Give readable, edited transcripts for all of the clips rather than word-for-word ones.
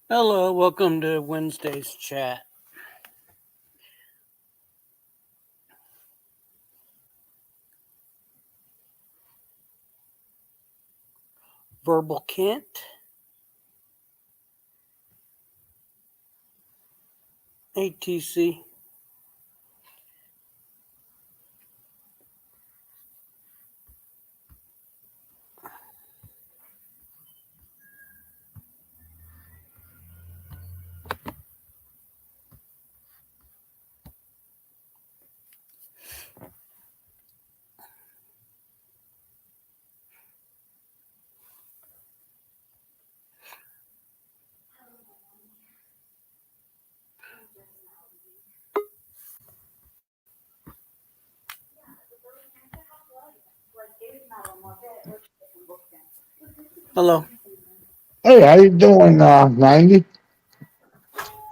Hello, welcome to Wednesday's chat. Verbal Kent, ATC. Hello. Hey, how you doing, 90?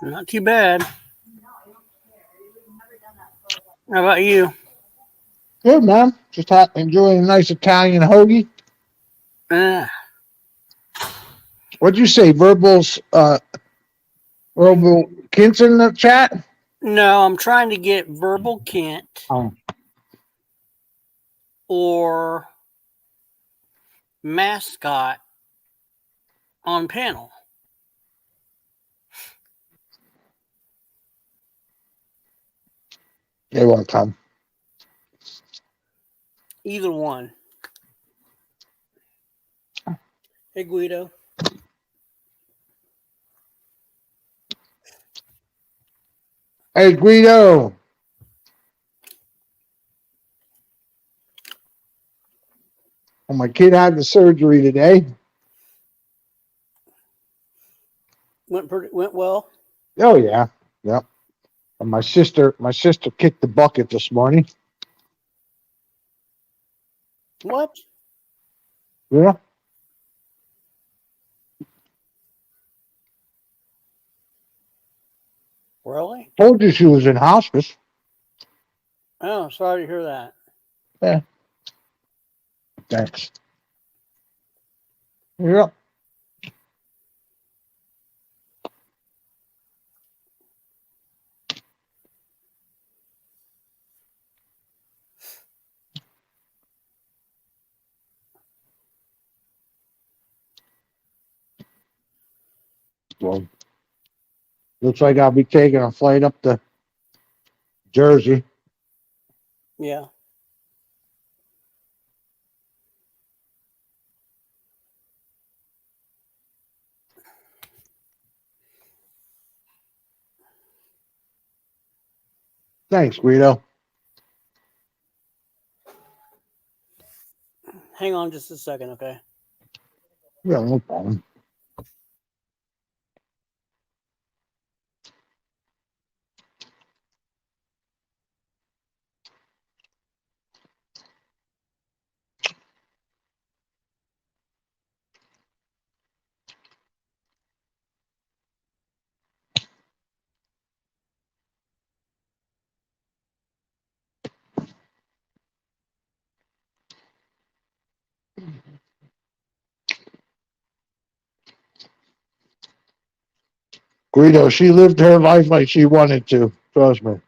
Not too bad. How about you? Good, man. Just enjoying a nice Italian hoagie. Uh, What'd you say, verbal kints in the chat? no, I'm trying to get Verbal Kent Oh, or Mascot on panel. they won't come. Either one. Hey, Guido. Hey, Guido. Well, my kid had the surgery today. Went well. Oh yeah, yep. And my sister kicked the bucket this morning. What? Yeah, Really? told you she was in hospice. Oh, sorry to hear that. Yeah, thanks. Yeah. Well, looks like I'll be taking a flight up to Jersey. Yeah. Thanks, Guido. Hang on just a second, okay? Yeah, no problem. Guido, she lived her life like she wanted to. Trust me.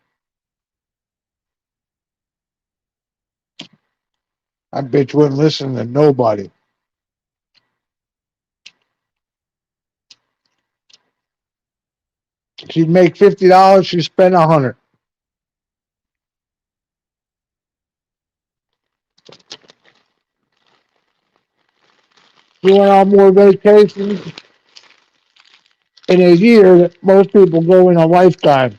That bitch wouldn't listen to nobody. She'd make $50. She'd spend 100. She went on more vacations in a year that most people go in a lifetime.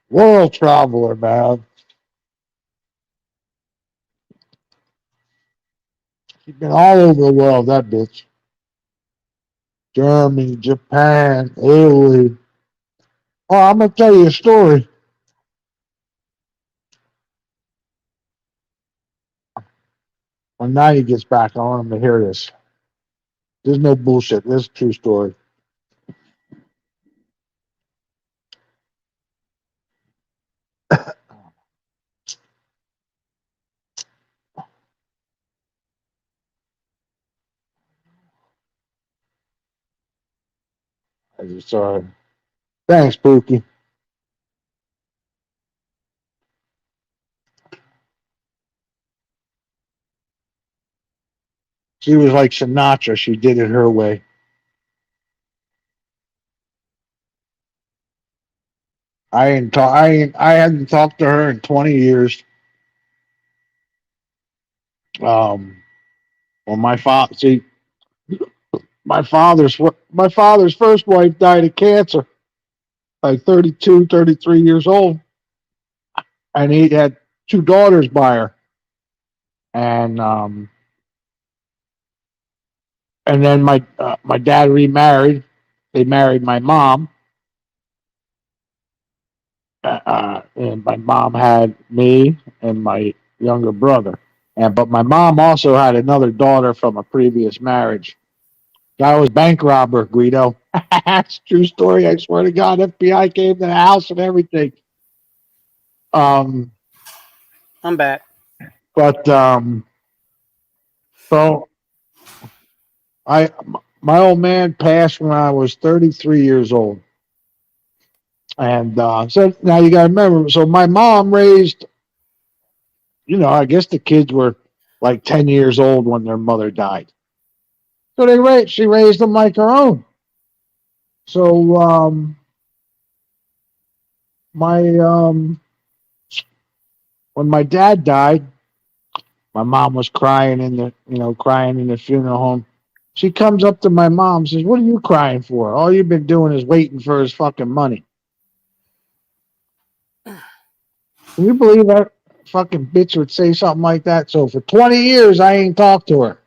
World traveler, man. She's been all over the world, that bitch. Germany, Japan, Italy. Oh, I'm gonna tell you a story. When Nani gets back, I want him to hear this. There's no bullshit. This is a true story. I just saw her. Thanks, Pookie. She was like Sinatra. She did it her way. I hadn't talked to her in 20 years. Um, well, my father's first wife died of cancer, like 32, 33 years old, and he had two daughters by her, and and then my dad remarried. They married my mom, and my mom had me and my younger brother. And but my mom also had another daughter from a previous marriage. Guy was bank robber, Guido. That's a true story. I swear to God, FBI came to the house and everything. Um, I'm back. but so I my old man passed when I was 33 years old, and so now you got to remember. So my mom raised, I guess the kids were like 10 years old when their mother died. So she raised them like her own. So my when my dad died, my mom was crying crying in the funeral home. She comes up to my mom and says, "What are you crying for? All you've been doing is waiting for his fucking money." Can you believe that fucking bitch would say something like that? So for 20 years, I ain't talked to her.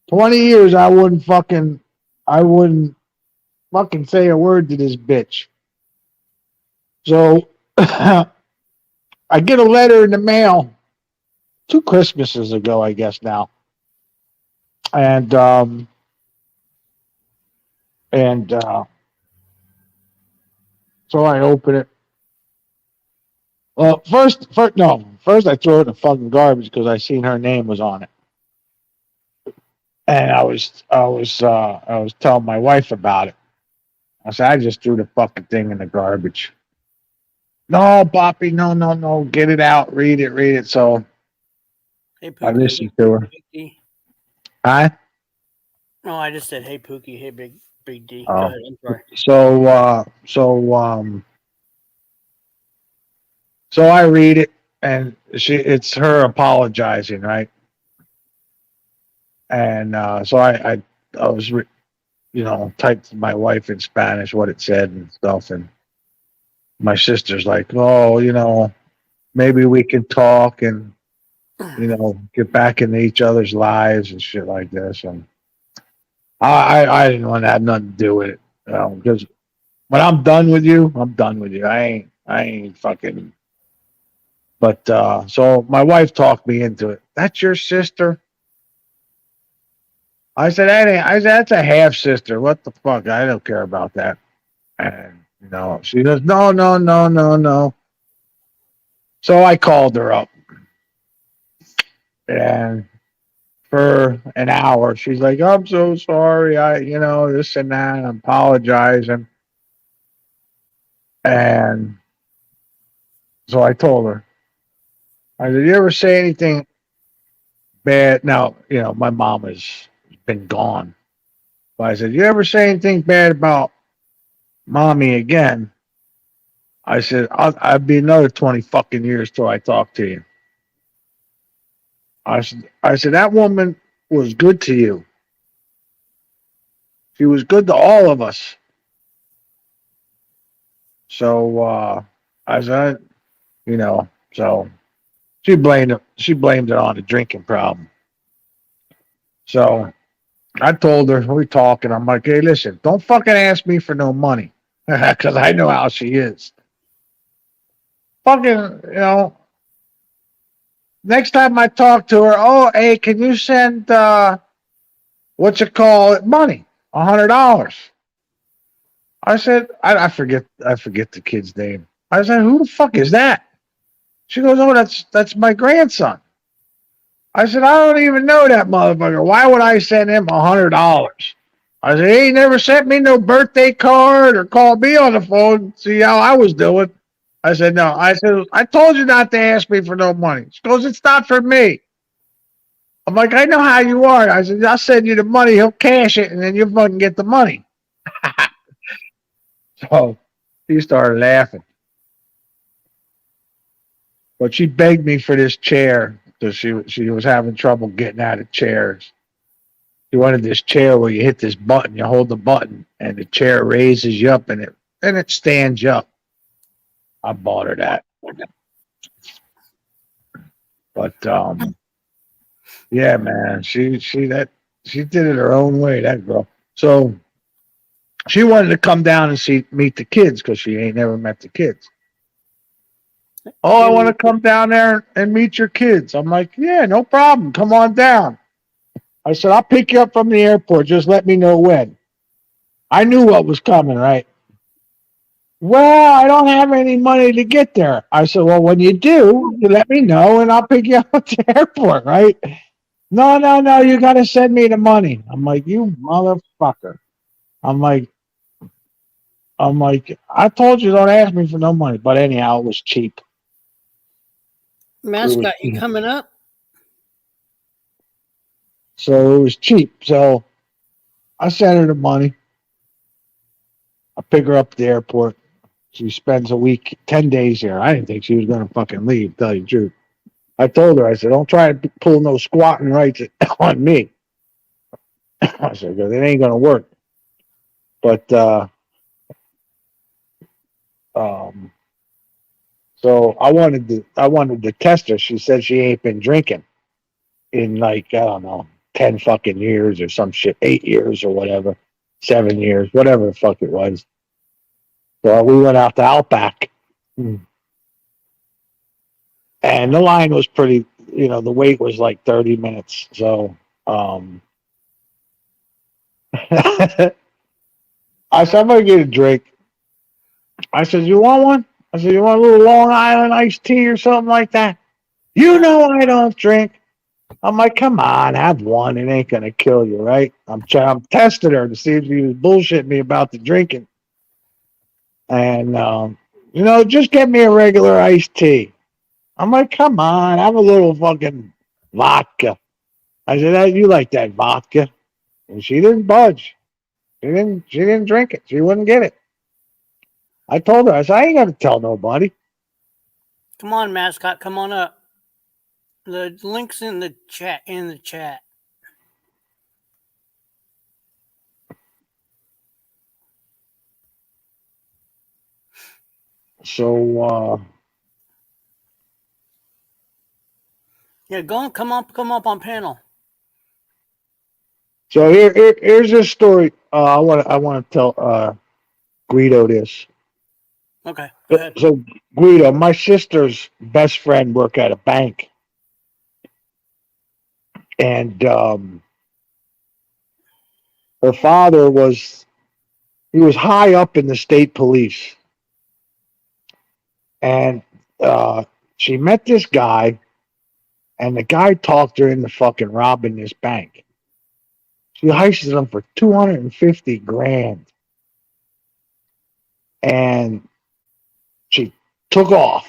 20 years, I wouldn't fucking say a word to this bitch. So I get a letter in the mail 2 Christmases ago, I guess now, and so I open it. Well, first I throw it in the fucking garbage because I seen her name was on it, and I was telling my wife about it. I said I just threw the fucking thing in the garbage. No, Poppy, no, no, no, get it out, read it. So Hey, I Pookie. listened to her. Big D. Huh? No, I just said, hey, Pookie. Hey, Big D. Go Oh, ahead. I'm sorry. So I read it, and it's her apologizing, right? And so I was typed to my wife in Spanish what it said and stuff, and my sister's like, "Oh, maybe we can talk and get back into each other's lives and shit like this." And I didn't want to have nothing to do with it, because when I'm done with you, I'm done with you. I ain't fucking. But so my wife talked me into it. That's your sister? I said, that's a half sister. What the fuck? I don't care about that. And she goes, no, no, no, no, no. So I called her up, and for an hour, she's like, I'm so sorry. This and that. I'm apologizing. And so I told her, I said, you ever say anything bad? Now, my mom has been gone. But I said, you ever say anything bad about mommy again? I said, I'd be another 20 fucking years till I talk to you. I said, that woman was good to you. She was good to all of us. So I said, so she blamed it on the drinking problem. So I told her, we talking. I'm like, hey, listen, don't fucking ask me for no money, because I know how she is. Fucking, next time I talk to her, oh, hey, can you send money, $100? I said, I forget the kid's name. I said, who the fuck is that? She goes, oh, that's my grandson. I said, I don't even know that motherfucker. Why would I send him $100? I said, he never sent me no birthday card or called me on the phone, see how I was doing. I said, no. I said, I told you not to ask me for no money. She goes, it's not for me. I'm like, I know how you are. I said, I'll send you the money. He'll cash it, and then you fucking get the money. So he started laughing. But she begged me for this chair because she was having trouble getting out of chairs. She wanted this chair where you hit this button, you hold the button, and the chair raises you up, and it stands you up. I bought her that. But yeah, man, she did it her own way, that girl. So she wanted to come down and meet the kids because she ain't never met the kids. Oh, I want to come down there and meet your kids. I'm like, yeah, no problem. Come on down. I said, I'll pick you up from the airport. Just let me know when. I knew what was coming, right? Well, I don't have any money to get there. I said, well, when you do, you let me know and I'll pick you up at the airport, right? No, you got to send me the money. I'm like, you motherfucker. I'm like, I told you don't ask me for no money. But anyhow, it was cheap. Mascot, you coming up? So it was cheap. So I sent her the money. I pick her up at the airport. She spends a week, 10 days here. I didn't think she was going to fucking leave, tell you the truth. I told her, I said, don't try to pull no squatting rights on me. I said, because it ain't going to work. But, so I wanted to test her. She said she ain't been drinking in like, I don't know, 10 fucking years or some shit, 8 years or whatever, 7 years, whatever the fuck it was. So we went out to Outback. And the line was pretty, the wait was like 30 minutes. So, I said, I'm going to get a drink. I said, you want one? I said, you want a little Long Island iced tea or something like that? You know I don't drink. I'm like, come on, have one. It ain't going to kill you, right? I'm testing her to see if she was bullshitting me about the drinking. And, just get me a regular iced tea. I'm like, come on, have a little fucking vodka. I said, hey, you like that vodka? And she didn't budge. She didn't drink it. She wouldn't get it. I told her, I said, I ain't gonna tell nobody. Come on, Mascot, come on up. The link's in the chat. So yeah, go on, come up on panel. So here's this story. I want to tell Guido this. Okay, go ahead. So Guido, my sister's best friend worked at a bank, and her father was high up in the state police, and she met this guy, and the guy talked her into fucking robbing this bank. She heisted him for $250,000, and she took off.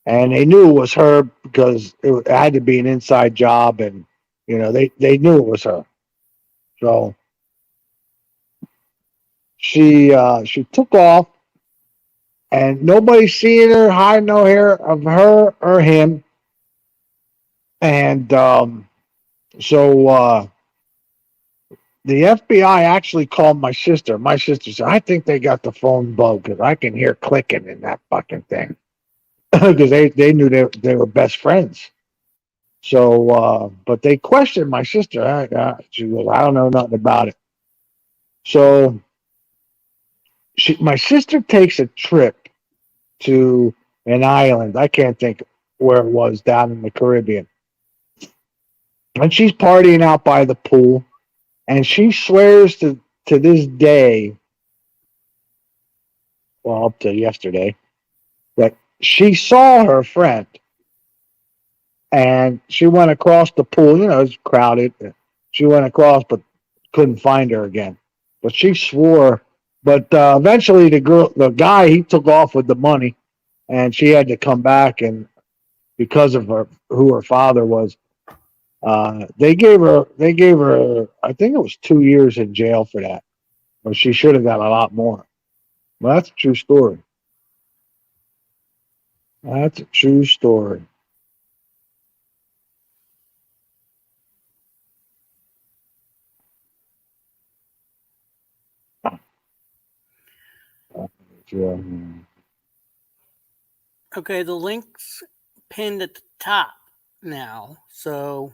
And they knew it was her because it had to be an inside job, and they knew it was her. So she took off, and nobody's seeing her, hide no hair of her or him. And so the FBI actually called my sister. My sister said, I think they got the phone bugged because I can hear clicking in that fucking thing. Because they knew they were best friends. So, but they questioned my sister. She goes, I don't know nothing about it. So my sister takes a trip to an island. I can't think where it was, down in the Caribbean. And she's partying out by the pool. And she swears to this day, well, up to yesterday, that she saw her friend. And she went across the pool. It's crowded. She went across, but couldn't find her again. But she swore. But eventually, the guy, he took off with the money, and she had to come back. And because of who her father was, they gave her, I think it was 2 years in jail for that. But she should have got a lot more. Well, that's a true story. That's a true story. Yeah. Okay, the link's pinned at the top now. So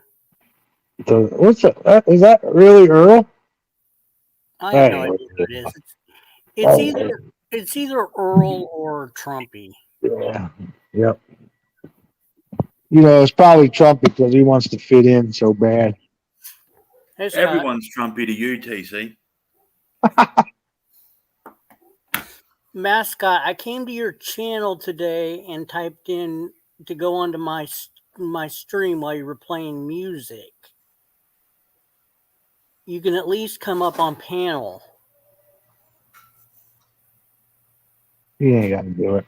What's that? Is that really Earl? I have no Hey, idea who it is. It's either Earl or Trumpy. yeah, yep. It's probably Trump because he wants to fit in so bad. Hey, Scott. Everyone's Trumpy to you, TC. Mascot, I came to your channel today and typed in to go onto my stream while you were playing music. You can at least come up on panel. He ain't got to do it.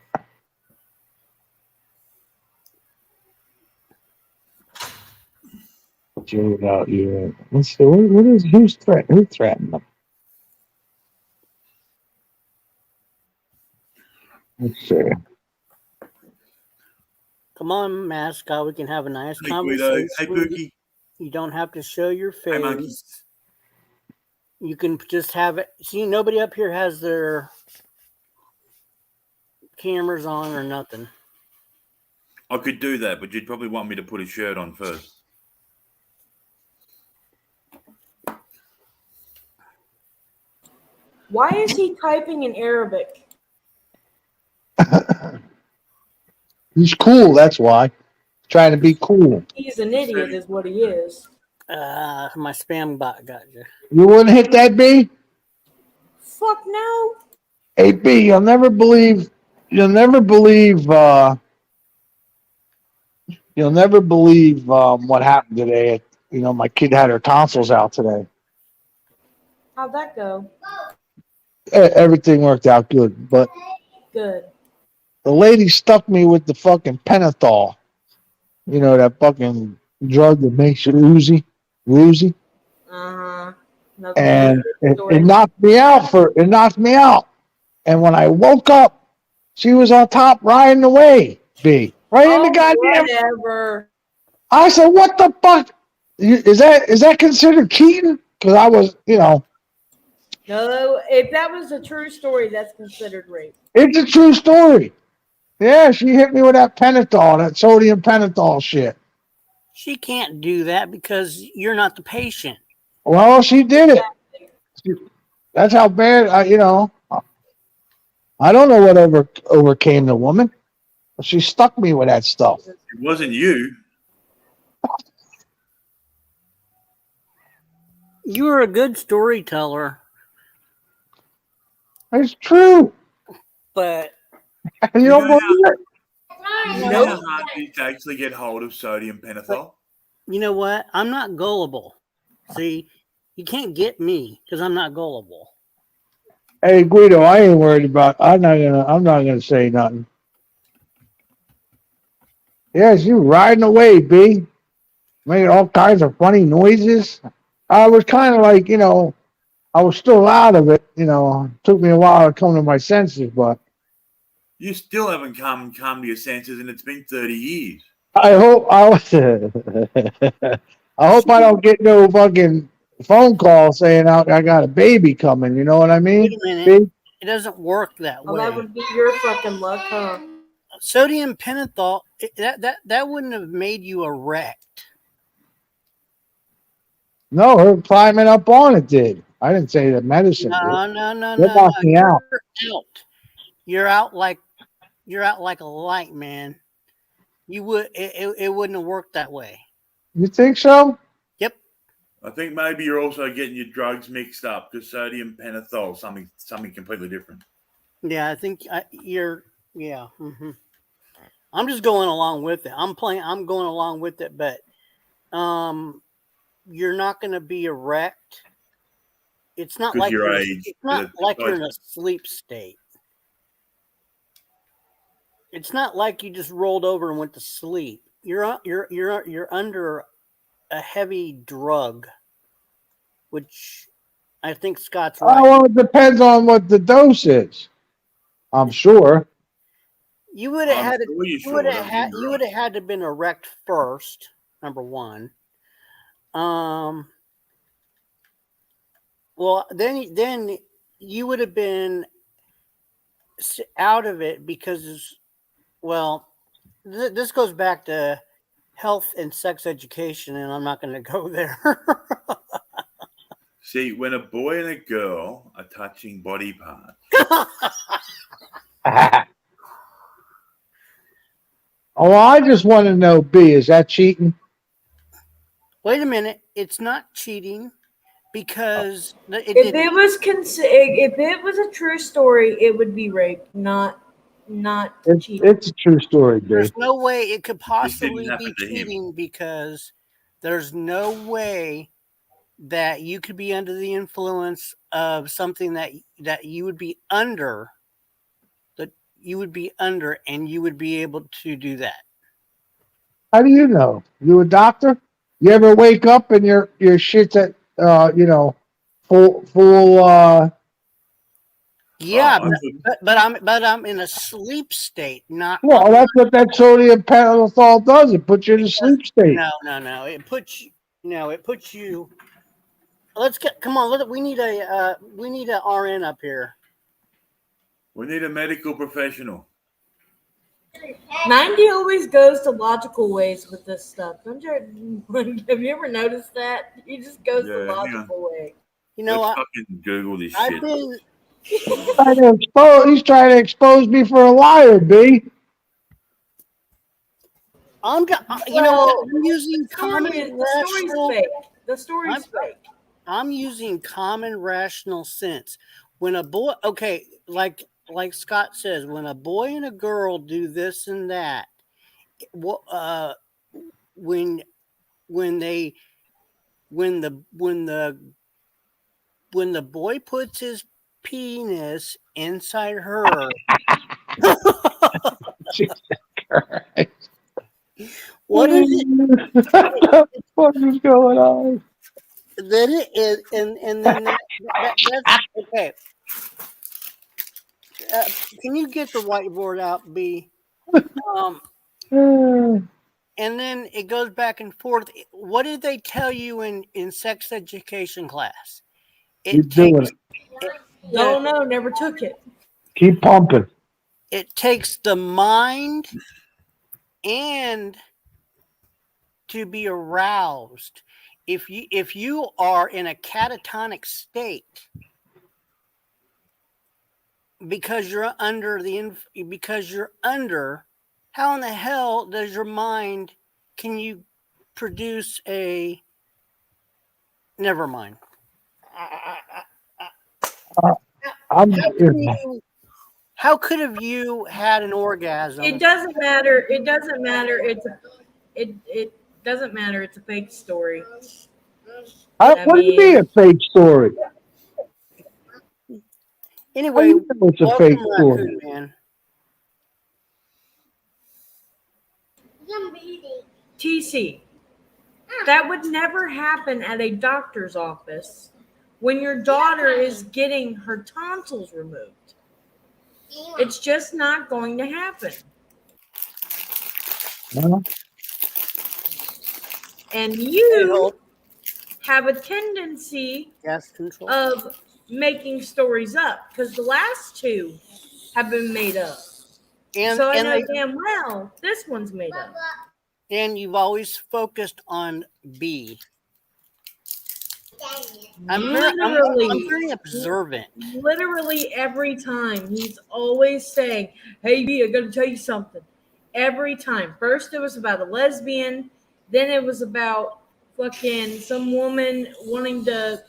Check out you. Let's see. Who threatened them? Let's see. Come on, Mascot. We can have a nice Hey, Guido. conversation. Hey, Pookie. You don't have to show your Hey, Monkey. face. You can just have it. See, nobody up here has their cameras on or nothing. I could do that, but you'd probably want me to put a shirt on first. Why is he typing in Arabic? He's cool. That's why. He's trying to be cool. He's an idiot, is what he is. My spam bot got you. You wouldn't hit that B? Fuck no. Hey B, you'll never believe. What happened today. My kid had her tonsils out today. How'd that go? Everything worked out good, but Good. the lady stuck me with the fucking Pentothal. That fucking drug that makes you woozy. Uh-huh. And it knocked me out. And when I woke up, she was on top riding away, B. Right in the goddamn. Whatever. I said, what the fuck? Is that considered cheating? Because I was, No, if that was a true story, that's considered rape. it's a true story. Yeah, she hit me with that Pentothal, that sodium pentothal shit. She can't do that because you're not the patient. Well, she did it. That's how bad, I don't know what overcame the woman. But she stuck me with that stuff. It wasn't you. You were a good storyteller, It's true. but You don't believe it? You know how hard it is to actually get hold of sodium pentothal? you know what? I'm not gullible. See, you can't get me because I'm not gullible. Hey Guido, I ain't worried about. I'm not gonna say nothing. Yeah, she was riding away, B. Made all kinds of funny noises. I was kind of like, I was still out of it. It took me a while to come to my senses, but You still haven't come to your senses, and it's been 30 years. I hope I hope I don't get no fucking phone call saying I got a baby coming. You know what I mean? Wait a minute. B? It doesn't work that Well, way. that would be your fucking luck, huh? Sodium pentothal, that wouldn't have made you erect. No, her climbing up on it did. I didn't say the medicine did. No. That knocked me out. You're out like a light, man. It wouldn't have worked that way. You think so? Yep. I think maybe you're also getting your drugs mixed up because sodium pentothal is something completely different. Yeah, I think you're. Yeah. Mm-hmm. I'm just going along with it. I'm going along with it, but you're not going to be erect It's not 'Cause like your you're, age, it's not it's like you're in like- a sleep state. It's not like you just rolled over and went to sleep. You're under a heavy drug, which I think Scott's Oh, right. well, it depends on what the dose is. I'm sure. You would have I'm had sure you you would should. have had you would have had to been erect first. Number one. Well, then you would have been out of it because, well, this goes back to health and sex education, and I'm not going to go there. See, when a boy and a girl are touching body parts, Oh, I just want to know, B, is that cheating? Wait a minute, it's not cheating because If it was a true story, it would be rape, not cheating. It's a true story, B. there's no way it could didn't possibly happen be to him. cheating because there's no way that you could be under the influence of something that you would be under, and you would be able to do that. How do you know? You a doctor? You ever wake up and your shit's at full Yeah, Oh, but I'm in a sleep state, not well, that's what that sodium pentothal does. It puts you in a sleep state. no. It puts you. Come on. We need a RN up here. we need a medical professional. 90 always goes to logical ways with this stuff. Don't you? Have you ever noticed that? He just goes the Yeah, logical way. You know, Let's fucking Google this I've shit. been. He's trying to expose me for a liar, B. You know what? I'm using The story's rational. fake. The story's fake. I'm using common rational sense. When a boy, okay, like Scott says, when a boy and a girl do this and that, when the boy puts his penis inside her, Jesus Christ. what is it? What the fuck is going on? Then it is, and then that's okay. Can you get the whiteboard out, B? And then it goes back and forth. What did they tell you in sex education class? Keep doing it. No, never took it. Keep pumping. It takes the mind and to be aroused. If you are in a catatonic state because you're under, how in the hell does your mind, can you produce a, never mind. How could have you had an orgasm? It doesn't matter. It doesn't matter. It doesn't matter. It's a fake story. What do you mean a fake story? Anyway, it's a fake story. Raccoon Man. TC, that would never happen at a doctor's office when your daughter is getting her tonsils removed. It's just not going to happen. No? And you have a tendency Gas control. of making stories up because the last two have been made up. So I know damn well this one's made up. And you've always focused on B. I'm very observant. Literally every time he's always saying, "Hey B, I gotta tell you something." Every time. First it was about a lesbian, then it was about fucking some woman wanting to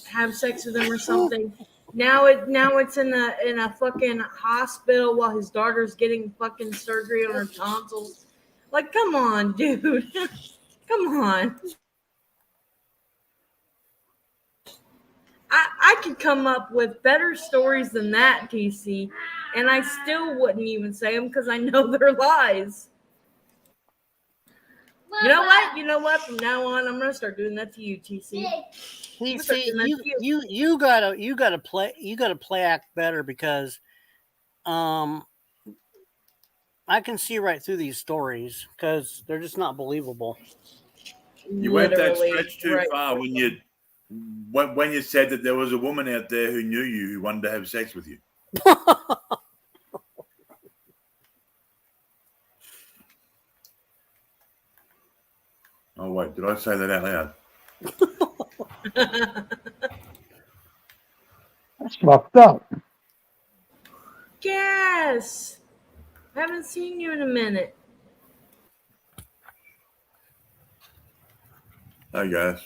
have sex with him or something. Now it's in a fucking hospital while his daughter's getting fucking surgery on her tonsils. Like, come on, dude. Come on. I could come up with better stories than that, TC, and I still wouldn't even say them because I know they're lies. You know what? You know what? From now on, I'm gonna start doing that to you, TC. See, you gotta play act better because I can see right through these stories because they're just not believable. You went that Literally, stretch too right. far when you said that there was a woman out there who knew you who wanted to have sex with you. Oh wait, did I say that out loud? That's fucked up. Yes. I haven't seen you in a minute. I guess.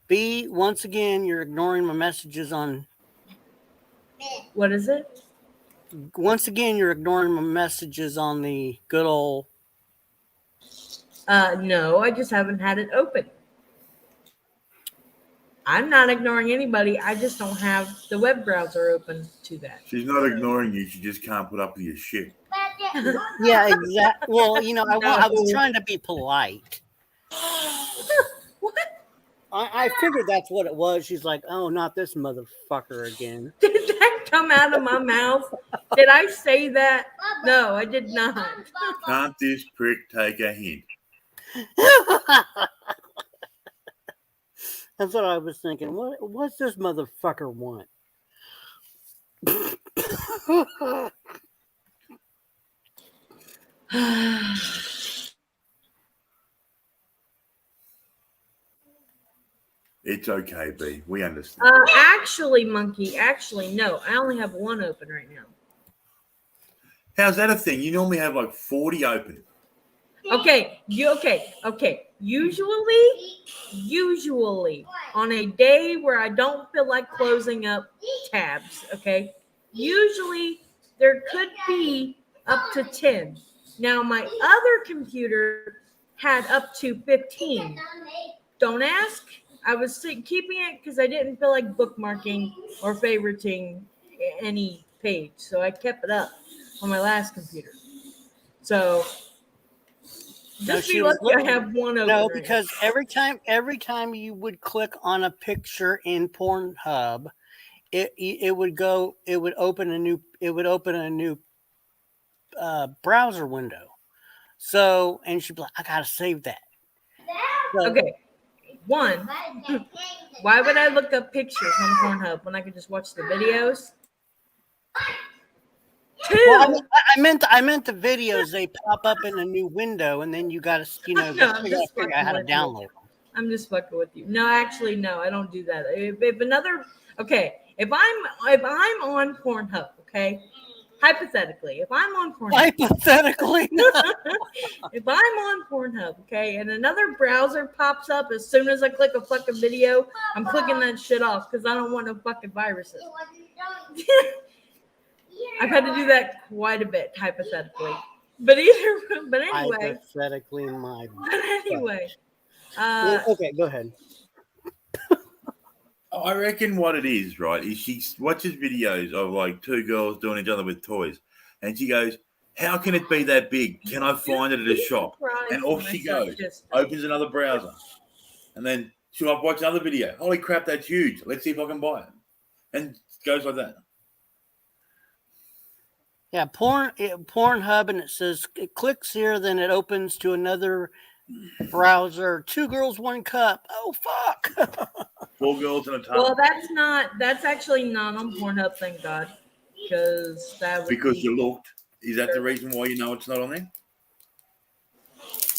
B, once again, you're ignoring my messages on. What is it? Once again, you're ignoring my messages on the good old. No, I just haven't had it open. I'm not ignoring anybody. I just don't have the web browser open to that. She's not ignoring you. She just can't put up with your shit. Yeah, exactly. Well, you know, I was No. trying to be polite. What? I figured that's what it was. She's like, "Oh, not this motherfucker again." Did that come out of my mouth? Did I say that? No, I did not. Can't this prick take a hint? That's what I was thinking. What's this motherfucker want? It's okay, B. We understand. Actually, Monkey. Actually, no. I only have one open right now. How's that a thing? You normally have like 40 open. Okay. Okay. Usually, on a day where I don't feel like closing up tabs, okay, usually there could be up to 10. Now, my other computer had up to 15. Don't ask. I was keeping it because I didn't feel like bookmarking or favoriting any page. So I kept it up on my last computer. So just be lucky I have one open. No, right because every time you would click on a picture in Pornhub, it would open a new browser window. So, and she'd be like, "I gotta save that." So, Okay. One, why would I look up pictures on Pornhub when I could just watch the videos? Two, well, I meant the videos. They pop up in a new window, and then you got to, No, I'm just figure out how to fucking with you. download them. I'm just fucking with you. No, actually, no, I don't do that. If I'm on Pornhub, okay, hypothetically, if I'm on Pornhub, Hypothetically, if I'm on Pornhub, okay, and another browser pops up as soon as I click a fucking video, I'm clicking that shit off because I don't want no fucking viruses. I've had to do that quite a bit, hypothetically. But anyway. hypothetically, my. But anyway. Okay, go ahead. I reckon what it is, right, is she watches videos of like two girls doing each other with toys. And she goes, how can it be that big? Can I find it at a shop? And off she goes, opens another browser. And then she'll watch another video. Holy crap, that's huge. Let's see if I can buy it. And it goes like that. Yeah, Pornhub, and it says it clicks here, then it opens to another browser. 2 girls, 1 cup. Oh fuck! 4 girls in a tub. Well, that's actually not on Pornhub, thank God, because that would because be, you looked. Is that the reason why you know it's not on there?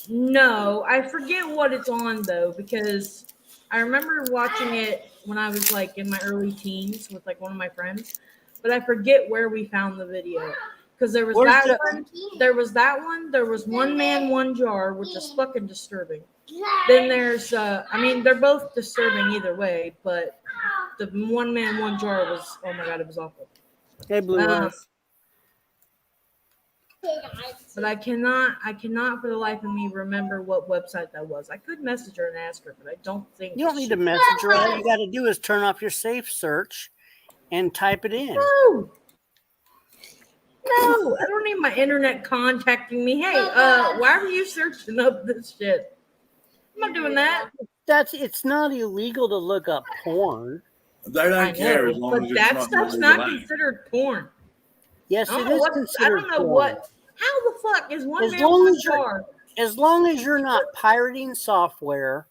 No, I forget what it's on though, because I remember watching it when I was like in my early teens with like one of my friends, but I forget where we found the video. Because there was there was One Man, One Jar, which is fucking disturbing. Then there's they're both disturbing either way, but the One Man, One Jar was, oh my god, it was awful. Hey, Blue Eyes. But I cannot for the life of me remember what website that was. I could message her and ask her, but I don't think You don't need to message her. All you got to do is turn off your safe search and type it in. No, I don't need my internet contacting me. Hey, why are you searching up this shit? I'm not doing that. It's not illegal to look up porn. They don't care as long but as it's that not stuff's illegal not act. considered porn. Yes, I it don't know is what. I considered don't know porn. what. How the fuck is one As man long with as a car? As long as you're not pirating software,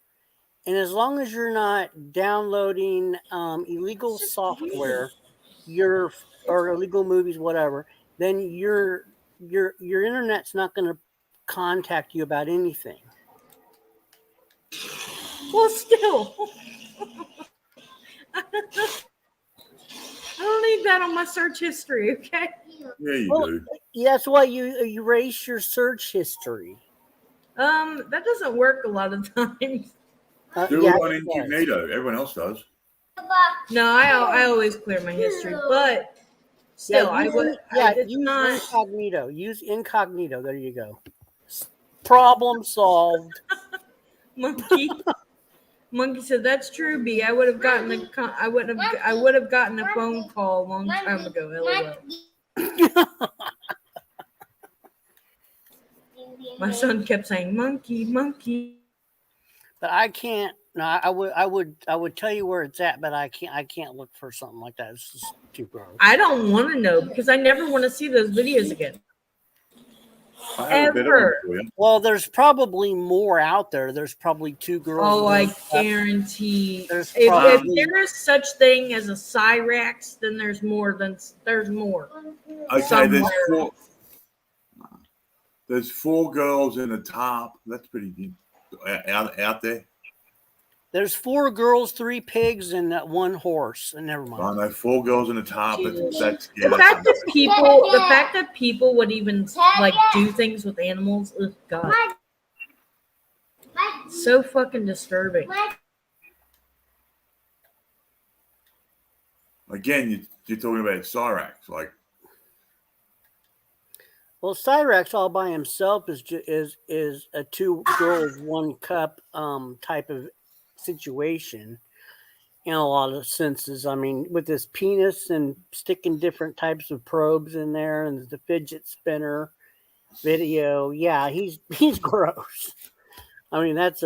and as long as you're not downloading illegal It's just software, or illegal movies, whatever, then your internet's not going to contact you about anything. Well, still, I don't need that on my search history. Okay. Yeah, you Well, do. That's why you erase your search history. That doesn't work a lot of times. Do Yeah, it on it does. Incognito. Everyone else does. No, I always clear my history, but still, Yeah, I use, would. It's use not incognito. Use incognito. There you go. Problem solved. monkey. Monkey said that's true. B. I would have gotten I would have gotten a phone call a long time ago. LOL. My son kept saying monkey, monkey. But I can't. No, I would tell you where it's at, but I can't look for something like that. It's just too gross. I don't want to know because I never want to see those videos again. I have a better one Ever. for you. Well, there's probably more out there. There's probably two girls. Oh, I doing stuff. guarantee. There's If probably there is such thing as a Cyrax, then there's more. Okay, Somewhere. there's four girls in a top. That's pretty deep. Out there. there's 4 girls, 3 pigs, and that 1 horse. And never I mind. know 4 girls in a top. That's The fact that people would even like do things with animals, ugh, God, so fucking disturbing. Again, you're talking about Cyrax. Like, Well, Cyrax all by himself is a 2 girls 1 cup type of situation in a lot of senses. I mean, with his penis and sticking different types of probes in there, and the fidget spinner video. Yeah, he's gross. I mean, that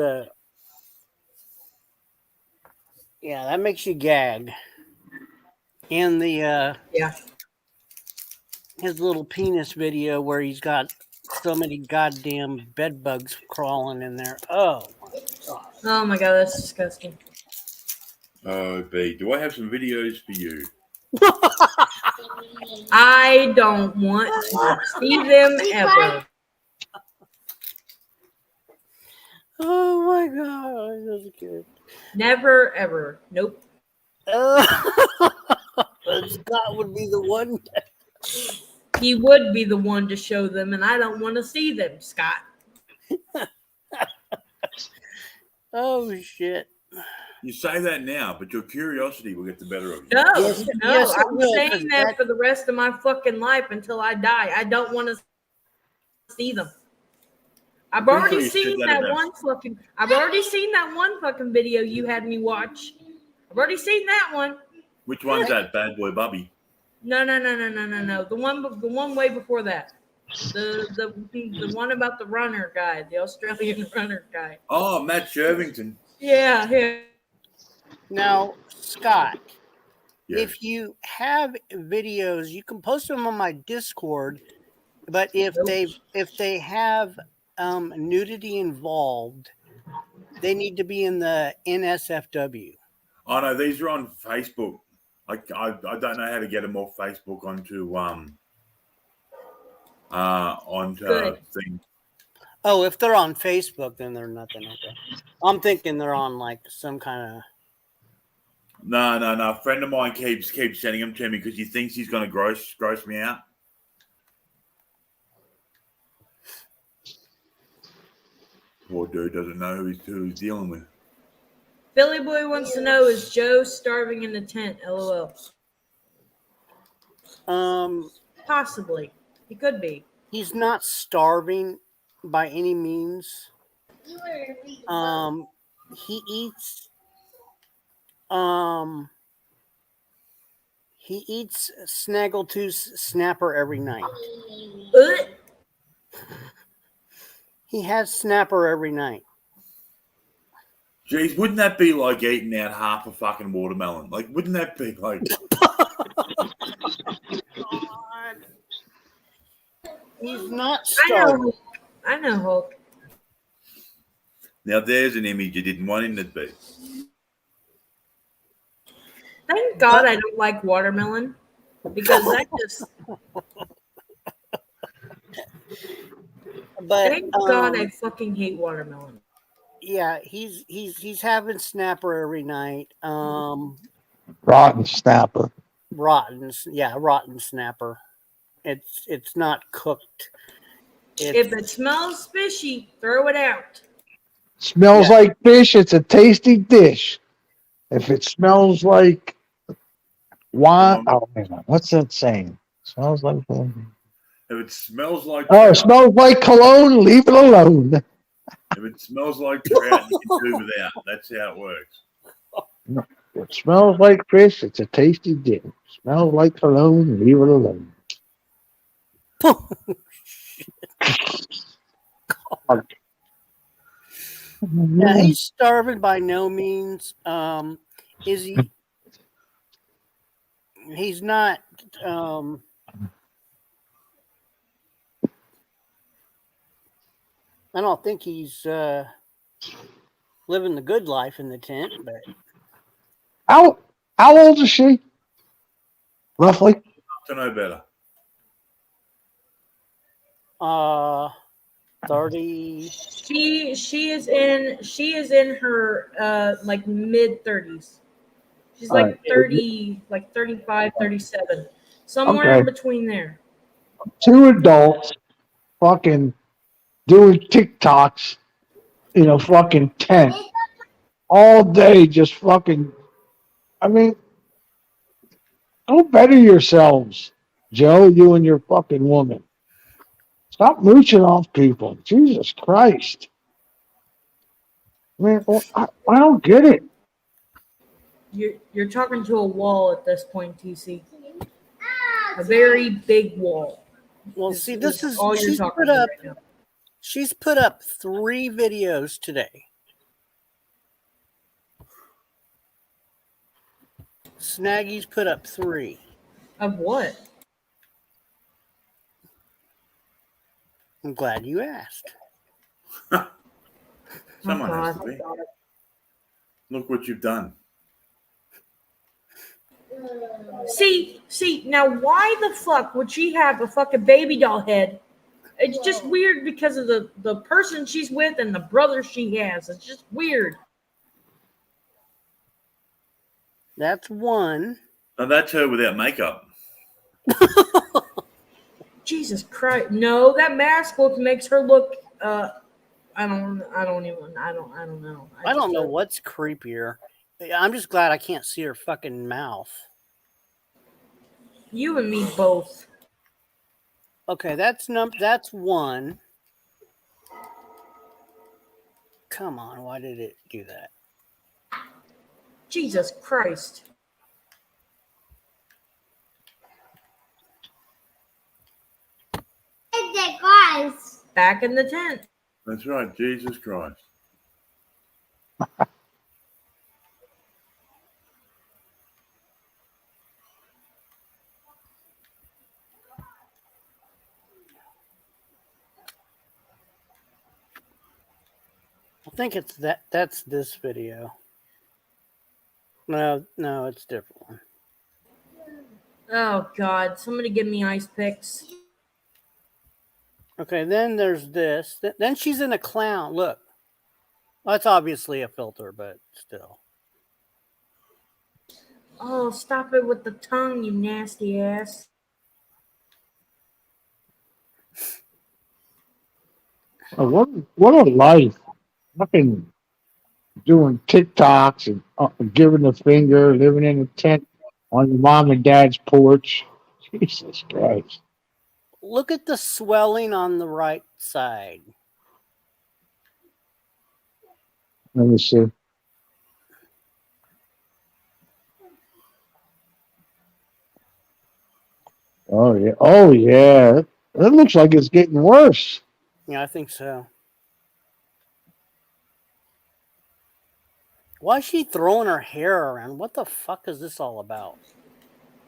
makes you gag. And the his little penis video where he's got so many goddamn bed bugs crawling in there. Oh my god. Oh my God, that's disgusting. oh, B, do I have some videos for you? I don't want to see them ever. Oh my god, that's good. Never ever. Nope. Scott would be the one. He would be the one to show them, and I don't want to see them, Scott. Oh shit. You say that now, but your curiosity will get the better of you. No, Yes, it I'm will, 'cause saying that that- for the rest of my fucking life until I die. I don't want to see them. I've Pretty already sure you said seen that that about- one fucking. I've already seen that one fucking video you had me watch. I've already seen that one. Which one's that, Bad Boy Bubby? No. The one way before that. The one about the runner guy, the Australian runner guy. Oh, Matt Shervington. Yeah. Now, Scott, Yeah. if you have videos, you can post them on my Discord. But if they have nudity involved, they need to be in the NSFW. Oh no, these are on Facebook. I don't know how to get them off Facebook onto Good. thing. Oh, if they're on Facebook, then they're nothing. Okay. I'm thinking they're on like some kind of. No. A friend of mine keeps sending them to me because he thinks he's going to gross me out. Poor dude doesn't know who he's dealing with. Billy Boy wants to know, is Joe starving in the tent? LOL. Possibly. He could be. he's not starving by any means. He eats Snaggletooth's Snapper every night. He has Snapper every night. Jeez, wouldn't that be like eating out half a fucking watermelon? Like, wouldn't that be like? He's not starving. I know Hulk. Now there's an image you didn't want him to be. Thank God I don't like watermelon because I just. But Thank God I fucking hate watermelon. Yeah, he's having Snapper every night. Rotten Snapper. Rotten Snapper. It's not cooked. If it smells fishy, throw it out. Smells like fish. It's a tasty dish. If it smells like wine, oh man, what's that saying? Smells like. If it smells like It smells like cologne. Leave it alone. If it smells like trout, you can do without. That's how it works. It smells like fish. It's a tasty dish. Smells like cologne. Leave it alone. Yeah, he's starving by no means. Is he? He's not. I don't think he's living the good life in the tent, but How old is she? Roughly. To know better. 30. She is in her like mid 30s. She's like Right. 30, like 35, 37. Somewhere Okay. in between there. Two adults fucking doing TikToks in a fucking tent all day, just fucking. I mean, go better yourselves, Joe, you and your fucking woman. Stop mooching off people. Jesus Christ. Man, I don't get it. You're talking to a wall at this point, TC. A very big wall. Well, see, this is all you're she's talking put about up. right now. She's put up 3 videos today. Snaggy's put up 3. Of what? I'm glad you asked. Someone Oh, has God. to be. Look what you've done. See, now why the fuck would she have a fucking baby doll head? It's just weird because of the person she's with and the brother she has. It's just weird. That's one. Now that's her without makeup. Jesus Christ. No, that mask makes her look I don't know. I don't know what's creepier. I'm just glad I can't see her fucking mouth. You and me both. Okay, that's one. Come on, why did it do that? Jesus Christ. Back in the tent. That's right. Jesus Christ. I think it's that's this video. No, it's a different one. Oh God, somebody give me ice picks. Okay, then there's this. Then she's in a clown. Look. Well, that's obviously a filter, but still. Oh, stop it with the tongue, you nasty ass. Oh, what a life. Fucking doing TikToks and giving the finger, living in a tent on your mom and dad's porch. Jesus Christ. look at the swelling on the right side. Let me see. Oh yeah. Oh yeah. It looks like it's getting worse. Yeah, I think so. Why is she throwing her hair around? What the fuck is this all about?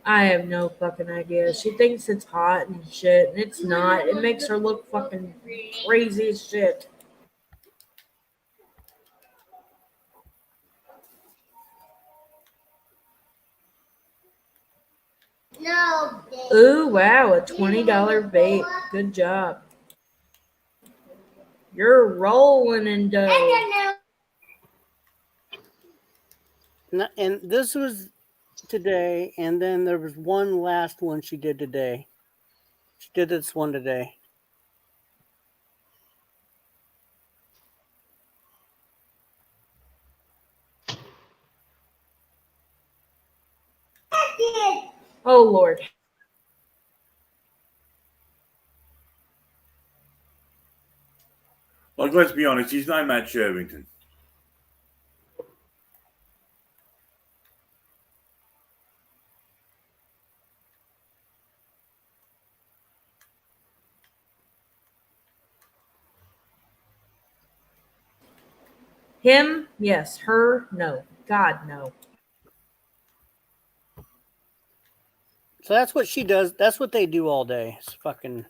I have no fucking idea. She thinks it's hot and shit, and it's not. It makes her look fucking crazy as shit. No. Ooh, wow, a $20 vape. Good job. You're rolling in dough. And this was today, and then there was one last one she did today. She did this one today. Oh, Lord. Like, let's be honest, he's no Matt Shervington. Him, yes. Her, no. God, no. So that's what she does. That's what they do all day. It's fucking.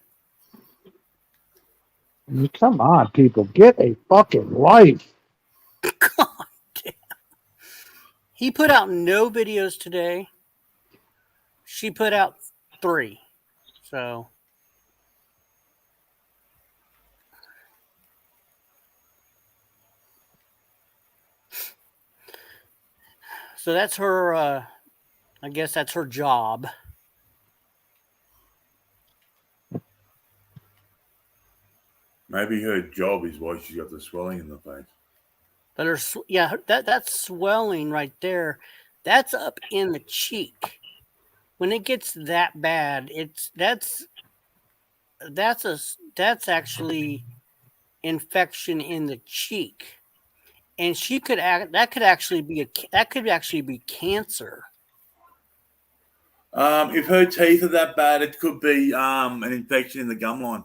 I mean, come on, people, get a fucking life. God damn. He put out no videos today. She put out 3. So. So that's her. I guess that's her job. Maybe her job is why she's got the swelling in the face. But that swelling right there, that's up in the cheek. When it gets that bad, that's actually infection in the cheek, and that could actually be cancer. If her teeth are that bad, it could be an infection in the gum line.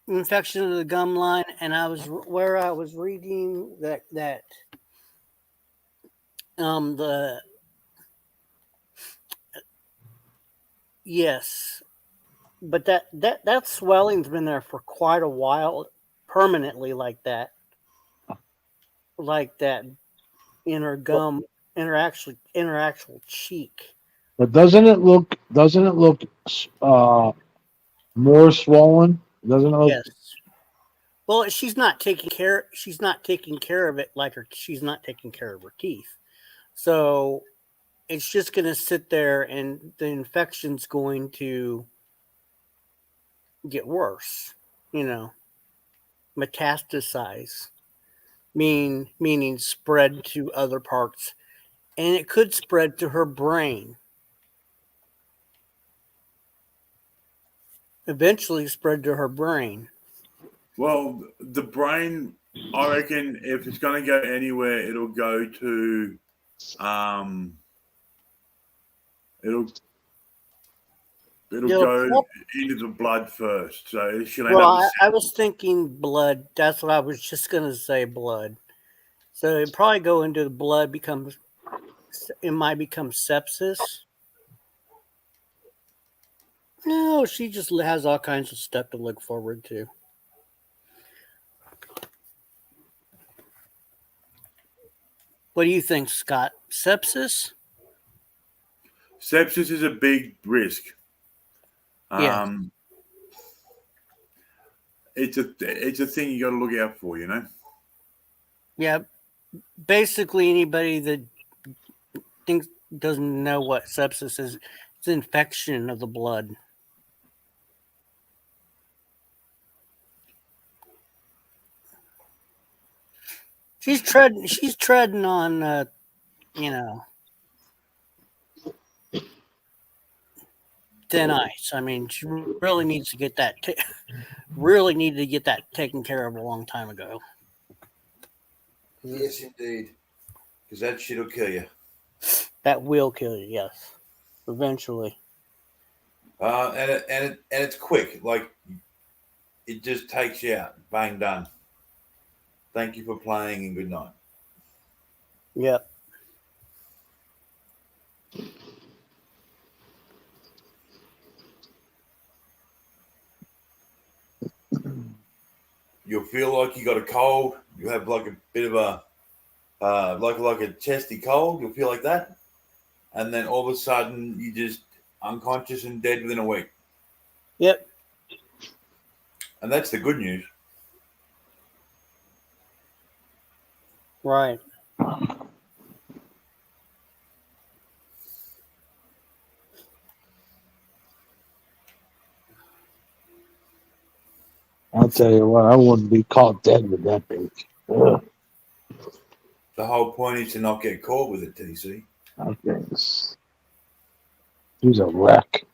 Infection of the gum line, and I was reading that the yes, but that swelling's been there for quite a while, permanently like that in her gum, in her actual cheek. But doesn't it look more swollen? Doesn't it look? Yes. Well, she's not taking care of it like she's not taking care of her teeth. So it's just going to sit there, and the infection's going to get worse, metastasize, meaning spread to other parts, and it could spread to her brain. Eventually spread to her brain. Well, the brain, I reckon, if it's going to go anywhere, it'll go to, it'll go into the blood first. So she'll end up. I was thinking blood. That's what I was just going to say, blood. So it probably go into the blood. It might become sepsis. No, she just has all kinds of stuff to look forward to. What do you think, Scott? Sepsis? Sepsis is a big risk. Yeah. It's a thing you got to look out for, Yeah. Basically, anybody that doesn't know what sepsis is, it's infection of the blood. She's treading on, thin ice. I mean, she really needs to get that. Really needed to get that taken care of a long time ago. Yes, indeed. Because that shit will kill you. That will kill you. Yes, eventually. And it's quick. Like it just takes you out. Bang, done. Thank you for playing and good night. Yep. You'll feel like you got a cold. You have like a bit of a like a chesty cold. You'll feel like that, and then all of a sudden you just unconscious and dead within a week. Yep. And that's the good news. Right. I'll tell you what, I wouldn't be caught dead with that bitch. Ugh. The whole point is to not get caught with it, TC. Okay. She's a wreck.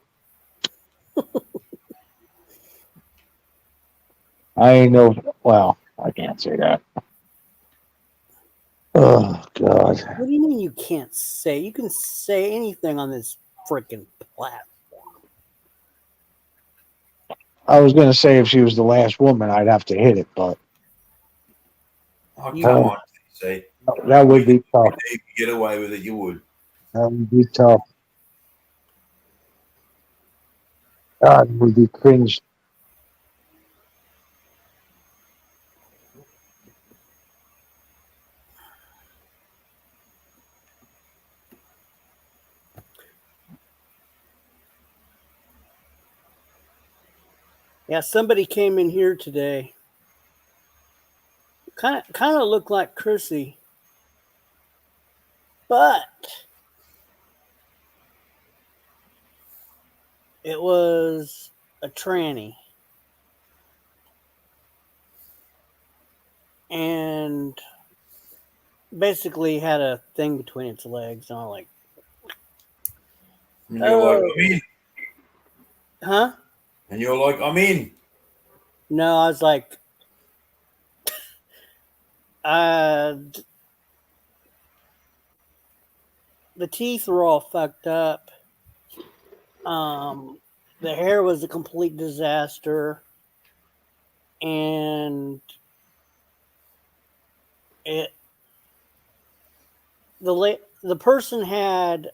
I ain't no. Well, I can't say that. Oh God. What do you mean you can't say? You can say anything on this freaking platform. I was gonna say if she was the last woman, I'd have to hit it, but Oh, You- come on, TC. that would be tough. If you get away with it, you would. That would be tough. God, it would be cringe. Yeah, somebody came in here today. Kind of looked like Chrissy, but it was a tranny, and basically had a thing between its legs, and I'm like, And you're like, I'm in. huh? And you're like, I'm in. No, I was like, the teeth were all fucked up. The hair was a complete disaster, and the person had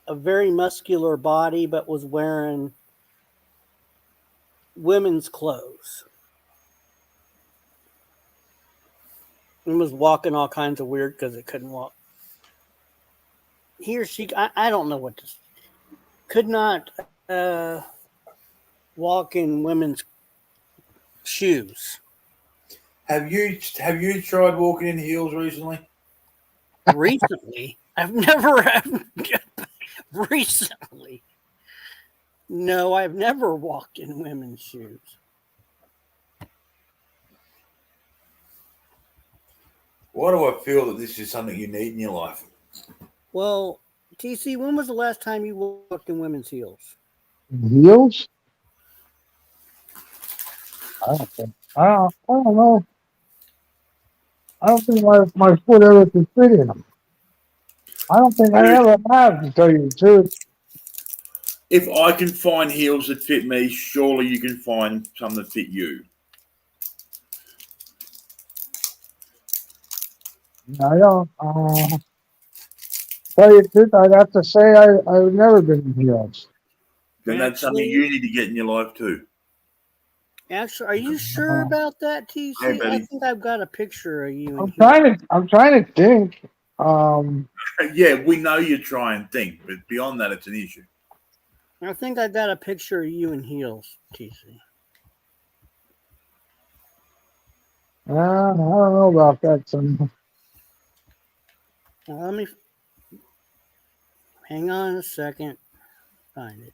a very muscular body, but was wearing women's clothes and was walking all kinds of weird because it couldn't walk. He or she, I don't know what to. Could not walk in women's shoes. Have you tried walking in heels recently? Recently, I've never recently. No, I've never walked in women's shoes. Why do I feel that this is something you need in your life? Well, TC, when was the last time you walked in women's heels? Heels? I don't know. I don't think my foot ever could fit in them. I don't think I ever have, to tell you the truth. If I can find heels that fit me, surely you can find some that fit you. I don't. Tell you the truth, I'd have to say I've never been in heels. Then that's something you need to get in your life too. Actually, are you sure about that, TC? Hey, buddy. I think I've got a picture of you. I'm trying to think. Yeah, we know you try and think, but beyond that, it's an issue. I think I got a picture of you in heels, TC. I don't know about that. Son. Now, let me hang on a second. Find it.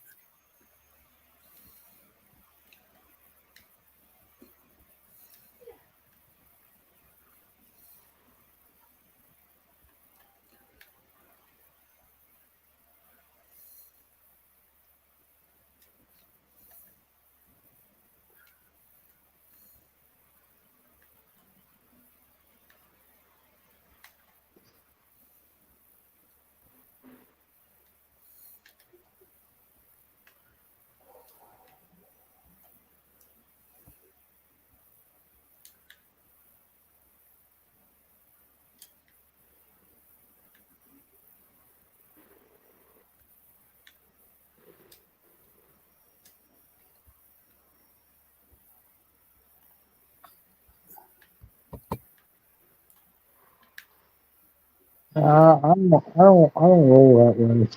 I don't roll that way.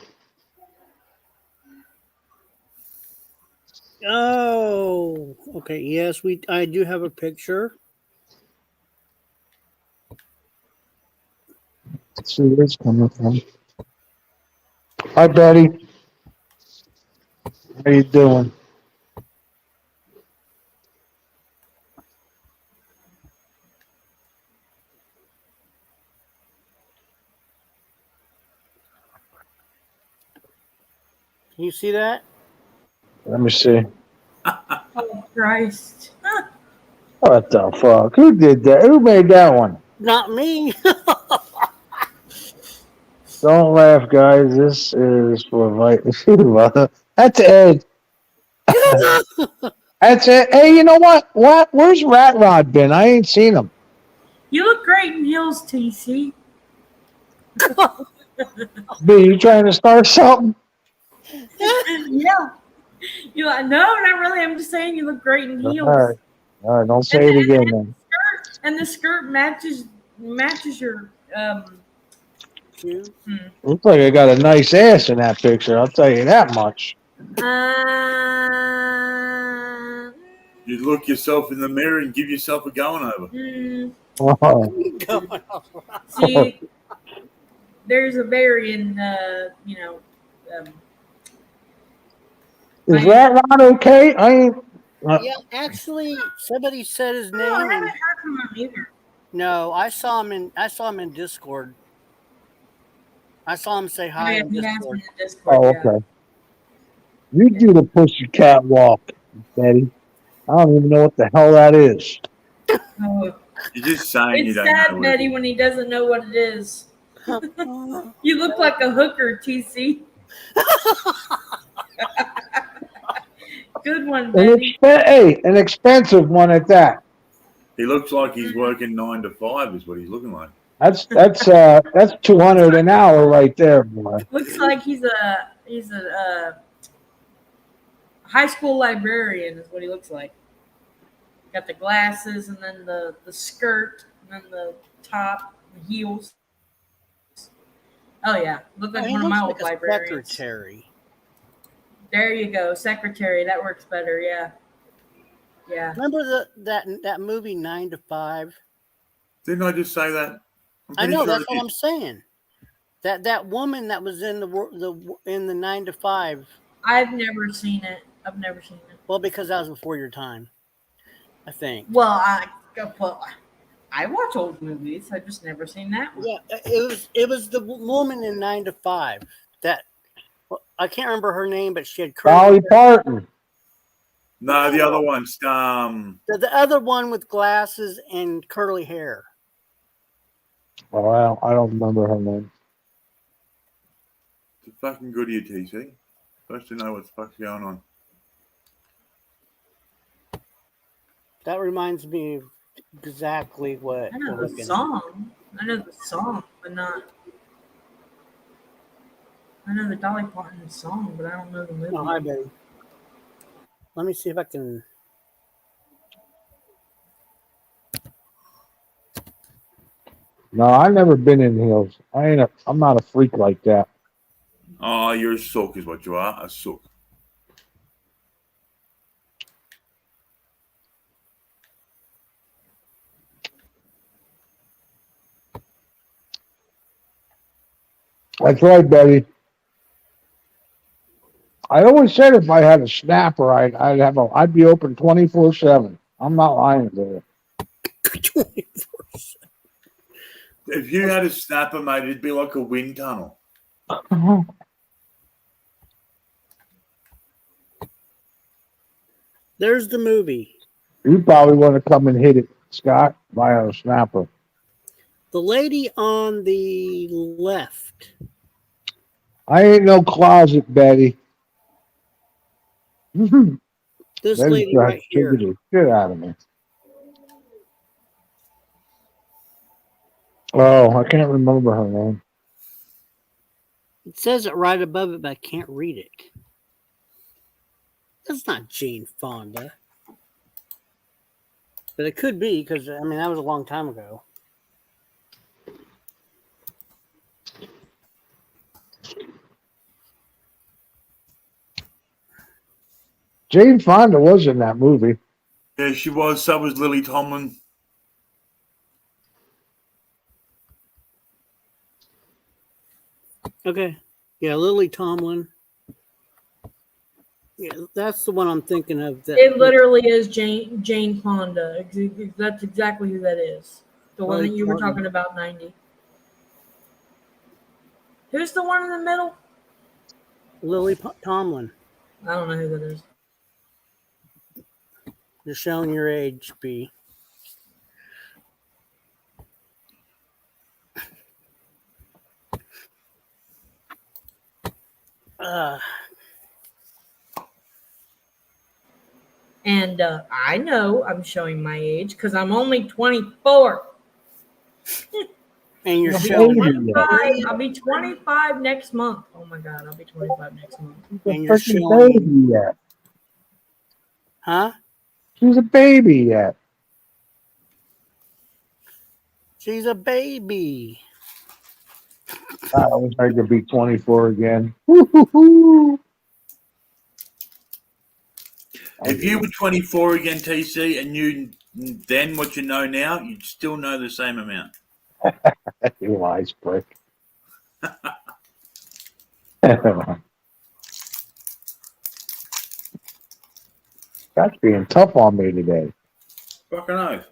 Oh, okay. Yes, I do have a picture. Let's see where it's coming from. Hi, Betty. How you doing? Can you see that? Let me see. Oh Christ! What the fuck? Who did that? Who made that one? Not me. Don't laugh, guys. This is for That's Ed. That's it. Hey, you know what? Where's Rat Rod been? I ain't seen him. You look great in heels, TC. B, you trying to start something? Yeah. You like, no, not really. I'm just saying you look great in All heels. right. All right. Don't say it again, then. And the skirt matches your Shoes. Looks like I got a nice ass in that picture. I'll tell you that much. You look yourself in the mirror and give yourself a going over. Going off. See, there's a varying, Is Rat Rod okay? I ain't. Yeah, actually, somebody said his name. No, I haven't And, heard from him either. no, I saw him in Discord. I saw him say Oh, hi yeah, in he has Discord. been in Discord. Oh, Yeah. okay. You do the pussycat walk, Betty. I don't even know what the hell that is. Oh, You're just saying you it's don't know. sad, what Betty, it is. when he doesn't know what it is. You look like a hooker, TC. Good one, Betty. An expensive one at that. He looks like he's working 9 to 5. Is what he's looking like. That's $200 an hour right there, boy. Looks like he's a high school librarian is what he looks like. Got the glasses and then the skirt and then the top, the heels. Oh yeah, look like He one of looks my like old a librarians. secretary. There you go, secretary. That works better. Yeah, yeah. Remember that movie 9 to 5? Didn't I just say that? I know, that's what I'm saying. That woman that was in the 9 to 5. I've never seen it. Well, because that was before your time, I think. Well, I watch old movies. I've just never seen that one. Yeah, it was the woman in 9 to 5 that I can't remember her name, but she had Dolly curly hair. Parton. No, the other one's The other one with glasses and curly hair. Oh, well, I don't remember her name. It's fucking good of you, TC. Supposed to know what the fuck's going on. That reminds me of exactly what I know we're the looking song. I know the song, but not. I know the Dolly Parton song, but I don't know the movie. Oh, hi, Betty. Let me see if I can. No, I've never been in heels. I'm not a freak like that. Oh, you're a sook is what you are. A sook. That's right, Betty. I always said if I had a snapper, I'd be open 24/7. I'm not lying to you. If you had a snapper, mate, it'd be like a wind tunnel. There's the movie. You probably want to come and hit it, Scott, via a snapper. The lady on the left. I ain't no closet, Betty. This Betty lady tried right to here. figure the shit out of me. Oh, I can't remember her name. It says it right above it, but I can't read it. That's not Jane Fonda. But it could be because, I mean, that was a long time ago. Jane Fonda was in that movie. Yeah, she was. So was Lily Tomlin. Okay. Yeah, Lily Tomlin. Yeah, that's the one I'm thinking of. It literally is Jane Fonda. That's exactly who that is. The one Lily that you were Tomlin. talking about, 90. Who's the one in the middle? Lily Tomlin. I don't know who that is. You're showing your age, B. Uh, And I know I'm showing my age because I'm only 24. and you're You're showing baby yet. I'll be 25 next month. Oh my God, I'll be 25 next month. She's a and you're freaking showing, baby yet. huh? She's a baby yet. She's a baby. I wish I could be 24 again. Woo-hoo-hoo. If you were 24 again, TC, and you then what you know now, you'd still know the same amount. You wise prick. That's being tough on me today. Fucking oath.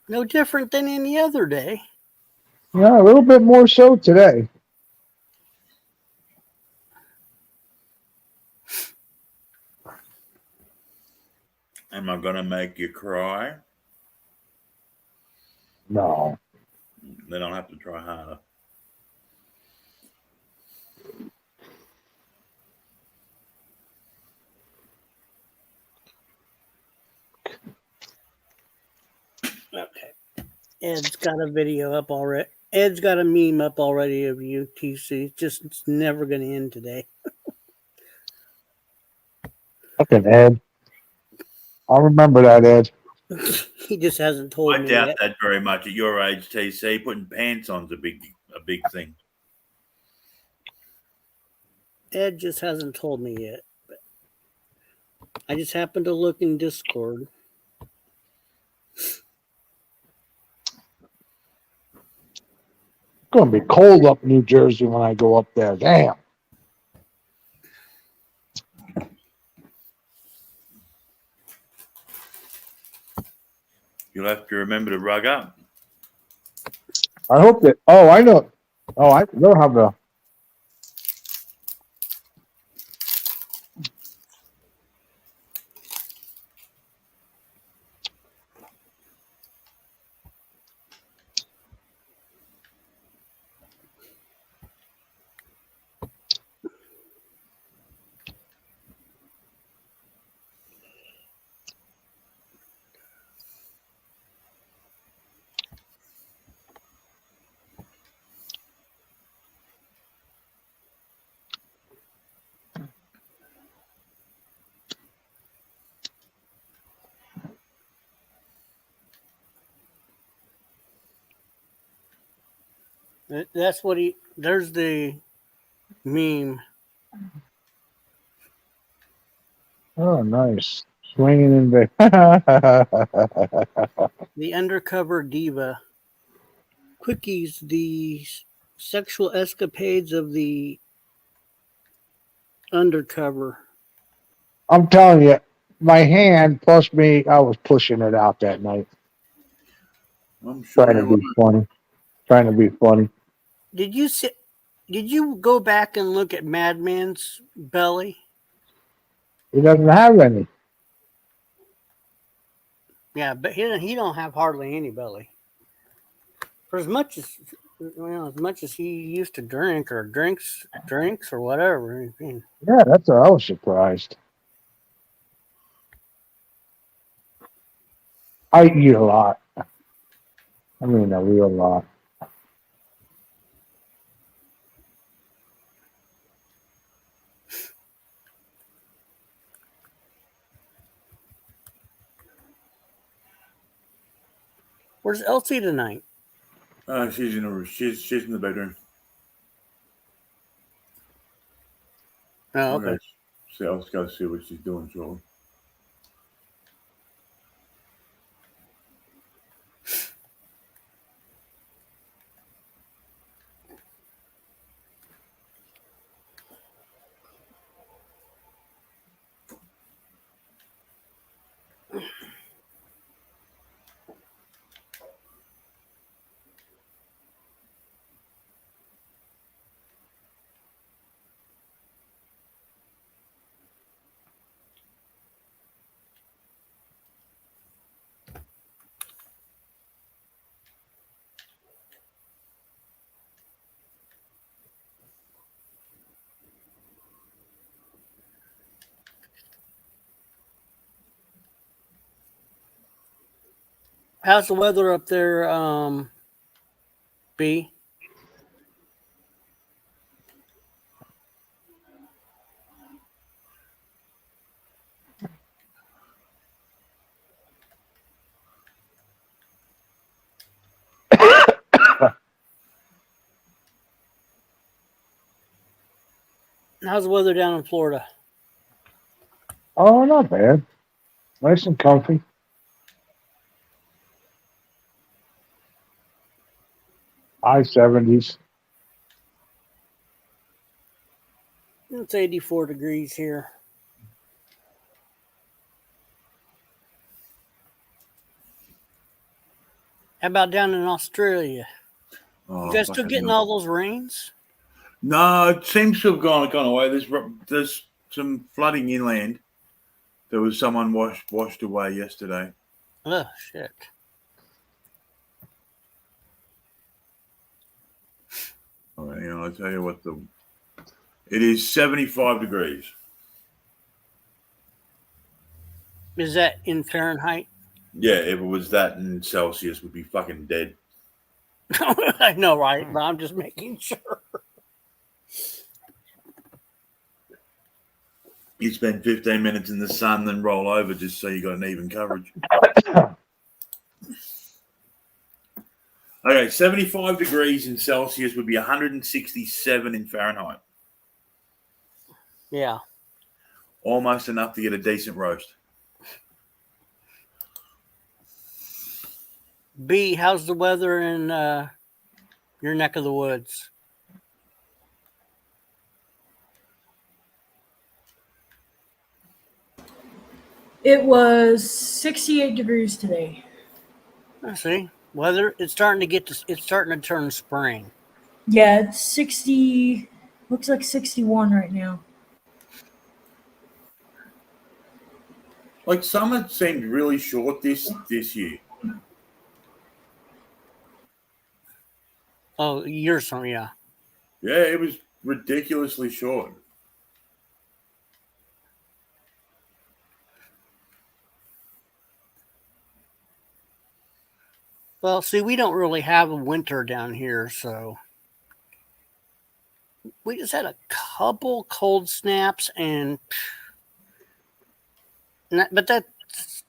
No different than any other day. Yeah, a little bit more so today. Am I gonna make you cry? No. Then I'll have to try harder. Okay. Ed's got a video up already. Ed's got a meme up already of you, TC. It's never going to end today. Fucking Ed. I'll remember that, Ed. He just hasn't told I me doubt yet. that very much at your age, TC. Putting pants on's a big thing. Ed just hasn't told me yet. But I just happened to look in Discord. It's going to be cold up in New Jersey when I go up there. Damn. You'll have to remember to rug up. I hope that. Oh, I know. Oh, they'll have the. That's what he. There's the meme. Oh, nice. Swinging in the. The undercover diva. Quickies, the sexual escapades of the undercover. I'm telling you, my hand plus me, I was pushing it out that night. I'm sure Trying to you be funny. Trying to be funny. Did you go back and look at Madman's belly? He doesn't have any. Yeah, but he don't have hardly any belly. For as much as he used to drink or drinks or whatever. I mean, Yeah, that's what I was surprised. I eat a lot. I mean, a real lot. where's Elsie tonight? She's in the bedroom. Oh, okay. So I'll go see what she's doing shortly. How's the weather up there, B? How's the weather down in Florida? Oh, not bad. Nice and comfy. High 70s. It's 84 degrees here. How about down in Australia? Oh, You guys still fucking getting hell. all those rains? No, it seems to have gone away. There's some flooding inland. There was someone washed away yesterday. Oh, shit. All right, I'll tell you what it is 75 degrees. Is that in Fahrenheit? Yeah, if it was that in Celsius, we'd be fucking dead. I know, right? But I'm just making sure. You spend 15 minutes in the sun, then roll over just so you got an even coverage. Okay, 75 degrees in Celsius would be 167 in Fahrenheit. Yeah. Almost enough to get a decent roast. B, how's the weather in your neck of the woods? It was 68 degrees today. I see. Weather, it's starting to turn spring. Yeah, it's 60. Looks like 61 right now. Like summer seemed really short this year. Oh, years from, yeah. Yeah, it was ridiculously short. Well, see, we don't really have a winter down here, so we just had a couple cold snaps, but that's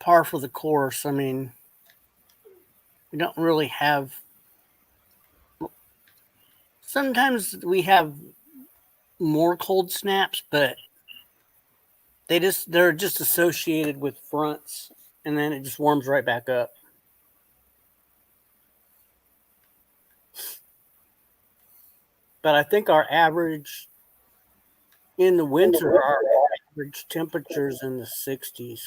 par for the course. I mean, we don't really have. Sometimes we have more cold snaps, but they're just associated with fronts, and then it just warms right back up. But I think our average in the winter, our average temperatures in the 60s.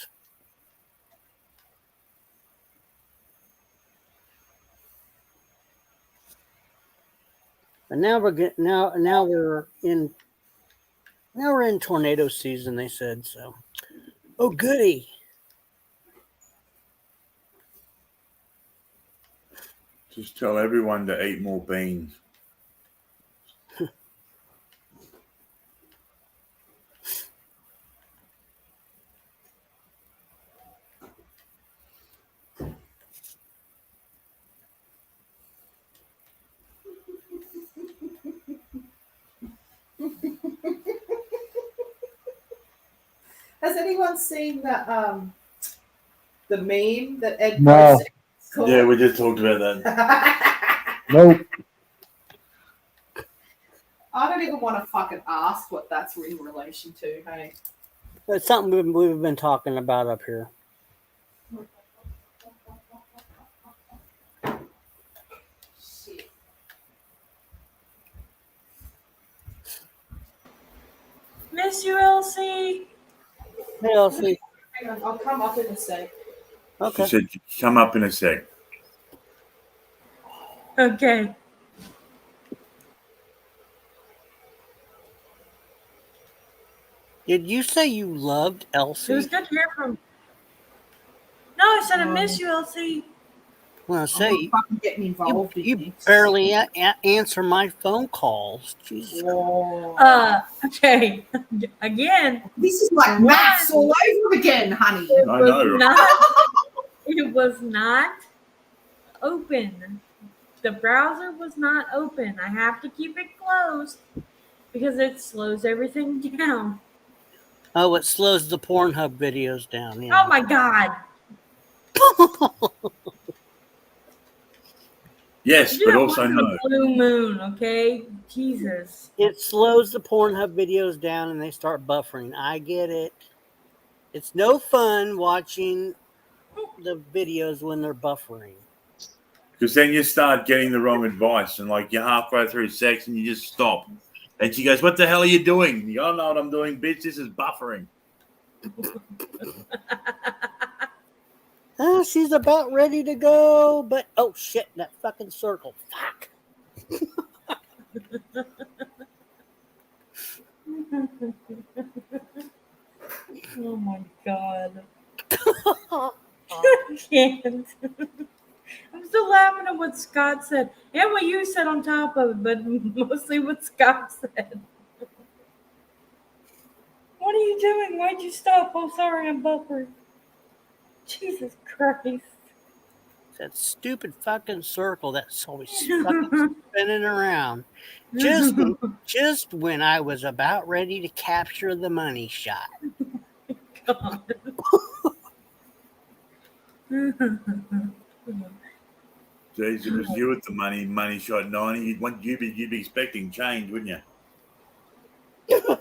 And now we're in tornado season. They said so. Oh, goody! Just tell everyone to eat more beans. Has anyone seen the meme that Ed No. posted? called? Yeah, we just talked about that. Nope. I don't even want to fucking ask what that's in relation to. Hey. It's something we've been talking about up here. Shit. Miss you, Elsie. Hey, Elsie. Hang on, I'll come up in a sec. Okay. She said, come up in a sec. Okay. Did you say you loved It was Elsie? good to hear from. No, I said I miss you, Elsie. Well, I I'm say not fucking getting involved you in this. barely answer my phone calls. Jesus. Whoa. Okay. Again, This is like One. maths all over again, honey. it I was know, right? not. It was not open. The browser was not open. I have to keep it closed because it slows everything down. Oh, it slows the Pornhub videos down. Yeah. Oh my god! Yes, You but don't also live in no. a blue moon, okay? Jesus. It slows the Pornhub videos down and they start buffering. I get it. It's no fun watching the videos when they're buffering. Because then you start getting the wrong advice, and like you're halfway through sex and you just stop. And she goes, "What the hell are you doing?" You go, "I know what I'm doing, bitch. This is buffering." Oh, she's about ready to go, but oh shit, that fucking circle. Fuck. Oh my god. I can't. I'm still laughing at what Scott said and what you said on top of it, but mostly what Scott said. What are you doing? Why'd you stop? Oh, sorry, I'm buffering. Jesus Christ. That stupid fucking circle that's always fucking spinning around. Just when I was about ready to capture the money shot. God. Jeez, if it was you at the money shot 90, you'd be expecting change, wouldn't you?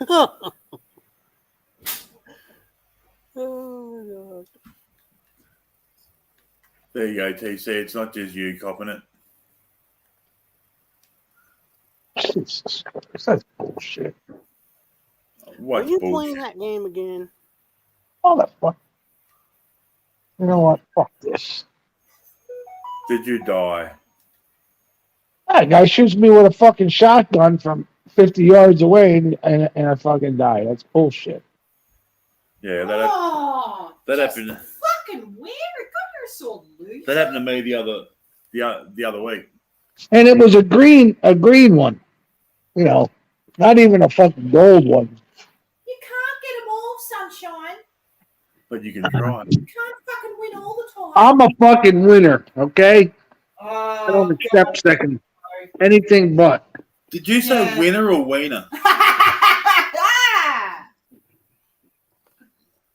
Oh, God. There you go, TC. It's not just you copping it. Jesus Christ, that's bullshit. Are What's you bullshit? playing that game again? All that fuck. You know what? Fuck this. Did you die? That guy shoots me with a fucking shotgun from 50 yards away and I fucking die. That's bullshit. Yeah, Oh, that just happened. fucking weird. God, you're so loose. That happened to me the other week. And it was a green one. You know, not even a fucking gold one. You can't get them all, sunshine. But you can try. You can't fucking win all the time. I'm a fucking winner, okay? Oh, I don't accept second anything but. Did you say Yeah. winner or wiener?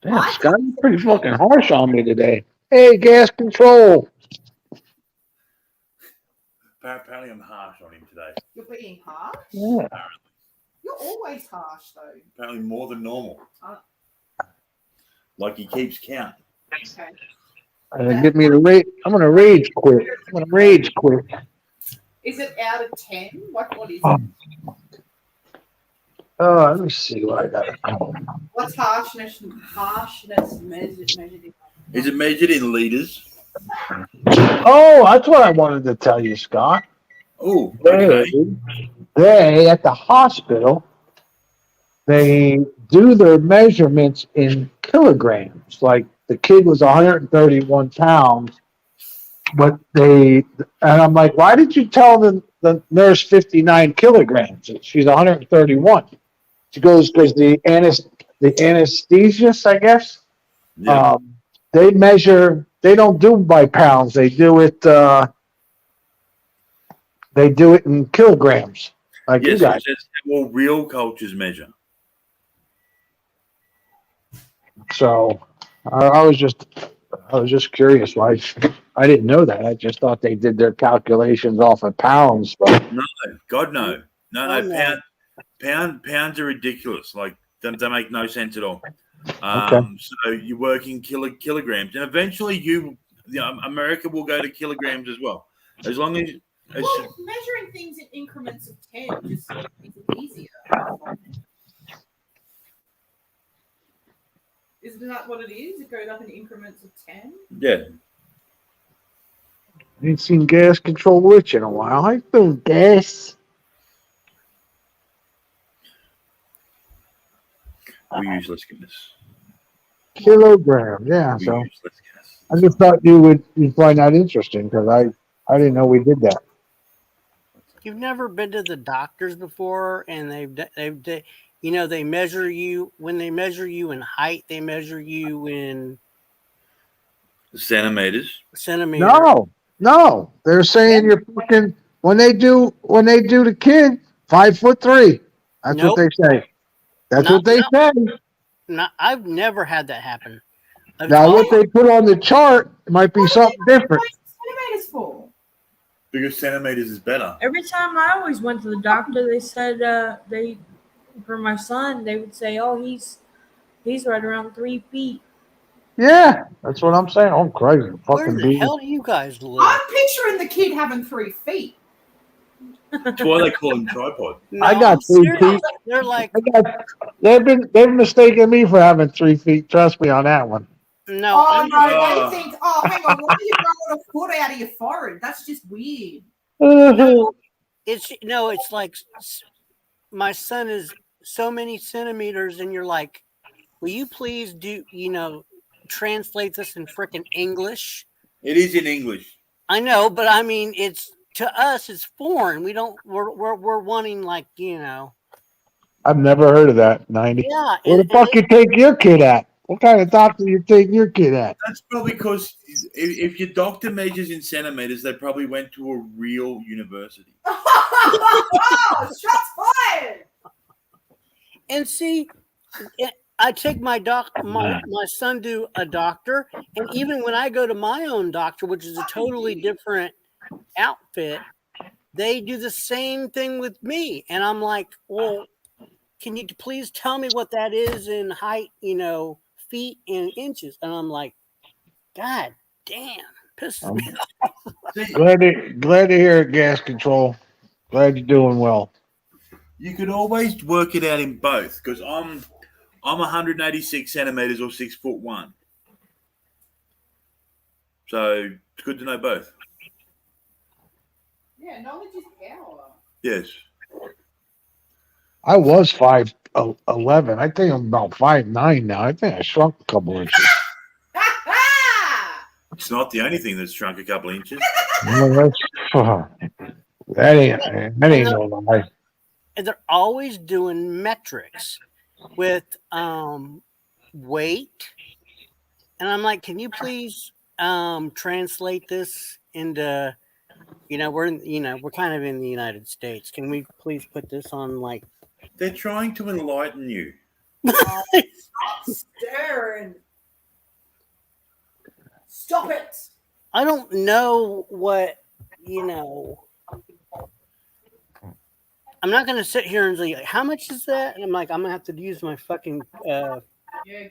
Damn, Scott, you're pretty fucking harsh on me today. Hey, gas control. Apparently, I'm harsh on him today. You're being harsh. Yeah. You're always harsh, though. Apparently, more than normal. Oh. Like he keeps count. Okay. Get me to rage. I'm gonna rage quit. I'm gonna rage quit. Is it out of 10? What is Oh. it? Let me see what I got. What's harshness measured in? Is it measured in liters? Oh, that's what I wanted to tell you, Scott. Oh, okay. They at the hospital, they do their measurements in kilograms. Like the kid was 131 pounds, but and I'm like, why did you tell the nurse 59 kilograms? She's 131. She goes, because the anesthesiast, I guess, Yeah. they measure. They don't do by pounds. They do it. They do it in kilograms, like you Yes, guys. that's how all real cultures measure. So I was just curious. Why I didn't know that. I just thought they did their calculations off of pounds. But No, God no, no, Oh, no. no. Pounds are ridiculous. Like they make no sense at all. Okay. So you're working kilograms, and eventually America will go to kilograms as well. As long as Well, measuring things in increments of 10 just makes it easier. Isn't that what it is? It goes up in increments of 10? yeah, ain't seen gas control rich in a while. I doing gas. we use less goodness. Kilogram. Yeah. We So use less gas. I just thought you'd find that interesting because I didn't know we did that. You've never been to the doctors before, and they measure you when they measure you in height. They measure you in Centimeters. centimeters. No. They're saying you're fucking when they do the kid 5'3". That's Nope. what they say. That's No, what they say. No, I've never had that happen. I've Now always- what they put on the chart might be something different. What centimeters for? Because centimeters is better. Every time I always went to the doctor, they said for my son, they would say, "Oh, he's right around 3 feet." Yeah, that's what I'm saying. I'm crazy. where Fucking the being hell do you guys live? I'm picturing the kid having 3 feet. That's why they call him tripod. No, I got 3 seriously, feet. They're like, They've mistaken me for having 3 feet. Trust me on that one. no, Oh, no, Uh. they think, oh, hang on, why are you growing a foot out of your forehead? That's just weird. it's like my son is so many centimeters, and you're like, will you please translate this in frickin' English? It is in English. I know, but I mean, it's to us, it's foreign. We're wanting I've never heard of that. 90. yeah. Where the fuck you take your kid at? What kind of doctor you take your kid at? That's probably because if your doctor measures in centimeters, they probably went to a real university. Oh, shots fired! And see, I take my son to a doctor, and even when I go to my own doctor, which is a totally different outfit, they do the same thing with me, and I'm like, well, can you please tell me what that is in height, feet and inches? And I'm like, God damn, pisses me off. See, Glad to hear it, gas control. Glad you're doing well. you could always work it out in both because I'm 186 centimeters or 6'1". So it's good to know both. Yeah, knowledge is power. Yes. I was 5'11". I think I'm about 5'9" now. I think I shrunk a couple inches. It's not the only thing that's shrunk a couple of inches. Well, that ain't no lie. And they're always doing metrics with weight, and I'm like, can you please translate this into, we're kind of in the United States. Can we please put this on like? They're trying to enlighten you. Stop staring. Stop it. I don't know what, I'm not going to sit here and say, how much is that? And I'm like, I'm going to have to use my fucking, Yeah,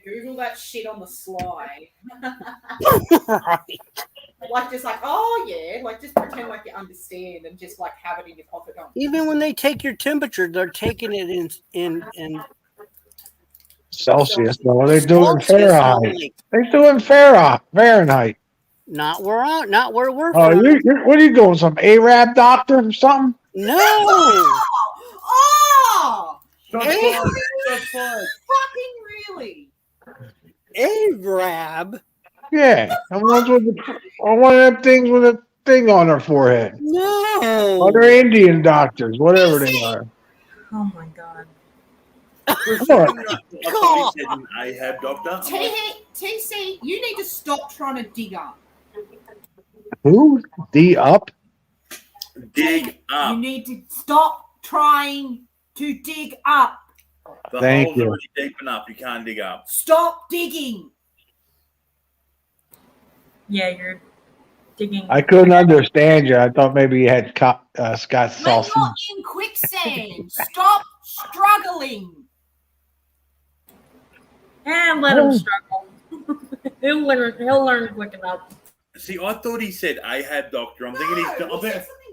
Google that shit on the sly. right. Just like, oh yeah, just pretend like you understand and just like have it in your pocket. Even when they take your temperature, they're taking it in Celsius. No, they're doing Celsius Fahrenheit. only. They're doing Fahrenheit. Not where we're Oh, from. what are you doing? Some Arab doctor or something? No. Oh! Shots Hey. fired. Shots fired. Fucking really? Arab. Yeah, and one's with one of them things with a thing on their forehead. No. Other Indian doctors, whatever they are. Oh my god. I said an Ahab doctor. TC, you need to stop trying to dig up. Who? D up? Dig You up. need to stop trying to dig up. The Thank hole's you. already deep enough. You can't dig up. Stop digging. Yeah, you're digging. I couldn't understand you. I thought maybe you had Scott When Saucy. you're in quicksand, stop struggling. And let him struggle. He'll learn quick enough. See, I thought he said Ahab Doctor. I'm thinking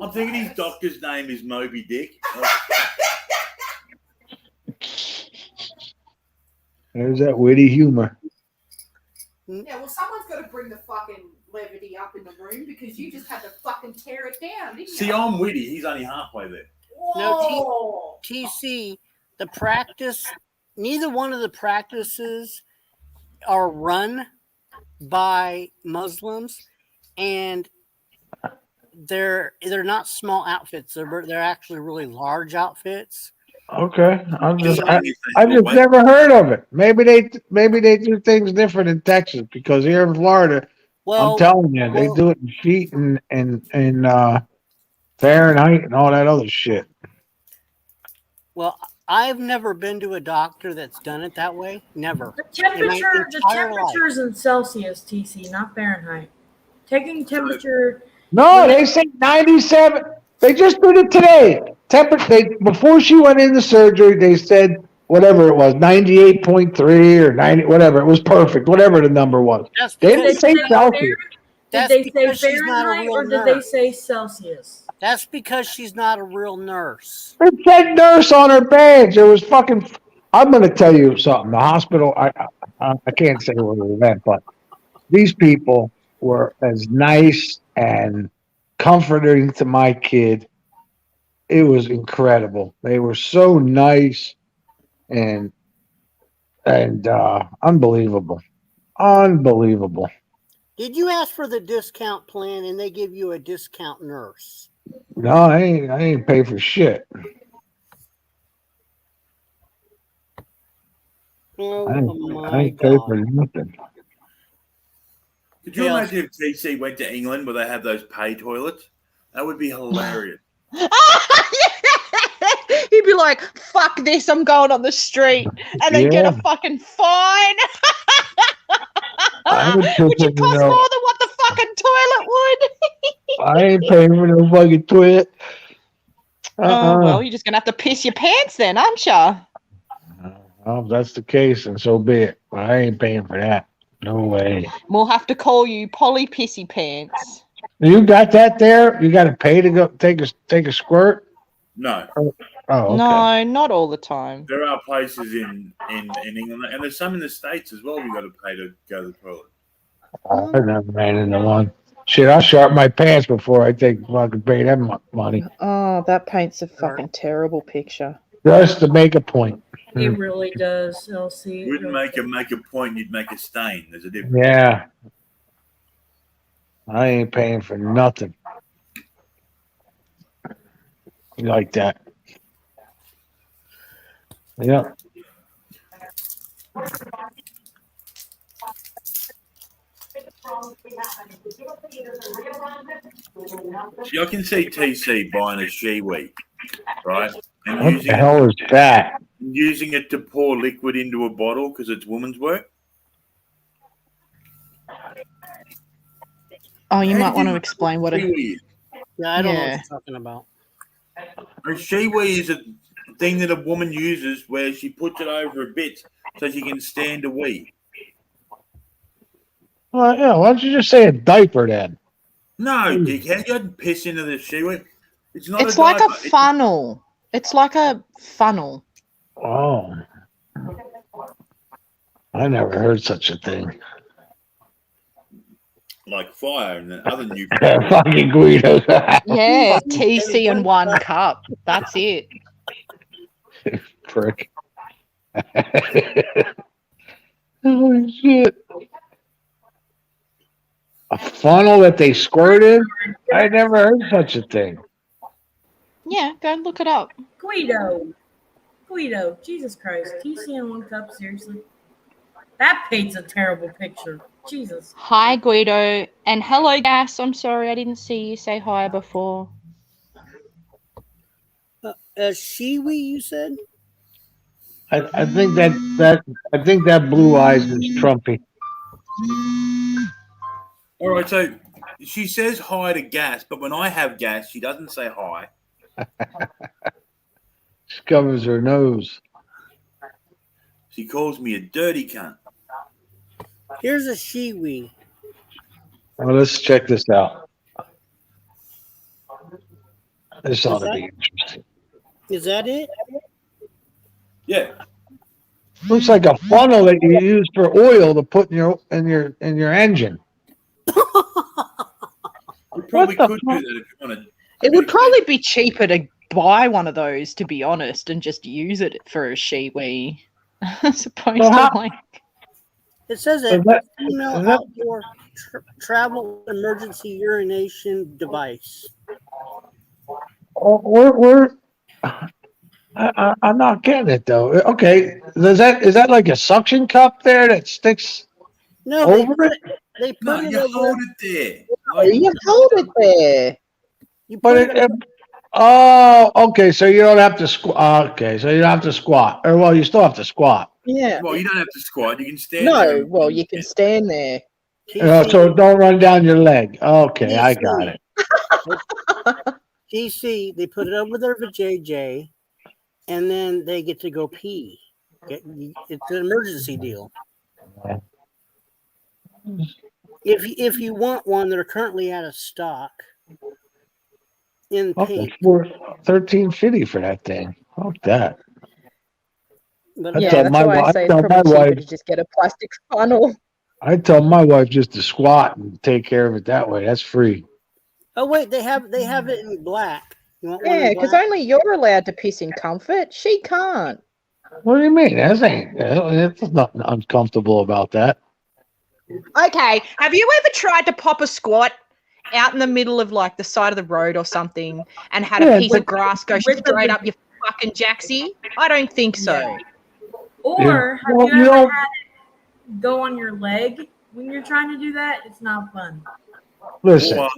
I'm thinking his doctor's name is Moby Dick. There's that witty humor. Yeah, well, someone's got to bring the fucking levity up in the room because you just had to fucking tear it down, didn't you? See, I'm witty. He's only halfway there. Whoa. TC, the practice, neither one of the practices are run by Muslims, and they're not small outfits. They're actually really large outfits. Okay, I've just Wait. never heard of it. Maybe they do things different in Texas because here in Florida, Well, I'm telling you, they do it in feet and Fahrenheit and all that other shit. Well, I've never been to a doctor that's done it that way. Never. The temperature's in Celsius, TC, not Fahrenheit. Taking temperature. No, they say 97. They just did it today. Before she went into surgery, they said whatever it was, 98.3 or 90, whatever. It was perfect, whatever the number was. They didn't say Celsius. Did they say Fahrenheit or did they say Celsius? That's because she's not a real nurse. It said nurse on her badge. It was fucking. I'm going to tell you something. The hospital, I can't say what it meant, but these people were as nice and comforting to my kid. It was incredible. They were so nice and unbelievable. Unbelievable. Did you ask for the discount plan and they give you a discount nurse? No, I ain't pay for shit. Oh I my ain't pay God. for nothing. Could you imagine if TC went to England where they have those pay toilets? That would be hilarious. He'd be like, fuck this, I'm going on the street. And then get a fucking fine. Which would cost more than what the fucking toilet would. I ain't paying for no fucking toilet. Oh, well, you're just going to have to piss your pants then, aren't you? Well, if that's the case, and so be it. But I ain't paying for that. No way. We'll have to call you Polly Pissy Pants. You got that there? You got to pay to go take a squirt? No. Oh, okay. No, not all the time. There are places in England, and there's some in the States as well. You got to pay to go to the toilet. I never ran into one. Shit, I'll sharp my pants before I fucking pay them money. Oh, that paints a fucking terrible picture. Just to make a point. It really does, LC. You wouldn't make a point, you'd make a stain. There's a difference. Yeah. I ain't paying for nothing. Like that. Yeah. See, I can see TC buying a Shiwi, right? And What the hell is that? using it to pour liquid into a bottle because it's woman's work. Oh, you How might do want you to explain what Shiwi it is? Yeah, I don't know what Yeah. you're talking about. A Shiwi is a thing that a woman uses where she puts it over a bit so she can stand a wee. Well, yeah, why don't you just say a diaper then? No, dickhead, you hadn't piss into the Shiwi. It's not It's a like a diaper. funnel. It's like a funnel. Oh. I never heard such a thing. Like fire and the other new. Fucking Guido. Yeah, TC and 1 cup. That's it. Prick. Holy shit. A funnel that they squirt in? I never heard such a thing. Yeah, go and look it up. Guido, Jesus Christ. TC in 1 cup, seriously? That paints a terrible picture. Jesus. Hi, Guido. And hello, Gas. I'm sorry I didn't see you say hi before. Shiwi, you said? I think that blue eyes is Trumpy. All right, so she says hi to gas, but when I have gas, she doesn't say hi. She covers her nose. She calls me a dirty cunt. Here's a shiwi. Well, let's check this out. This ought to that- be interesting. Is that it? Yeah. Looks like a funnel that you use for oil to put in your engine. You probably What the could do fuck? that if you want to. It would probably be cheaper to buy one of those, to be honest, and just use it for a shiwi, as opposed Well, how- to like. It says Is a that- female is that- outdoor travel emergency urination device. I'm not getting it though. Okay, is that like a suction cup there that sticks No, they over put it? it, they put No, it you over. hold it there. Oh, you hold it there. You put But it, oh, okay. So you don't have to squat. Okay, so you don't have to squat, or well, you still have to squat. Yeah. Well, you don't have to squat. You can stand there. No, well, you can stand there. So don't run down your leg. Okay, I got it. TC, they put it over their vajayjay, and then they get to go pee. It's an emergency deal. If you want one, they're currently out of stock in Okay, pink. for $13.50 for that thing. Fuck that. But I Yeah, tell that's my why I wife- say I it's tell probably my cheaper wife- to just get a plastic funnel. I tell my wife just to squat and take care of it that way. That's free. oh wait, they have it in black. You want one Yeah, in because black? only you're allowed to piss in comfort. She can't. What do you mean? There's nothing uncomfortable about that. Okay, have you ever tried to pop a squat out in the middle of like the side of the road or something and had Yeah, a piece of grass go with the- straight up your fucking jacksie? I don't think so. Yeah. Or have Well, you you ever know- had it go on your leg when you're trying to do that? It's not fun. Listen, Or,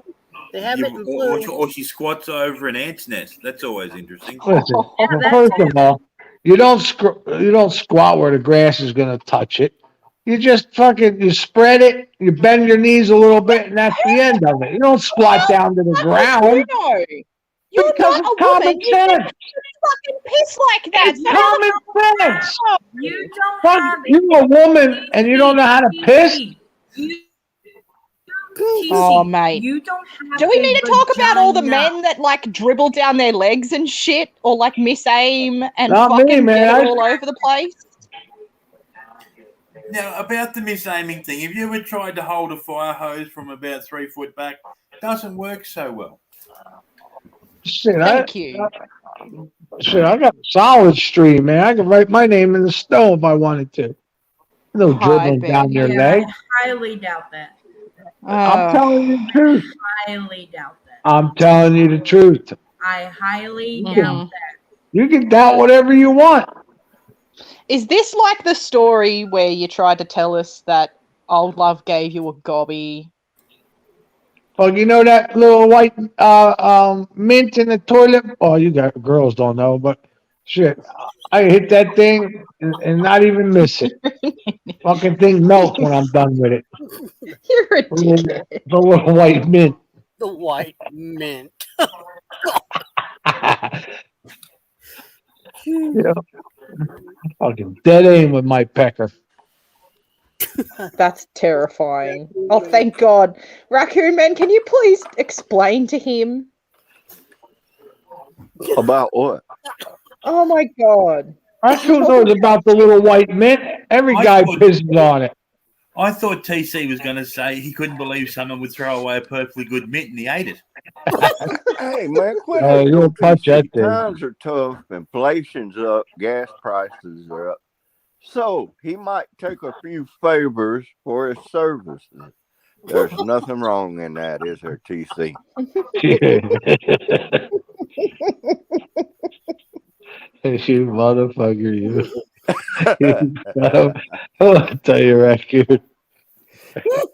They have it in or, blue. or she squats over an ant's nest. That's always interesting. listen. Yeah, Well, that's first of all, you don't squat where the grass is gonna touch it. You just you spread it, you bend your knees a little bit, and that's the end of it. You don't squat down to the ground. Bruno, you're Because not it's a woman. common You can sense. fucking piss like that. It's common sense. You don't Fuck, have you're a woman and you don't know how to piss. Oh, mate. You don't have Do we a need to talk about all the vagina. men that like dribble down their legs and shit, or like miss aim and Not me, fucking man. get I- it all over the place? Now, about the misaiming thing, have you ever tried to hold a fire hose from about 3 foot back? Doesn't work so well. Shit, Thank you. I got a solid stream, man. I can write my name in the snow if I wanted to. No Hi, dribbling Ben. down your Yeah, leg. I highly doubt that. I'm telling you the truth. Highly doubt that. I'm telling you the truth. I highly Mhm. doubt that. You can doubt whatever you want. Is this like the story where you tried to tell us that old love gave you a gobby? Well, you know that little white mint in the toilet? Oh, you got girls don't know, but shit. I hit that thing and not even miss it. Fucking thing melts when I'm done with it. You're a dickhead. The little white mint. The white mint. Yeah. Fucking dead aim with my pecker. That's terrifying. Oh, thank God. Raccoon Man, can you please explain to him? About what? Oh my God. Raccoon knows about the little white mint. Every I guy thought- pisses on it. I thought TC was going to say he couldn't believe someone would throw away a perfectly good mint and he ate it. Hey man, quit! Oh, it. you'll touch that thing. Times are tough. Inflation's up. Gas prices are up. So he might take a few favors for his services. There's nothing wrong in that, is there, TC? You motherfucker, you. I'll tell you, Raccoon.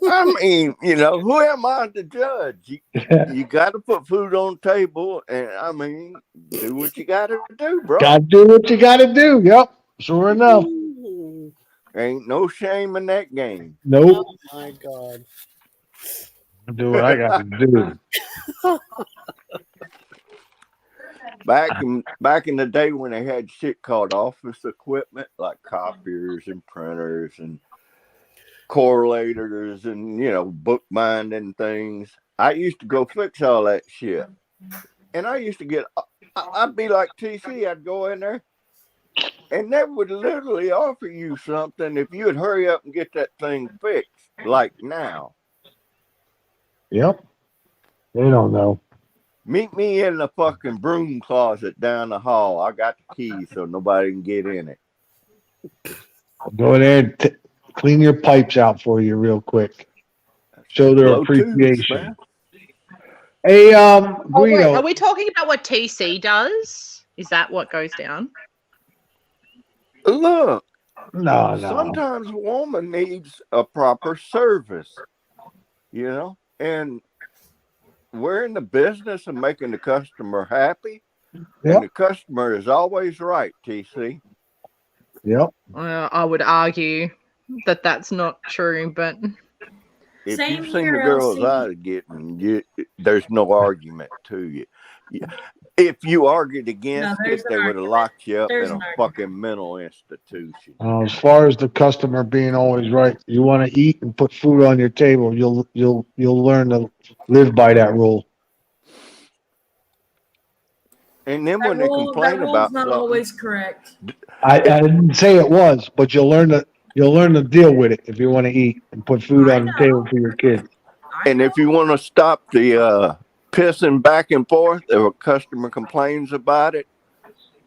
I mean, who am I to judge? You got to put food on the table, and I mean, do what you got to do, bro. Gotta do what you gotta do. Yep. Sure enough. Ain't no shame in that game. Nope. Oh my God. Do what I got to do. Back in the day when they had shit called office equipment like copiers and printers and correlators and book binding things, I used to go fix all that shit. And I used to get, I'd be like TC, I'd go in there and they would literally offer you something if you would hurry up and get that thing fixed, like now. Yep. They don't know. Meet me in the fucking broom closet down the hall. I got the key so nobody can get in it. Go in there and clean your pipes out for you real quick. Show their Blow tubes, appreciation. man. Hey, Oh, wait, Guido. are we talking about what TC does? Is that what goes down? Look, No. sometimes a woman needs a proper service, and we're in the business of making the customer happy. Yep. And the customer is always right, TC. Yep. I would argue that that's not true, but If Same you've seen the here, girls LC. I was getting, there's no argument to you. If you argued against there's it, an they would have argument. locked you up There's in an a argument. fucking mental institution. As far as the customer being always right, you want to eat and put food on your table. You'll learn to live by that rule. And then when they That complain rule's about not something, always correct. I didn't say it was, but you'll learn to deal with it if you want to eat and put food I on the know. table for your kids. and if you want to stop the pissing back and forth, if a customer complains about it,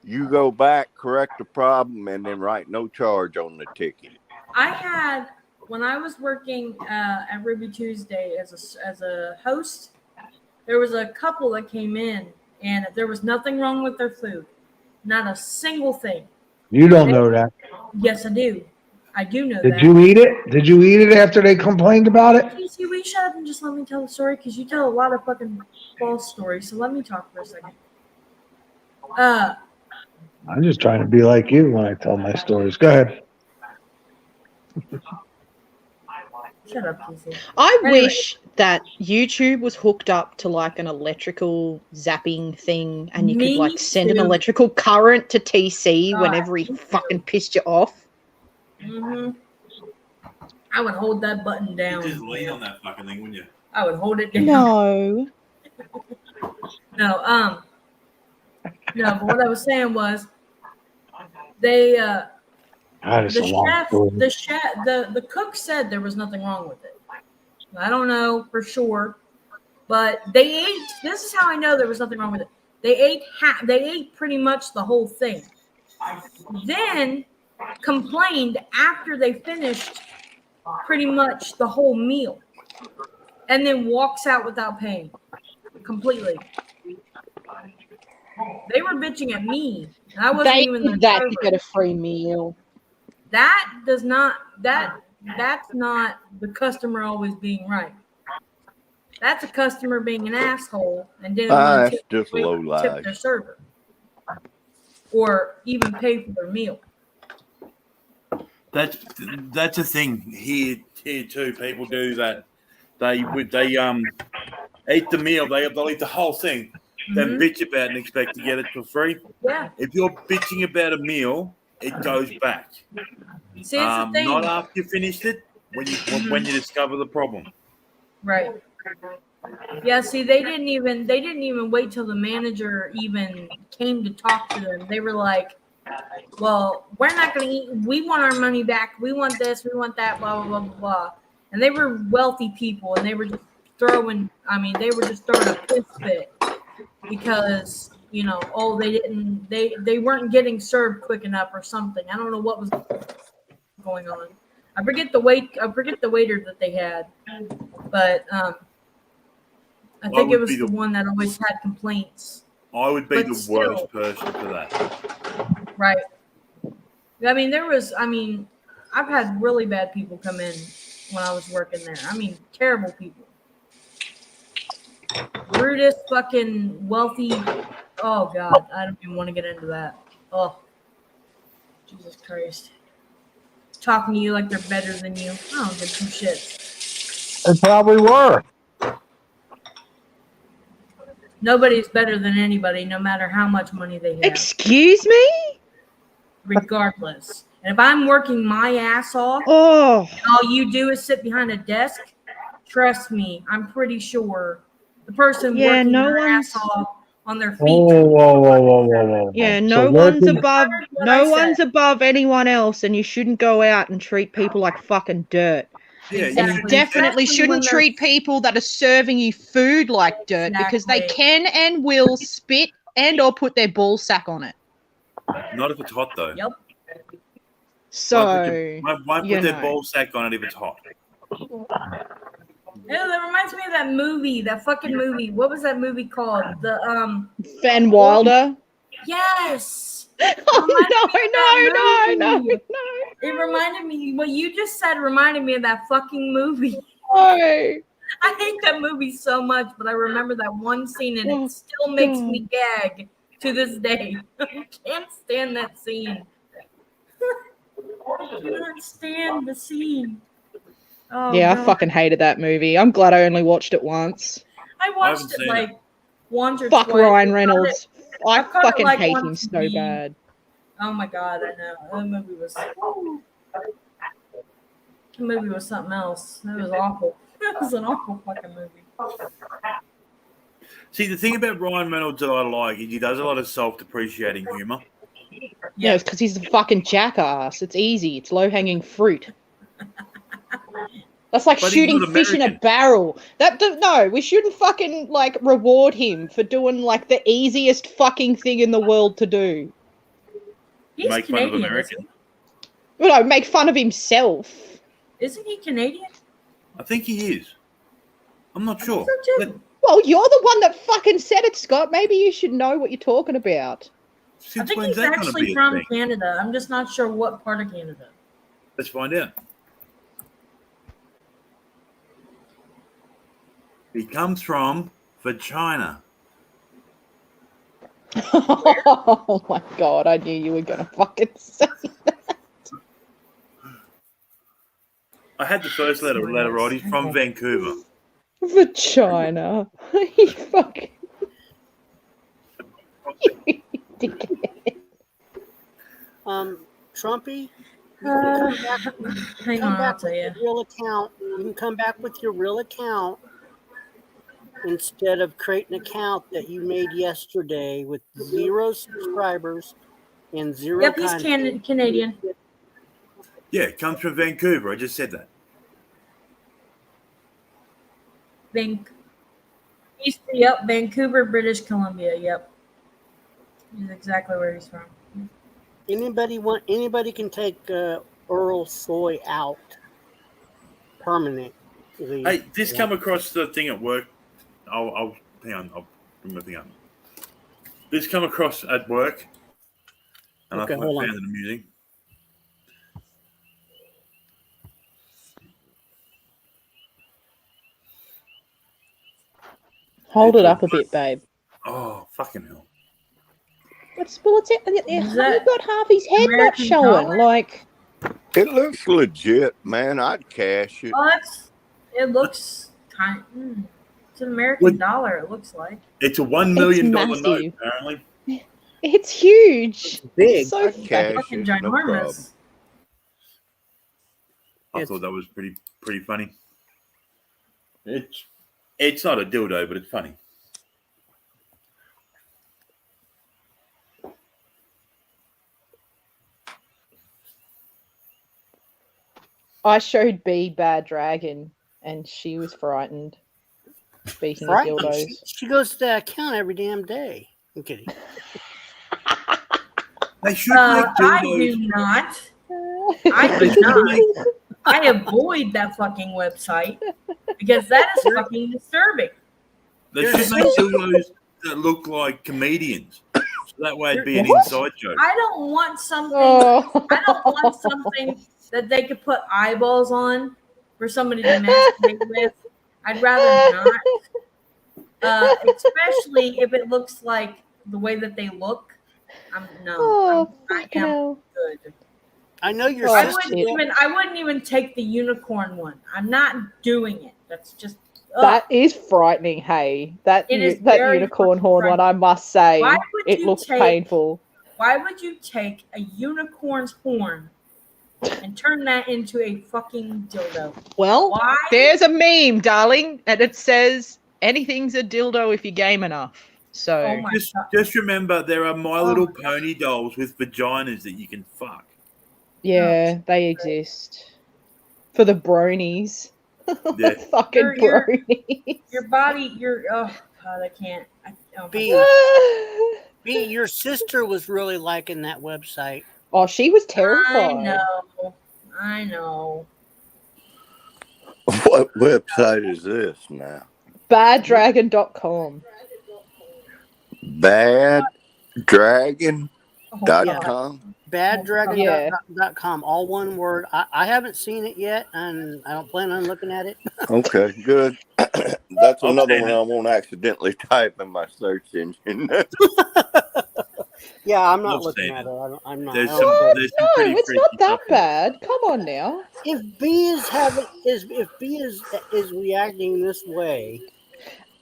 you go back, correct the problem, and then write no charge on the ticket. I had, when I was working at Ruby Tuesday as a host, there was a couple that came in and there was nothing wrong with their food. Not a single thing. You don't know that. Yes, I do. I do know Did that. you eat it? Did you eat it after they complained about it? Casey, will you shut up and just let me tell the story? Because you tell a lot of fucking false stories. So let me talk for a second. I'm just trying to be like you when I tell my stories. Go ahead. Shut up, Casey. I Anyway. wish that YouTube was hooked up to like an electrical zapping thing and you Me could like send an too. electrical current to TC God, whenever he me too. fucking pissed you off. Mm-hmm. I would hold that button down. You just lean on that fucking thing, wouldn't you? I would hold it down. No. No, but what I was saying was they That is the a long chef story. the cook said there was nothing wrong with it. I don't know for sure, but they ate. This is how I know there was nothing wrong with it. They ate pretty much the whole thing. Then complained after they finished pretty much the whole meal, and then walks out without paying completely. They were bitching at me. And I wasn't They even the did that to server. get a free meal. That's not the customer always being right. That's a customer being an asshole and didn't want to That's just low tip life. their server or even pay for their meal. That's a thing here too. People do that. They eat the meal. They'll eat the whole thing, then Mhm. bitch about it and expect to get it for free. Yeah. If you're bitching about a meal, it goes back. See, it's the thing. Not after you finished it. When you discover the problem. Right. Yeah, see, they didn't even wait till the manager even came to talk to them. They were like, well, we're not going to eat. We want our money back. We want this. We want that, blah, blah, blah, blah, blah. And they were wealthy people, and they were just throwing a piss fit because, they weren't getting served quick enough or something. I don't know what was going on. I forget the waiter that they had, but I think it was the one that always had complaints. I would be But the still. worst person for that. Right. I've had really bad people come in when I was working there. Terrible people. Rudest fucking wealthy. Oh God, I don't even want to get into that. Oh, Jesus Christ. Talking to you like they're better than you. I don't give two shits. They probably were. Nobody's better than anybody, no matter how much money they have, Excuse me? regardless. And if I'm working my ass off, Oh, and all you do is sit behind a desk, trust me, I'm pretty sure the person Yeah, working no their one's- ass off on their feet. Whoa. yeah, So no one's working- above Heard what I no said. one's above anyone else, and you shouldn't go out and treat people like fucking dirt. Yeah, And you Exactly. definitely Especially when shouldn't they're- treat people that are serving you food like dirt because they Exactly. can and will spit and or put their ball sack on it. Not if it's hot though. Yep. So Won't you put their know. ball sack on it if it's hot. Oh, that reminds me of that movie, that fucking movie. What was that movie called? The Van Wilder. yes. Oh no. It reminded me. What you just said reminded me of that fucking movie. No. I hate that movie so much, but I remember that one scene, and Oh, it still makes me gag to this day. I can't stand that scene. I cannot stand the scene. Oh, Yeah, I God. fucking hated that movie. I'm glad I only watched it once. I haven't watched it seen like once or Fuck twice. Ryan Reynolds. I I've got it, fucking like, hate on him so TV. bad. Oh my God, I know. That movie was something else. It was awful. It was an awful fucking movie. See, the thing about Ryan Reynolds that I like is he does a lot of self-depreciating humor. Yeah, it's because he's a fucking jackass. It's easy. It's low-hanging fruit. That's like But he's shooting not fish in a American. barrel. No, we shouldn't fucking like reward him for doing like the easiest fucking thing in the world to do. He's Make fun of Canadian, Americans. No, make fun of himself. isn't he Canadian? I think he is. I'm not sure. so too. But Well, you're the one that fucking said it, Scott. Maybe you should know what you're talking about. I since think when's he's that going to actually be a from thing? Canada. I'm just not sure what part of Canada. Let's find out. He comes from China. Oh my god, I knew you were gonna fucking say that. I had the first letter right. He's from Vancouver. Vagina. You fucking. You dickhead. Trumpy, you Uh, can come back, Hang come on, I'll back tell with you. your real account. You can come back with your real account instead of creating an account that you made yesterday with 0 subscribers and 0 Yep, he's content. Canadian. Yeah, it comes from Vancouver. I just said that. Yep, Vancouver, British Columbia. Yep, he's exactly where he's from. Anybody can take Earl Soy out permanently. Hey, this come across the thing at work. I'll hang on. I'll bring my thing up. This come across at work, and Okay, I hold on. found it amusing. Hold it up a bit, babe. Oh, fucking hell! It's Is that you've got half his head American not showing. dollar? Like, It looks legit, man. I'd cash it. Oh, it looks kind. It's an American What- dollar. It looks like. It's a $1 million note, massive. apparently. it's huge. big. It's so I'd cash Fucking it. No problem. ginormous. I It's- thought that was pretty funny. It's not a dildo, but it's funny. I showed B Bad Dragon, and she was frightened. Speaking Right? of dildos. She goes to that account every damn day. I'm kidding. They should make I dildos. do not. I do not. I avoid that fucking website because that is fucking disturbing. They should make dildos that look like comedians. So that way it'd be an What? inside joke. I don't want something. Oh. I don't want something that they could put eyeballs on for somebody to masturbate with. I'd rather not. Especially if it looks like the way that they look. I Oh, am fucking hell. good. I know your Oh, I sister. wouldn't even take the unicorn one. I'm not doing it. That's just That is frightening. Hey, that It is that very unicorn fucking horn one, I must say, Why would it you looks take- painful. Why would you take a unicorn's horn and turn that into a fucking dildo? Well, Why? there's a meme, darling, and it says anything's a dildo if you're game enough. So Oh my god. Just remember, there are My Oh Little my Pony dolls with vaginas that you can fuck. yeah, they exist for the bronies. Yeah. Fucking Your- bronies. Your body, oh god, I can't. Oh my B, God. B, your sister was really liking that website. Oh, she was terrified. I know. What website is this now? Baddragon.com. Baddragon.com? Oh, Yeah. Baddragon.com, all one word. I haven't seen it yet, and I don't plan on looking at it. Okay, good. That's another Okay. one I won't accidentally type in my search engine. Yeah, I'm not I've looking seen at it. I'm not. There's I some, don't- there's some No, pretty it's freaky not that stuff. bad. Come on now. if B is reacting this way,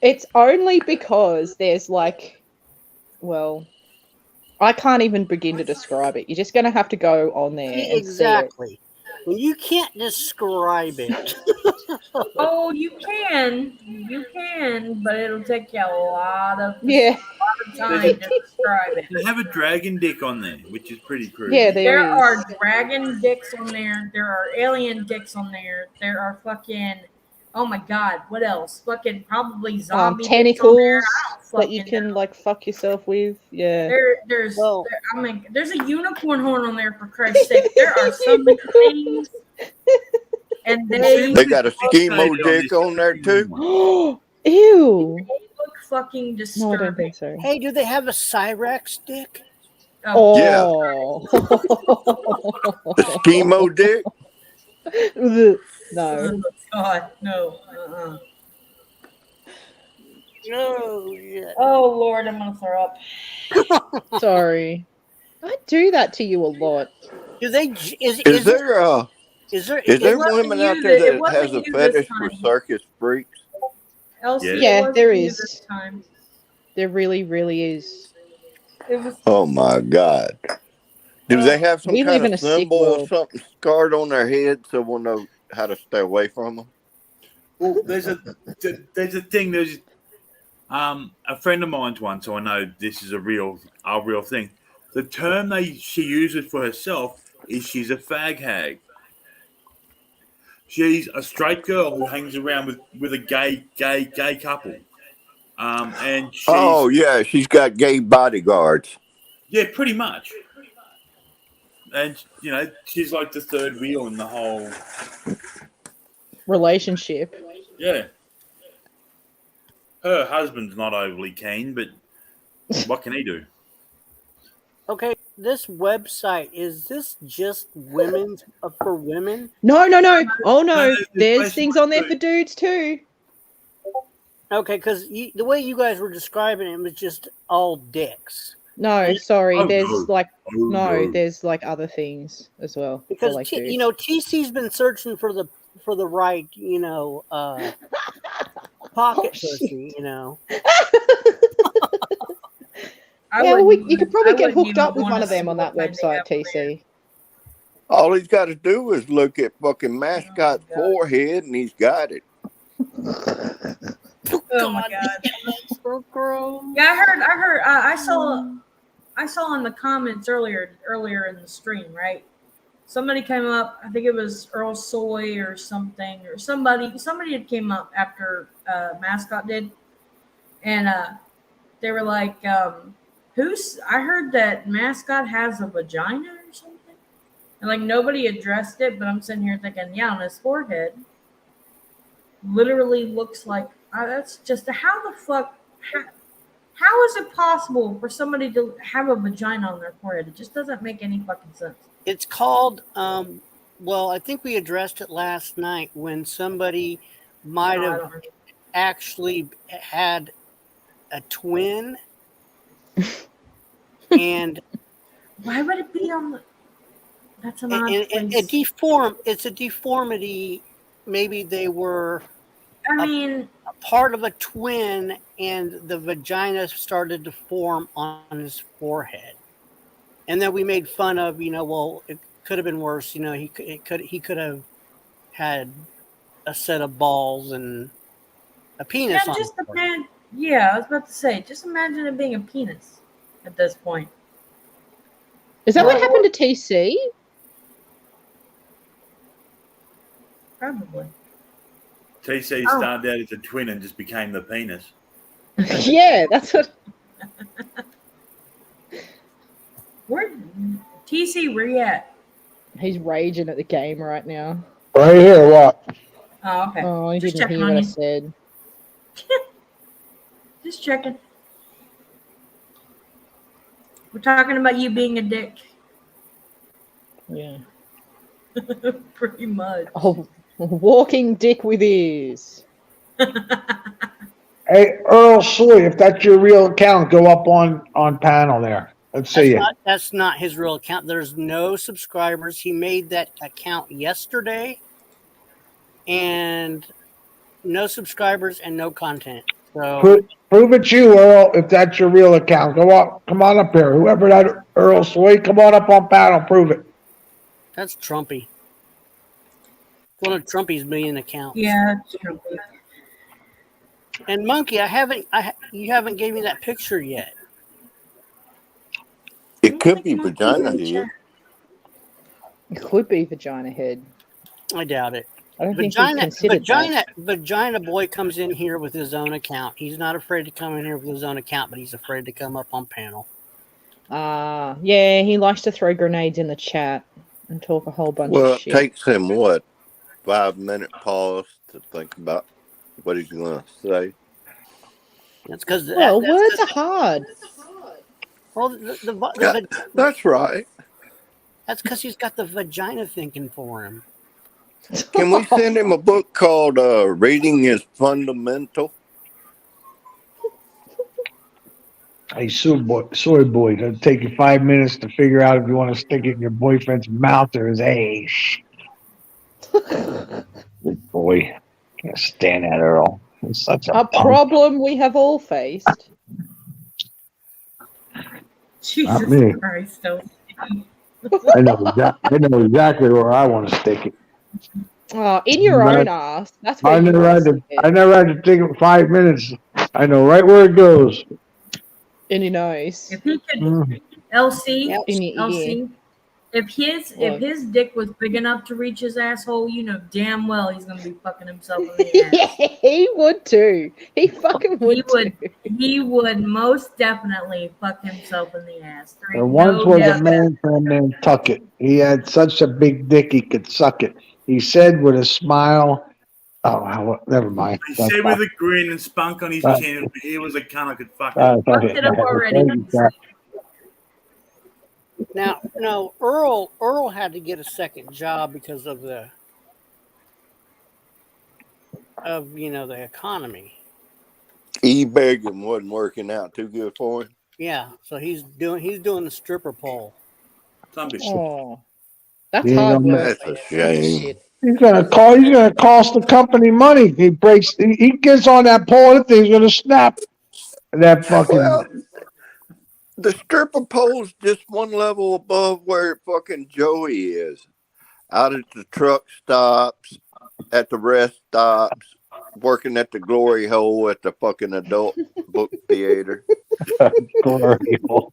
It's only because there's like, well, I can't even begin to describe it. You're just going to have to go on there and exactly. When you can't describe it, Oh, you can, but it'll take you a lot of see it. time to describe it. They have a dragon dick on there, which is pretty crude. Yeah, There is. are dragon dicks on there. There are alien dicks on there. There are fucking. Oh my god, what else? Fucking probably zombie dicks on Tentacles there. I don't that you fucking can know. like fuck yourself with. Yeah. There's a unicorn horn on there for Christ's sake. There are so many things, and they They got a schemo dick on there too. Ew. look fucking No, I disturbing. don't think so. hey, do they have a Cyrex dick? Oh. The schemo dick. No. Oh, God, no. No. Yeah. Oh Lord, I'm gonna throw up. Sorry. I do that to you a lot. Do they? Is Is there wasn't women you out there that- it that wasn't has a you this fetish for time. circus freaks? Elsie, it Yeah, wasn't there you is. This time. There really, really is. It was. Oh my God. Do they have some We live kind in a of sick symbol or world. something scarred on their head so we'll know how to stay away from them? Well, there's a thing. There's a friend of mine's one, so I know this is a real thing. The term she uses for herself is she's a fag hag. She's a straight girl who hangs around with a gay couple. And she's, Oh yeah, she's got gay bodyguards. yeah, pretty much. And she's like the third wheel in the whole. Relationship. Yeah. Her husband's not overly keen, but what can he do? Okay, this website, is this just women's for women? No. Oh no. No, There's things on there for dudes too. Okay, because the way you guys were describing it was just all dicks. No, sorry. Oh, There's no. like Oh, there's like other things as well. for, Because like, dudes. TC's been searching for the right pocket pussy. I yeah, well, wouldn't you could even- probably I get wouldn't hooked even up with one wanna of them see on that what kind they website, have on there. TC. All he's got to do is look at fucking mascot's Oh, God. forehead and he's got it. Oh my god. So gross. Yeah, I heard. I saw in the comments earlier in the stream, right? Somebody came up. I think it was Earl Soy or something, or somebody had came up after Mascot did, and they were like, "Who's?" I heard that Mascot has a vagina or something, and like nobody addressed it. But I'm sitting here thinking, yeah, on his forehead, literally looks like that's just how the fuck. How is it possible for somebody to have a vagina on their forehead? It just doesn't make any fucking sense. It's called. Well, I think we addressed it last night when somebody might No, I have don't remember. actually had a twin, and Why would it be on the? That's an odd and place. it's a deformity. Maybe they were I mean, part of a twin, and the vagina started to form on his forehead. And then we made fun of, well, it could have been worse. He could have had a set of balls and a penis yeah, on just his forehead. imagine. Yeah, I was about to say, just imagine it being a penis at this point. Is that what Well- happened to TC? Probably. TC Oh. started out as a twin and just became the penis. Yeah, that's what. Where TC? Where you at? He's raging at the game right now. Right here, what? Oh, okay. Oh, he Just didn't checking hear on what I you. said. Just checking. We're talking about you being a dick. Yeah. Pretty much. Oh, walking dick with ears. Hey, Earl Soy, if that's your real account, go up on panel there. Let's see it. That's not his real account. There's no subscribers. He made that account yesterday, and no subscribers and no content. So Prove it's you, Earl, if that's your real account. Go up, come on up here. Whoever that Earl Soy, come on up on panel, prove it. that's Trumpy. One of Trumpy's million accounts. Yeah, it's true. And Monkey, you haven't gave me that picture yet. It could be vagina head. It could be vagina head. I doubt it. I don't think we've considered that. Vagina boy comes in here with his own account. He's not afraid to come in here with his own account, but he's afraid to come up on panel. Yeah, he likes to throw grenades in the chat and talk a whole bunch Well, of it shit. takes him what, 5-minute pause to think about what he's going to say. That's because Well, words are hard. well, That's right. that's because he's got the vagina thinking for him. Can we send him a book called "Reading is Fundamental"? Hey, soy boy, it'll take you 5 minutes to figure out if you want to stick it in your boyfriend's mouth or his ass. Good boy. Can't stand that, Earl. He's such a A punk. problem we have all faced. Jesus me. Christ, don't. I know exactly where I want to stick it. Oh, in your Right. own ass. That's where I you never want had to to. stick I it. never had to take it 5 minutes. I know right where it goes. In your nose. If he could, Mm. LC, Yep. In your ear. LC, if What? his dick was big enough to reach his asshole, you know damn well he's gonna be fucking himself in the ass. He would too. He fucking would. He would. Too. He would most definitely fuck himself in the ass. There There ain't once no was a doubt. man named Tuckett. He had such a big dick he could suck it. He said with a smile, never mind. He said with a grin and spunk on his Uh, chin, if he was a cunt, I could fuck Uh, him. Fucked it up already. Now, no, Earl had to get a second job because of the economy. E-begging wasn't working out too good for him. Yeah, so he's doing the stripper pole. Some bitch. Oh, that's Yeah, hard work. That's a man. shame. Shit. He's gonna cost the company money. He gets on that pole, that thing's gonna snap. That fucking Well, the stripper pole's just one level above where fucking Joey is. Out at the truck stops, at the rest stops, working at the glory hole at the fucking adult book theater. glory hole.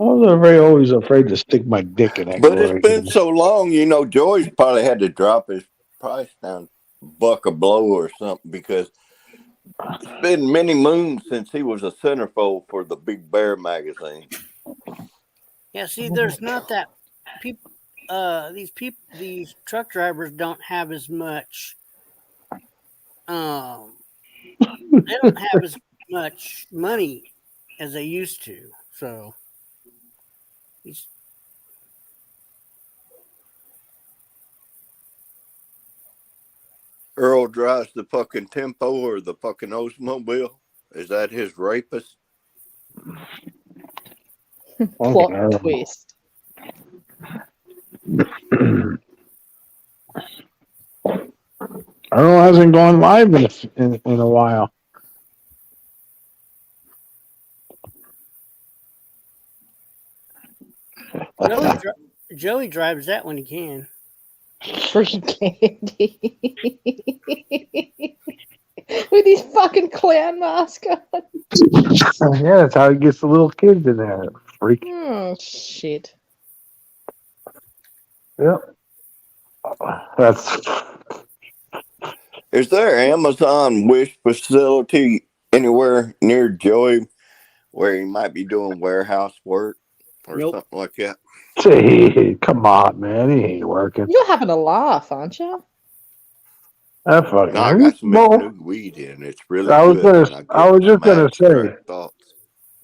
I was always afraid to stick my dick in that But glory it's been hole. so long, you know, Joey's probably had to drop his price down $1 a blow or something because it's been many moons since he was a centerfold for the Big Bear magazine. Yeah, see, there's not that people. These truck drivers don't have as much. They don't have as much money as they used to. So, Earl drives the fucking Tempo or the fucking Oldsmobile. Is that his rapist? Plot Earl. twist. Earl hasn't gone live in a while. Joey drives that when he can. Free candy. With his fucking clown mask on. Yeah, that's how he gets the little kids in there. Freak. Oh, shit. Yep. That's Is there Amazon Wish facility anywhere near Joey where he might be doing warehouse work or Nope. something like that? gee, come on, man. He ain't working. You're having a laugh, aren't you? That fucking. No, I got some new weed in. It's really I was good. gonna- and get I was just some gonna say. abstract thoughts.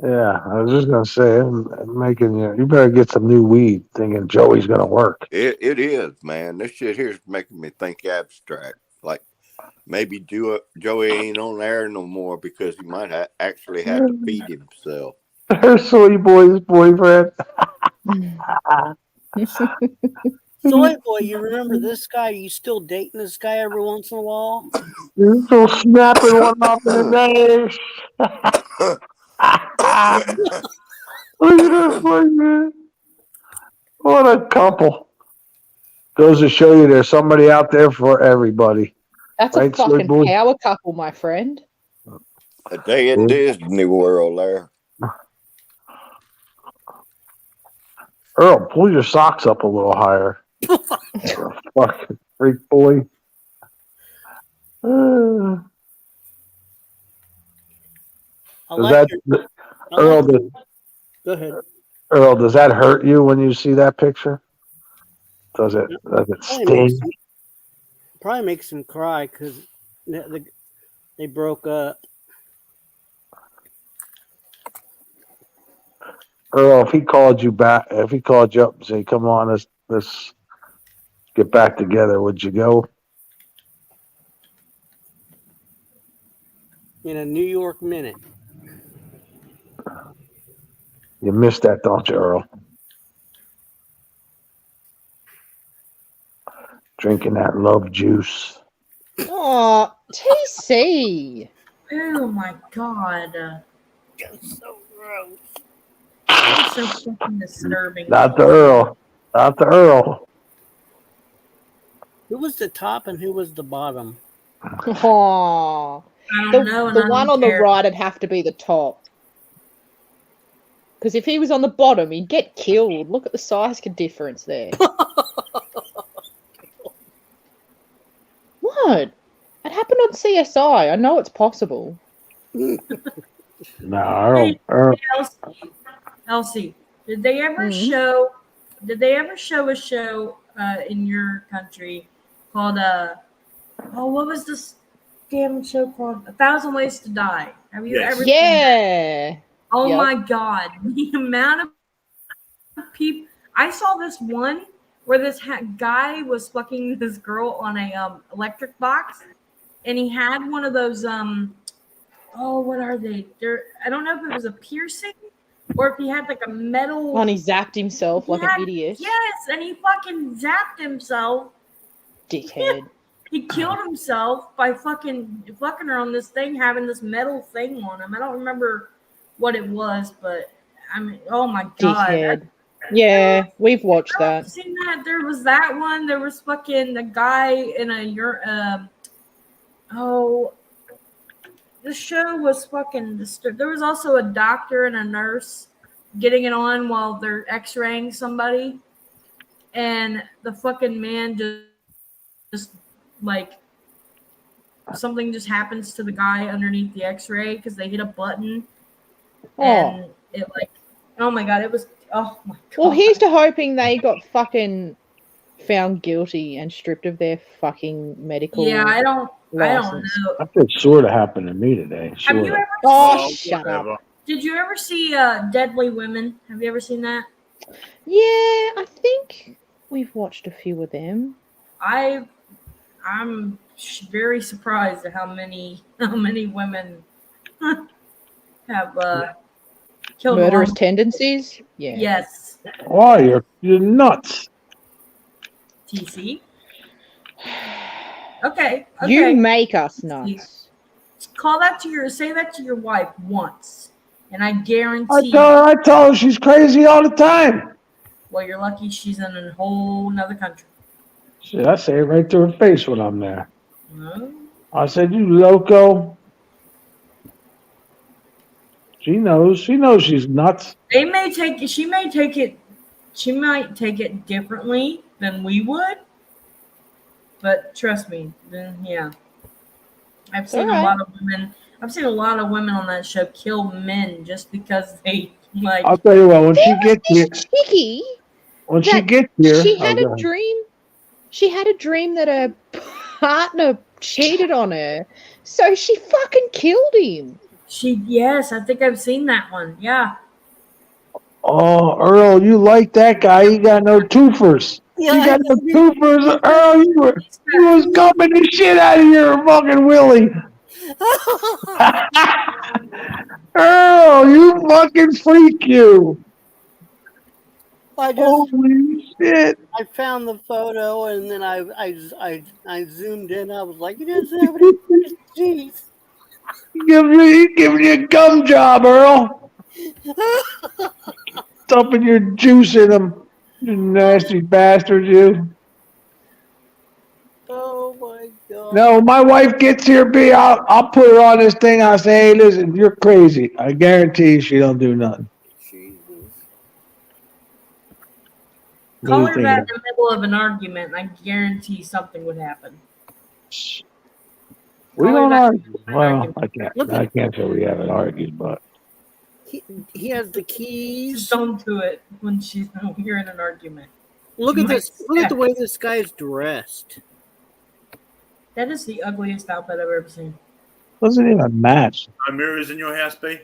Yeah, I was just gonna say, I'm making you. You better get some new weed. Thinking Joey's gonna work. It is, man. This shit here's making me think abstract. Like maybe Joey ain't on there no more because he might actually have to feed himself. Her sweet boy's boyfriend. Soy boy, you remember this guy? You still dating this guy every once in a while? You're still snapping one off in the day. Look at this one, man. What a couple. Goes to show you there's somebody out there for everybody. That's Right, a fucking Sweet boy? power couple, my friend. A day at Disney World there. Earl, pull your socks up a little higher. Fucking freak boy. I Does like that, your, I Earl, like- does, go ahead. Earl, does that hurt you when you see that picture? Does it Probably sting? makes him cry because they broke up. Earl, if he called you up and said, "Come on, let's get back together," would you go? In a New York minute. You missed that, don't you, Earl? Drinking that love juice. Oh, TC. Oh my god. That's so gross. It's so fucking disturbing. Not the Earl. Not the Earl. Who was the top and who was the bottom? Oh. I don't know. and The I one don't on the care. right would have to be the top. Because if he was on the bottom, he'd get killed. Look at the size difference there. What? It happened on CSI. I know it's possible. No, Earl. Elsie, did they ever Mhm. show? Did they ever show a show in your country called what was this damn show called? 1,000 Ways to Die. Have you Yes. ever? seen that? Yeah. Oh Yep. my god, the amount of people! I saw this one where this guy was fucking this girl on a electric box, and he had one of those what are they? I don't know if it was a piercing or if he had like a metal. And he zapped himself like Yeah, an idiot. Yes, and he fucking zapped himself. Dickhead. He killed himself by fucking her on this thing, having this metal thing on him. I don't remember what it was, but I mean, oh my god. Dickhead. Yeah, we've watched I've that. seen that. There was that one. There was fucking the guy in a the show was fucking disturbed. There was also a doctor and a nurse getting it on while they're x-raying somebody, and the fucking man just like something just happens to the guy underneath the x-ray because they hit a button and it like, oh my god, it was, oh my god. Well, here's to hoping they got fucking found guilty and stripped of their fucking medical Yeah, I don't license. know. I think sort of happened to me today. Have Sort you of. ever Oh, Oh, shut whatever. up. Did you ever see Deadly Women? Have you ever seen that? Yeah, I think we've watched a few of them. I'm very surprised at how many women have killed Murderous one. tendencies? Yeah. Yes. Oh, you're nuts. TC. Okay. You Okay. make us nuts. Say that to your wife once, and I I guarantee. tell her she's crazy all the time. Well, you're lucky she's in a whole nother country. Shit, I say it right to her face when I'm there. No. I said, "You loco." She knows. She knows she's nuts. She might take it differently than we would. But trust me, then yeah. I've seen a lot of women on that show kill men just because they like. I'll tell you what. When she gets here, Chicky, when she that gets here, she had go a ahead. dream. She had a dream that her partner cheated on her, so she fucking killed him. Yes, I think I've seen that one. Yeah. Oh, Earl, you like that guy? He got no twofers. Yeah, You got no I- twofers, Earl. You was gumming the shit out of your fucking Willie. Earl, you fucking freak, you. I just Holy shit. I found the photo and then I zoomed in. I was like, he doesn't have any teeth. He giving you a gum job, Earl. Dumping your juice in him. You nasty bastard, you. Oh my god. No, my wife gets here, B. I'll put her on this thing. I'll say, hey, listen, you're crazy. I guarantee she don't do nothing. Jesus. What Call do her you that think? in the middle of an argument, and I guarantee something would happen. We Call her don't that argue. in an Well, argument. I can't say we haven't argued, but He has the Just keys. don't do it when you're in an argument. Look You at might this. Look at the snap. way this guy's dressed. That is the ugliest outfit I've ever seen. doesn't even match. No mirrors in your house, B?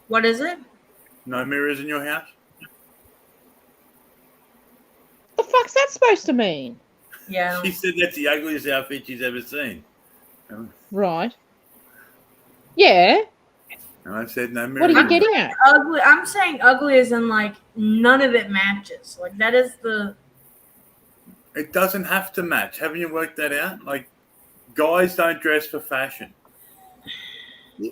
What is it? No mirrors in your house? The fuck's that supposed to mean? Yeah. She said that's the ugliest outfit she's ever seen. Right. Yeah. And I said no What mirrors. are you in your getting at? Ugly. I'm saying ugly as in like none of it matches. Like that is the. It doesn't have to match. Haven't you worked that out? Like, guys don't dress for fashion.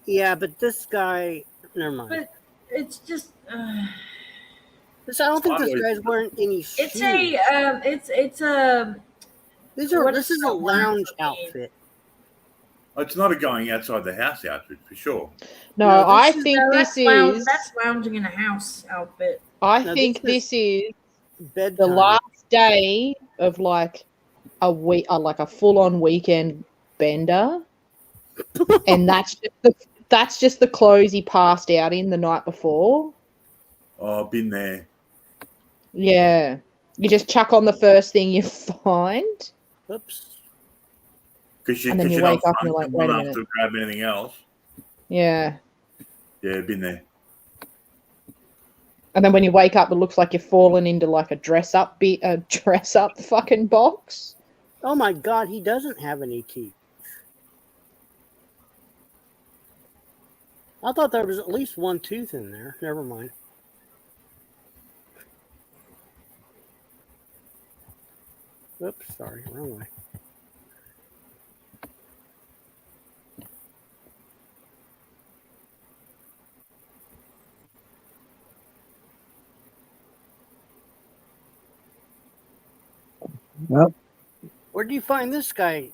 Yeah, but this guy. Never mind. But it's just. I don't think this guy's wearing any shoes. It's a. It's a. This is a lounge outfit. It's not a going outside the house outfit for sure. No, No, I this think that's this that's is. lounging in a house outfit. I No, think this this is Bedtime. the last day of like a week, like a full-on weekend bender, and that's just the clothes he passed out in the night before. Oh, I've been there. Yeah, you just chuck on the first thing you find. Oops. Because And then you you're wake not up and you're like, functional wait a enough to grab anything else. Yeah, Yeah, I've been there. and then when you wake up, it looks like you've fallen into like a dress up fucking box. Oh my god, he doesn't have any teeth. I thought there was at least one tooth in there. Never mind. Oops, sorry, wrong way. Yep. Where do you find this guy?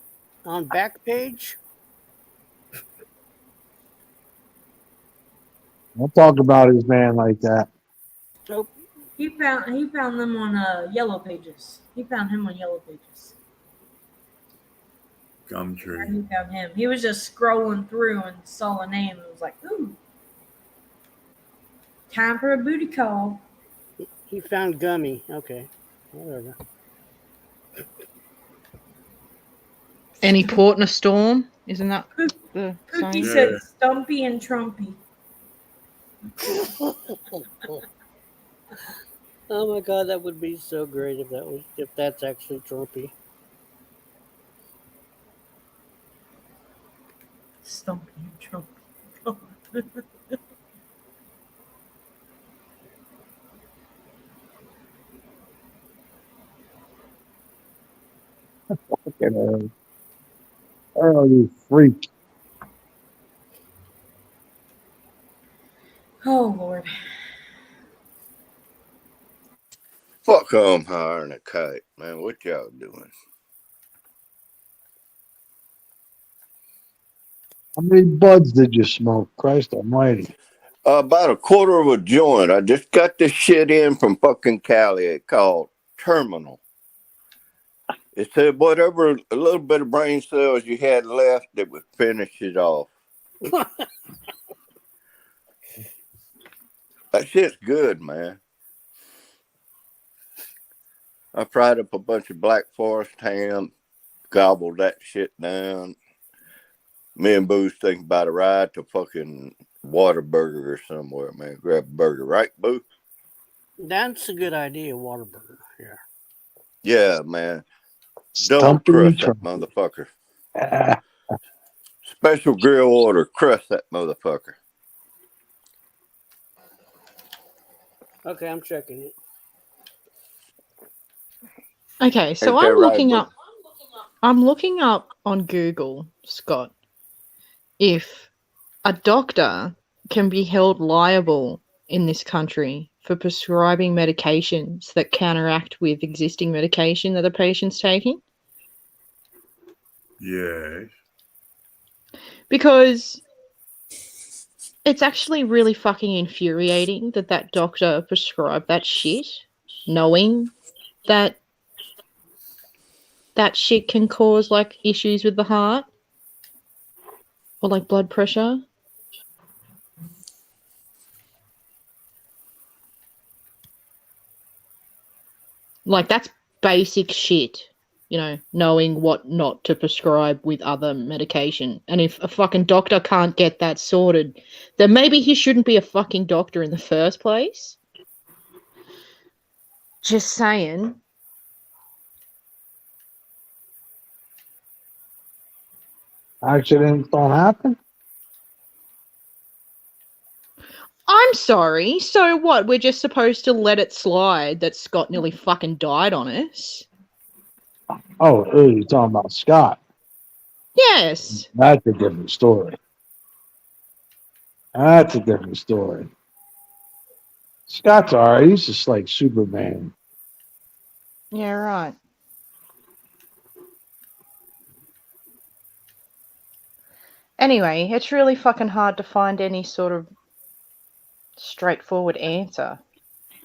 On Backpage? Don't talk about his man like that. Nope. He found them on Yellow Pages. He found him on Yellow Pages. Gumtree. He found him. He was just scrolling through and saw a name and was like, "Ooh, time for a booty call." He found Gummy. Okay. Whatever. Any port in a storm? Isn't that the Cookie saying? said Stumpy and Trumpy. Oh my god, that would be so great if that's actually Trumpy. Stumpy and Trumpy. fucking oh, you freak. Oh Lord. Fuck them hiring a kite, man. What y'all doing? How many buds did you smoke? Christ almighty. About a quarter of a joint. I just got this shit in from fucking Cali. It called Terminal. It said whatever a little bit of brain cells you had left, it would finish it off. That shit's good, man. I fried up a bunch of Black Forest ham, gobbled that shit down. Me and Boo's thinking about a ride to fucking Whataburger or somewhere, man. Grab a burger, right, Boo? That's a good idea, Whataburger. Yeah. Yeah, man. Double Stumping crust the that trumpet. motherfucker. Ah, Special grill order, crust that motherfucker. Okay, I'm checking it. Okay, so Ain't that right, Boo? I'm looking up on Google, Scott, if a doctor can be held liable in this country for prescribing medications that counteract with existing medication that a patient's taking. Yes. Because it's actually really fucking infuriating that that doctor prescribed that shit, knowing that that shit can cause like issues with the heart or like blood pressure. Like that's basic shit, you know, knowing what not to prescribe with other medication. And if a fucking doctor can't get that sorted, then maybe he shouldn't be a fucking doctor in the first place. Just saying. accidents don't happen. I'm sorry. So what? We're just supposed to let it slide that Scott nearly fucking died on us? Oh, you're talking about Scott. Yes. That's a different story. That's a different story. Scott's alright. He's just like Superman. Yeah, right. Anyway, it's really fucking hard to find any sort of straightforward answer.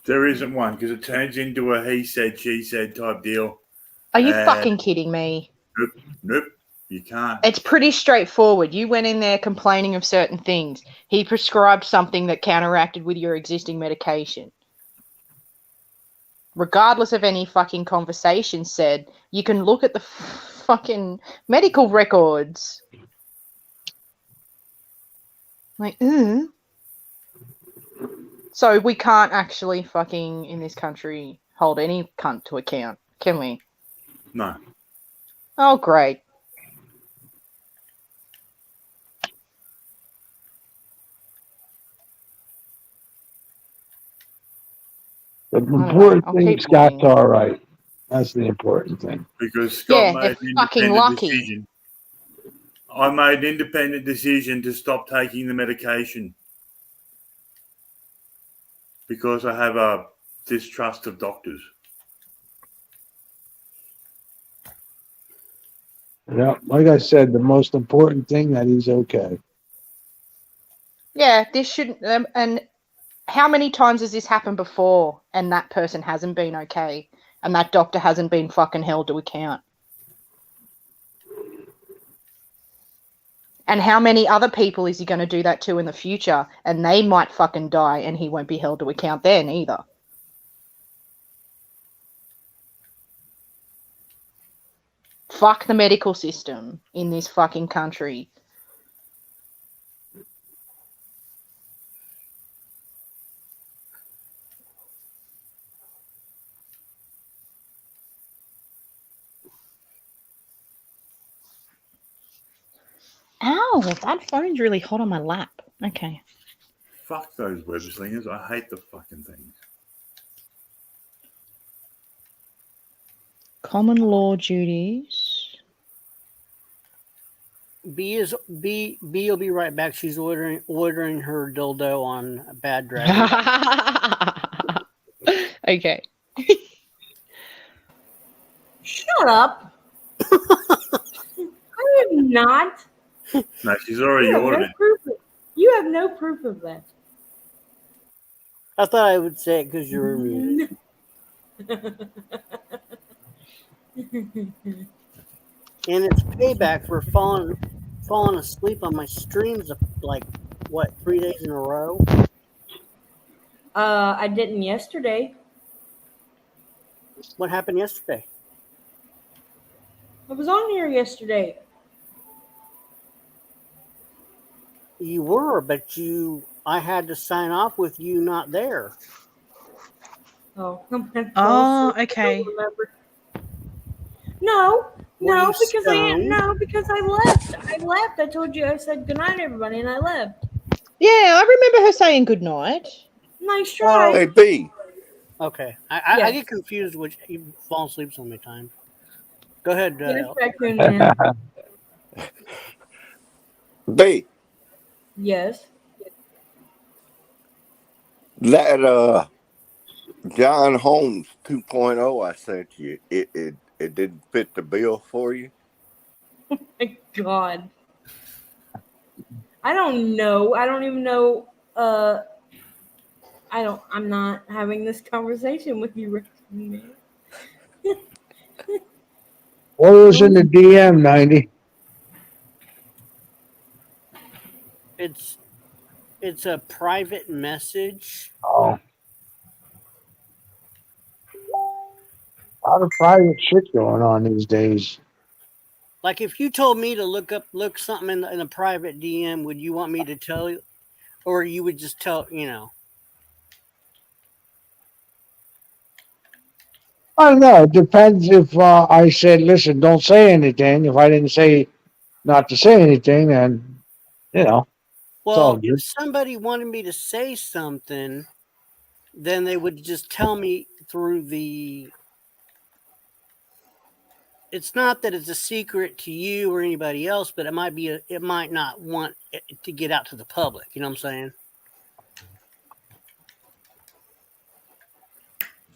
There isn't one because it turns into a he said, she said type deal. Are you fucking kidding me? Nope, you can't. It's pretty straightforward. You went in there complaining of certain things. He prescribed something that counteracted with your existing medication. Regardless of any fucking conversation said, you can look at the fucking medical records. Like, So we can't actually fucking, in this country, hold any cunt to account, can we? No. Oh, great. The know. important I'll thing, keep Scott's looking. alright. That's the important thing. Because Scott Yeah, made they're an fucking independent lucky. decision. I made an independent decision to stop taking the medication because I have a distrust of doctors. Yeah, like I said, the most important thing that he's okay. Yeah, this shouldn't. And how many times has this happened before and that person hasn't been okay and that doctor hasn't been fucking held to account? And how many other people is he going to do that to in the future and they might fucking die and he won't be held to account then either? Fuck the medical system in this fucking country. Ow, that phone's really hot on my lap. Okay. Fuck those web slingers. I hate the fucking things. Common law duties. B will be right back. She's ordering her dildo on Bad Dragon. Okay. Shut up. I am not. No, she's already ordered it. You have no proof of that. I thought I would say it because you were muted. And it's payback for falling asleep on my streams like what 3 days in a row. I didn't yesterday. What happened yesterday? I was on here yesterday. You were, but I had to sign off with you not there. Oh, Okay. No, Were you because stoned? because I left. I told you I said goodnight, everybody, and I left. Yeah, I remember her saying goodnight. Nice try. Hey, B. Okay, I Yes. get confused which you fall asleep so many times. Go ahead. Yes, Raccoon Man. B. Yes. That John Holmes 2.0 I sent you, it didn't fit the bill for you. My God. I don't know. I don't even know. I'm not having this conversation with you, Raccoon Man. What was in the DM, 90? It's a private message. Oh. A lot of private shit going on these days. Like if you told me to look something in a private DM, would you want me to tell you, or you would just tell I don't know. It depends if I said, listen, don't say anything. If I didn't say not to say anything, then, all Well, good. if somebody wanted me to say something, then they would just tell me through the. It's not that it's a secret to you or anybody else, but it might not want it to get out to the public. You know what I'm saying?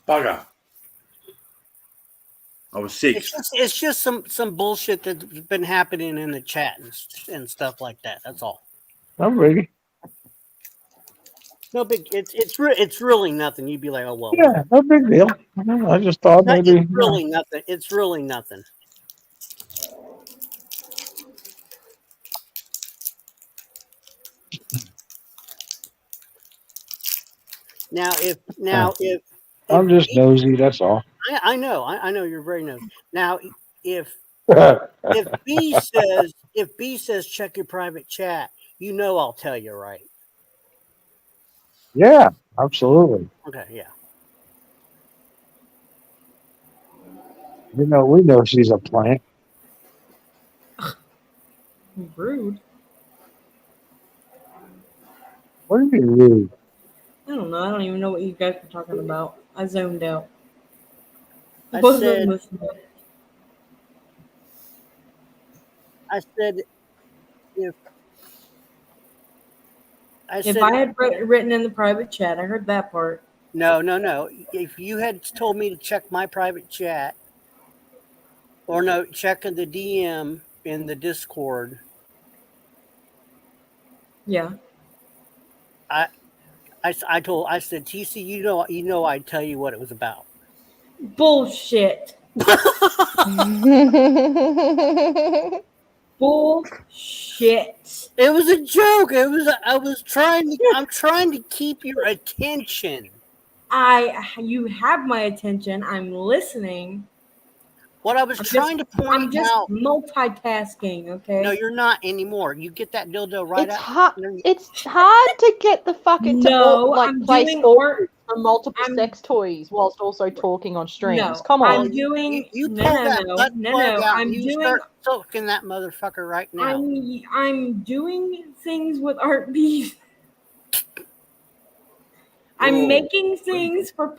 Bugger. I was sick. It's just some bullshit that's been happening in the chat and stuff like that. That's all. Not really. No big. It's really nothing. You'd be like, oh well. Yeah, no big deal. I just thought maybe. It's really nothing. It's really nothing. Now if I'm just nosy. That's all. I know you're very nosy. Now if B says check your private chat, I'll tell you, right? Yeah, absolutely. Okay, yeah. We know she's a plant. Rude. What do you mean rude? I don't know. I don't even know what you guys were talking about. I zoned out. I Wasn't said listening. If I had written in the private chat, I heard that part. No. If you had told me to check my private chat, or no, check in the DM in the Discord. Yeah. I said, TC, you know I'd tell you what it was about. Bullshit. Bullshit. It was a joke. I'm trying to keep your attention. You have my attention. I'm listening. What I was trying to point I'm just out. multitasking, okay? No, you're not anymore. You get that dildo right out. It's hard to get the fucking place work for multiple sex toys whilst also talking on streams. No, Come on. I'm doing you pull that butt plug out I'm and you start soaking that motherfucker right now. I'm doing things with art beads. I'm making things for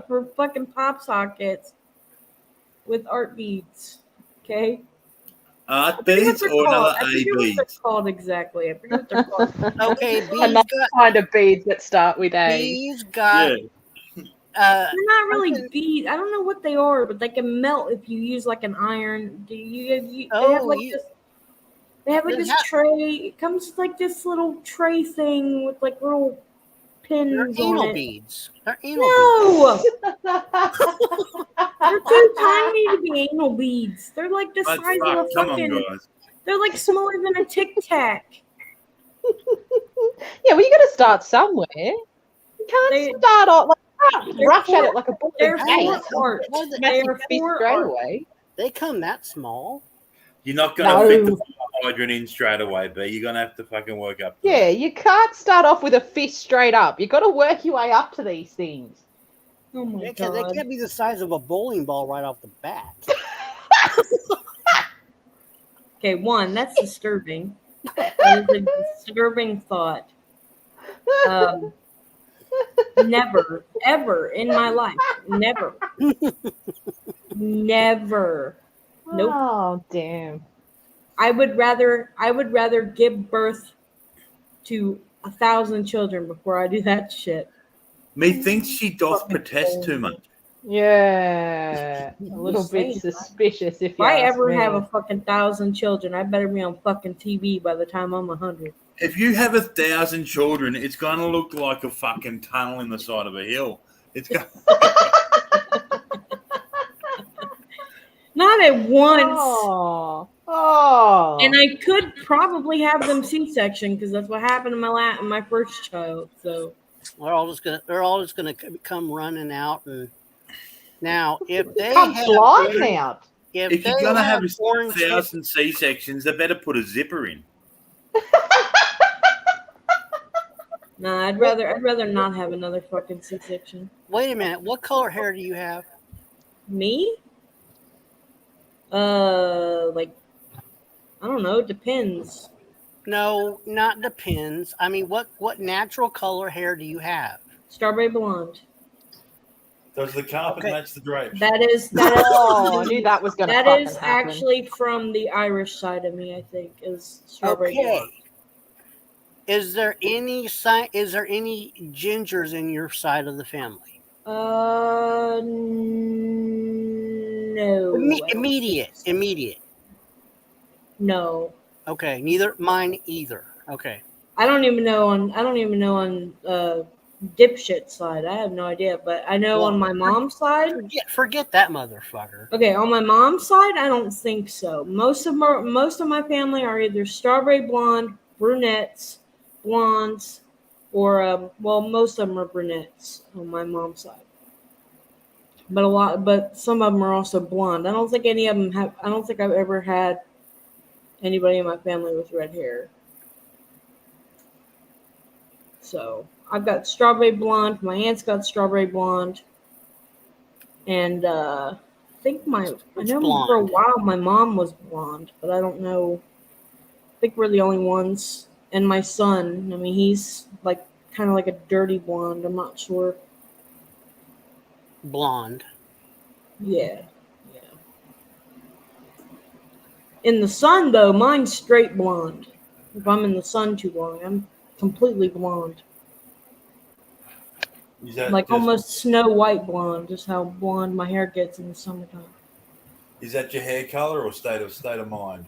for fucking pop sockets with art beads. Okay. Art I forget what beads they're or called. another I A forget what they're beads? called exactly. I forget what they're called. Okay, B's Another got kind of beads that start with A. B's got Yeah. They're not really something- beads. I don't know what they are, but they can melt if you use like an iron. Do they have Oh, like you- this? They have like They this have- tray. It comes with like this little tray thing with like little they're pins on anal it. beads. They're anal beads. No, they're too tiny to be anal beads. They're like the But size fuck, of a come on, fucking. guys. They're like smaller than a Tic Tac. Yeah, well, you got to start somewhere. You can't They- start off like you can't they're rush at four- it like a ball They're of Hey, four paint. art. Well, They Massive are fist four straight art. away. They come that small. You're not going to fit the No. hydrant in straight away, but you're going to have to fucking work up. To Yeah, you can't start off with a fist straight up. You got to work your way up to these things. Oh my They god! can't be the size of a bowling ball right off the bat. Okay, one, that's disturbing. That is a disturbing thought. Never, ever in my life, never, never. Nope. Oh, damn. I would rather give birth to 1,000 children before I do that shit. Methinks she doth protest too much. Yeah. A little Just bit saying. suspicious if If you I ask ever me. have a fucking 1,000 children, I better be on fucking TV by the time I'm 100. If you have 1,000 children, it's going to look like a fucking tunnel in the side of a hill. It's going. Not at once. Oh. Oh. And I could probably have them C-section because that's what happened to my first child. So They're all just gonna come running out. And now, if they come have flying out. If they you're going to have orange 1,000 C-sections, they better put a zipper in. no, I'd rather not have another fucking C-section. Wait a minute. What color hair do you have? Me? Like I don't know. Depends. No, not depends. I mean, what natural color hair do you have? Strawberry blonde. Does the carpet Okay. match the drapes? That is Oh, I knew that was going to that fucking is happen. actually from the Irish side of me. I think is strawberry Okay. blonde. Is there any gingers in your side of the family? No. Immediate. No. Okay, neither mine either. Okay. I don't even know on dipshit side. I have no idea, but I know on my mom's side. Forget that motherfucker. Okay, on my mom's side, I don't think so. Most of my family are either strawberry blonde, brunettes, blondes, or most of them are brunettes on my mom's side. But some of them are also blonde. I don't think any of them have. I don't think I've ever had anybody in my family with red hair. So I've got strawberry blonde. My aunt's got strawberry blonde, and I know blonde? for a while my mom was blonde, but I don't know. I think we're the only ones. And my son, I mean, he's like kind of like a dirty blonde. I'm not sure. Blonde. Yeah. In the sun, though, mine's straight blonde. If I'm in the sun too long, I'm completely blonde. Is that Like just- almost Snow White blonde, just how blonde my hair gets in the summertime. Is that your hair color or state of mind?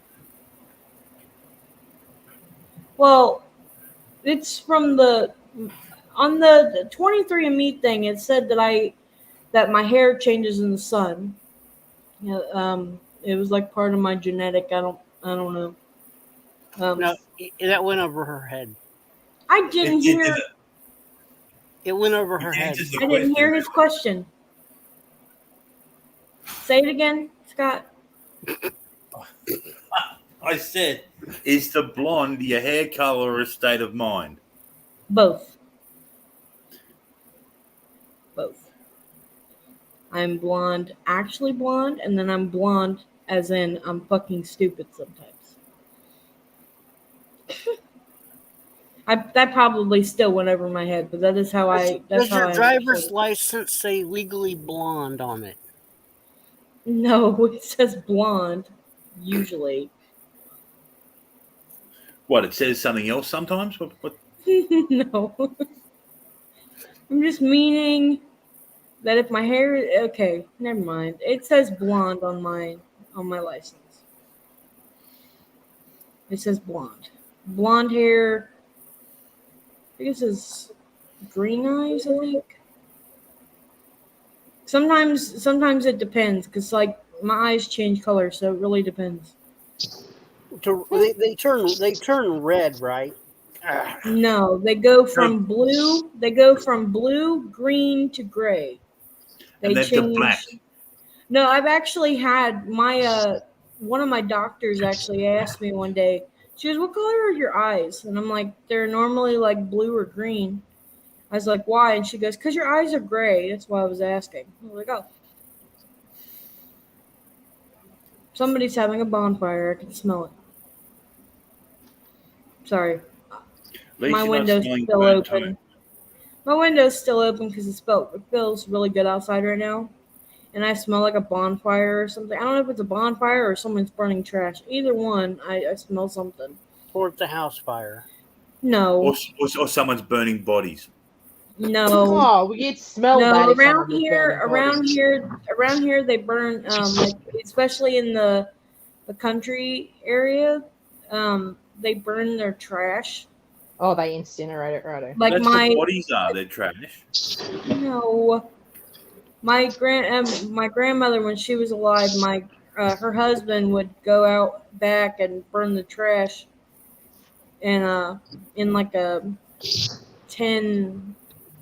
Well, it's from on the 23andMe thing. It said that my hair changes in the sun. Yeah, it was like part of my genetic. I don't know. No, that went over her head. I didn't hear. It went over her head. I didn't hear his question. Say it again, Scott. I said, is the blonde your hair color or state of mind? Both. I'm blonde, actually blonde, and then I'm blonde as in I'm fucking stupid sometimes. That probably still went over my head, but that is how I. That's Does how your I driver's understood it. license say legally blonde on it? No, it says blonde usually. What, it says something else sometimes? What? No. I'm just meaning that if my hair, okay, never mind. It says blonde on my license. It says blonde. Blonde hair. I think it says green eyes, I think. Sometimes it depends, because like my eyes change color, so it really depends. They turn red, right? No, they go from blue. They go from blue, green to gray. They And then to black. No, I've actually had my one of my doctors actually asked me one day. She goes, "What color are your eyes?" And I'm like, "They're normally like blue or green." I was like, "Why?" And she goes, "Because your eyes are gray." That's why I was asking. I was like, "Oh." Somebody's having a bonfire. I can smell it. Sorry. At least My you're not window's smelling still burnt open. toast. My window's still open because it feels really good outside right now. And I smell like a bonfire or something. I don't know if it's a bonfire or someone's burning trash. Either one, I smell something. Or it's a house fire. No. Or someone's burning bodies. No. Oh, you'd smell that. No, if someone was around here they burn like especially in the country area, they burn their trash. Oh, they incinerate it, righto. Like That's my what bodies are. They're trash. no, my grandmother when she was alive, her husband would go out back and burn the trash in like a tin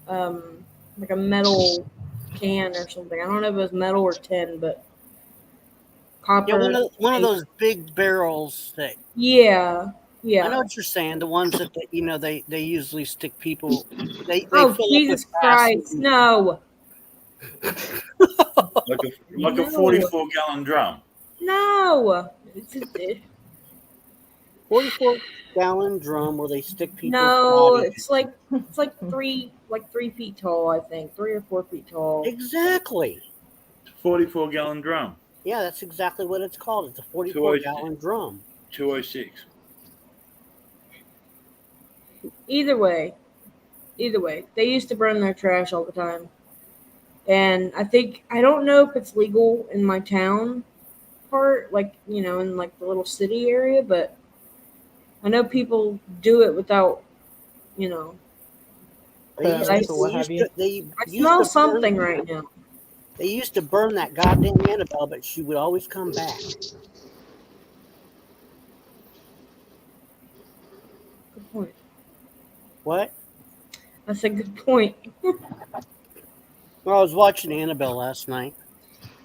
like a metal can or something. I don't know if it was metal or tin, but copper. Yeah, one of those big barrels that. Yeah. I know what you're saying. The ones that they usually stick people. They Oh, fill Jesus up with gas Christ! and- No. Like a 44-gallon drum. No. 44-gallon drum where they stick people. No. It's like 3 feet tall. I think 3 or 4 feet tall. Exactly. 44-gallon drum. Yeah, that's exactly what it's called. It's a 44-gallon drum. 206. Either way, they used to burn their trash all the time. And I don't know if it's legal in my town part, like, in like the little city area, but I know people do it without, They used I to- what have you? they I used smell to something burn- right now. They used to burn that goddamn Annabelle, but she would always come back. Good point. What? That's a good point. Well, I was watching Annabelle last night.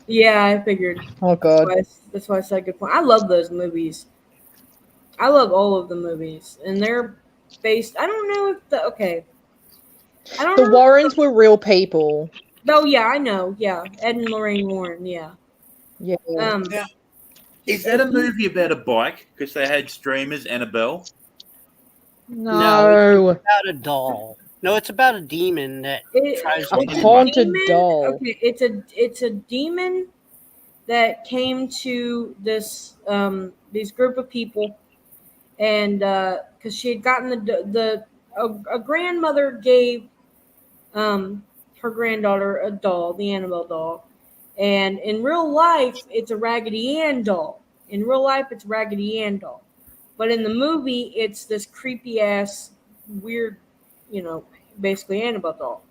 Yeah, I figured. Oh god. That's why I said good point. I love those movies. I love all of the movies, and they're based. I don't know if I don't The know. Warrens were real people. Oh yeah, I know. Yeah, Ed and Lorraine Warren. Yeah. Yeah. Yeah. Is that a movie about a bike? Because they had streamers and a bell. No. It's about a doll. No, it's about a demon that tries A to. It's haunted demon. doll. Okay, it's a demon that came to these group of people, and because she had gotten a grandmother gave her granddaughter a doll, the Annabelle doll, and in real life it's a Raggedy Ann doll. In real life it's Raggedy Ann doll, but in the movie it's this creepy ass weird, basically Annabelle doll,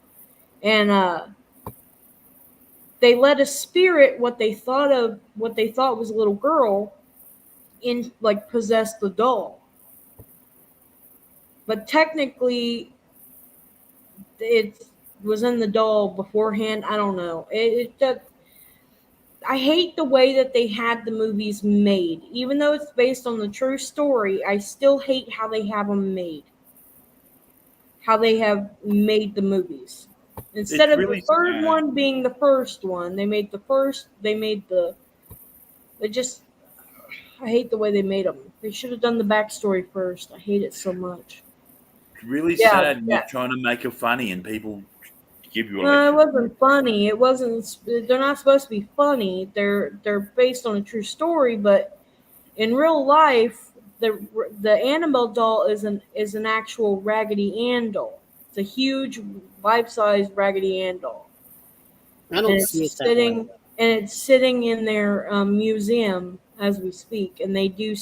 and they let a spirit what they thought was a little girl in possess the doll. But technically it was in the doll beforehand. I don't know. I hate the way that they had the movies made. Even though it's based on the true story, I still hate how they have them made. How they have made the movies. Instead of really the third sad. one being the first one, I hate the way they made them. They should have done the backstory first. I hate it so much. It's really Yeah, sad. And yeah. You're trying to make it funny, and people give you a No, it lecture. wasn't funny. It wasn't. They're not supposed to be funny. They're based on a true story, but in real life, the Annabelle doll is an actual Raggedy Ann doll. It's a huge life-size Raggedy Ann doll. I don't see it that way. And it's sitting in their museum as we speak, and they do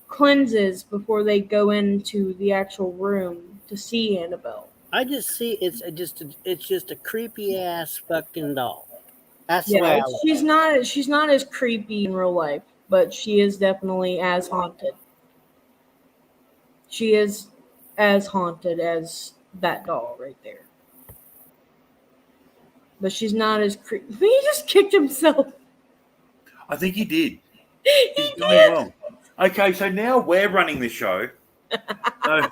cleanses before they go into the actual room to see Annabelle. I just see it's just a creepy ass fucking doll. That's the way I look. She's not as creepy in real life, but she is definitely as haunted. She is as haunted as that doll right there. But she's not as creepy. He just kicked himself. I think he did. He He's going did. well. Okay, so now we're running the show. So,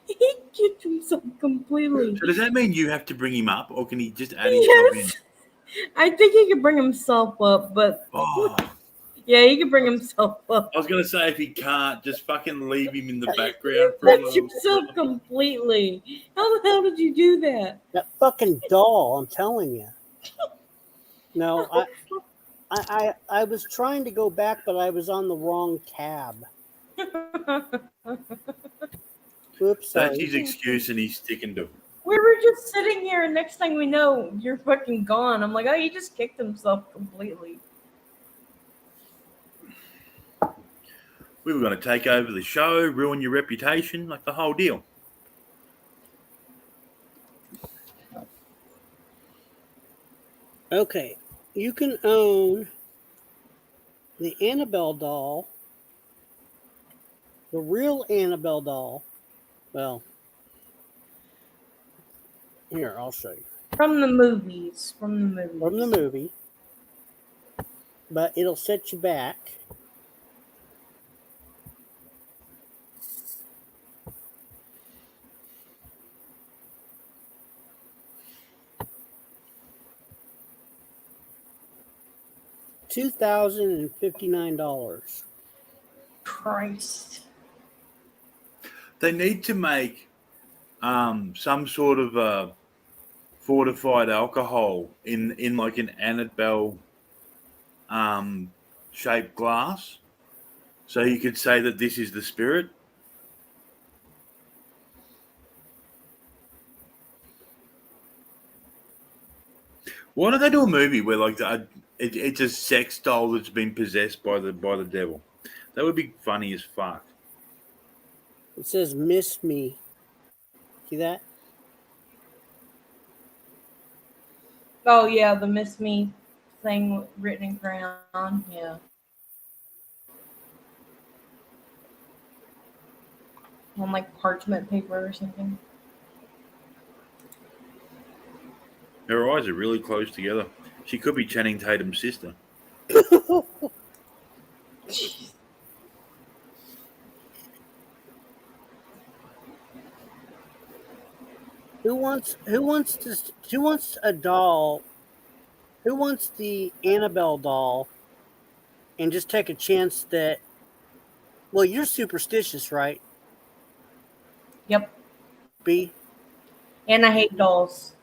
He kicked himself completely. so does that mean you have to bring him up, or can he just add himself Yes. I think he could bring himself up, but in? Oh, yeah, he could bring himself up. I was going to say if he can't, just fucking leave him in the background. You For a kicked little yourself completely. How the hell did you do that? That fucking doll, I'm telling you. No, I was trying to go back, but I was on the wrong tab. Oops, That's sorry. his excuse, and he's sticking to it. We were just sitting here, and next thing we know, you're fucking gone. I'm like, oh, he just kicked himself completely. We were going to take over the show, ruin your reputation, like the whole deal. Okay, you can own the Annabelle doll, the real Annabelle doll. Well, here, I'll show you. From the movies. From the movie. But it'll set you back. $2,059. Christ. They need to make some sort of fortified alcohol in like an Annabelle shaped glass, so you could say that this is the spirit. Why don't they do a movie where like it's a sex doll that's been possessed by the devil? That would be funny as fuck. It says "Miss Me." See that? Oh, yeah, the Miss Me thing written in crayon. Yeah. On like parchment paper or something. Her eyes are really close together. She could be Channing Tatum's sister. Who wants a doll? Who wants the Annabelle doll and just take a chance that, well, you're superstitious, right? Yep. B. And I hate dolls.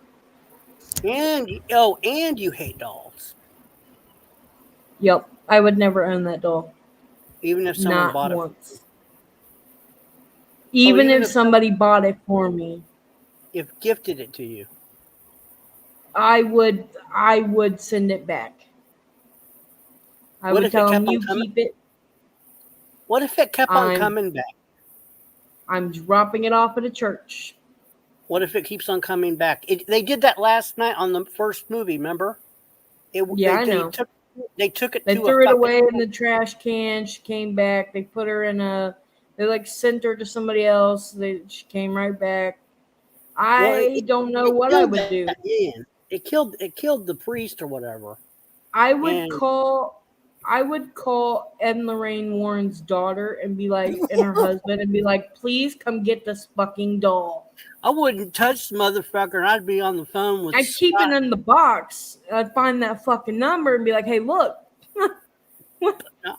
And you hate dolls. Yep. I would never own that doll. Even if someone Not bought once. Even even if if somebody bought it for me, it, if gifted it to you. I would send it back. I What would if it tell them kept on you coming? keep it. What if it kept on I'm- coming back? I'm dropping it off at a church. What if it keeps on coming back? They did that last night on the first movie, remember? Yeah, I know. They took it They to threw a it fucking, away in the trash can. She came back. They put her in they like sent her to somebody else. She came right back. I don't know what I would do. It killed the priest or whatever. I would And- call Ed and Lorraine Warren's daughter and be like, and her husband, and be like, please come get this fucking doll. I wouldn't touch the motherfucker, and I'd be on the phone with I'd keep it Scott. in the box. I'd find that fucking number and be like, hey, look.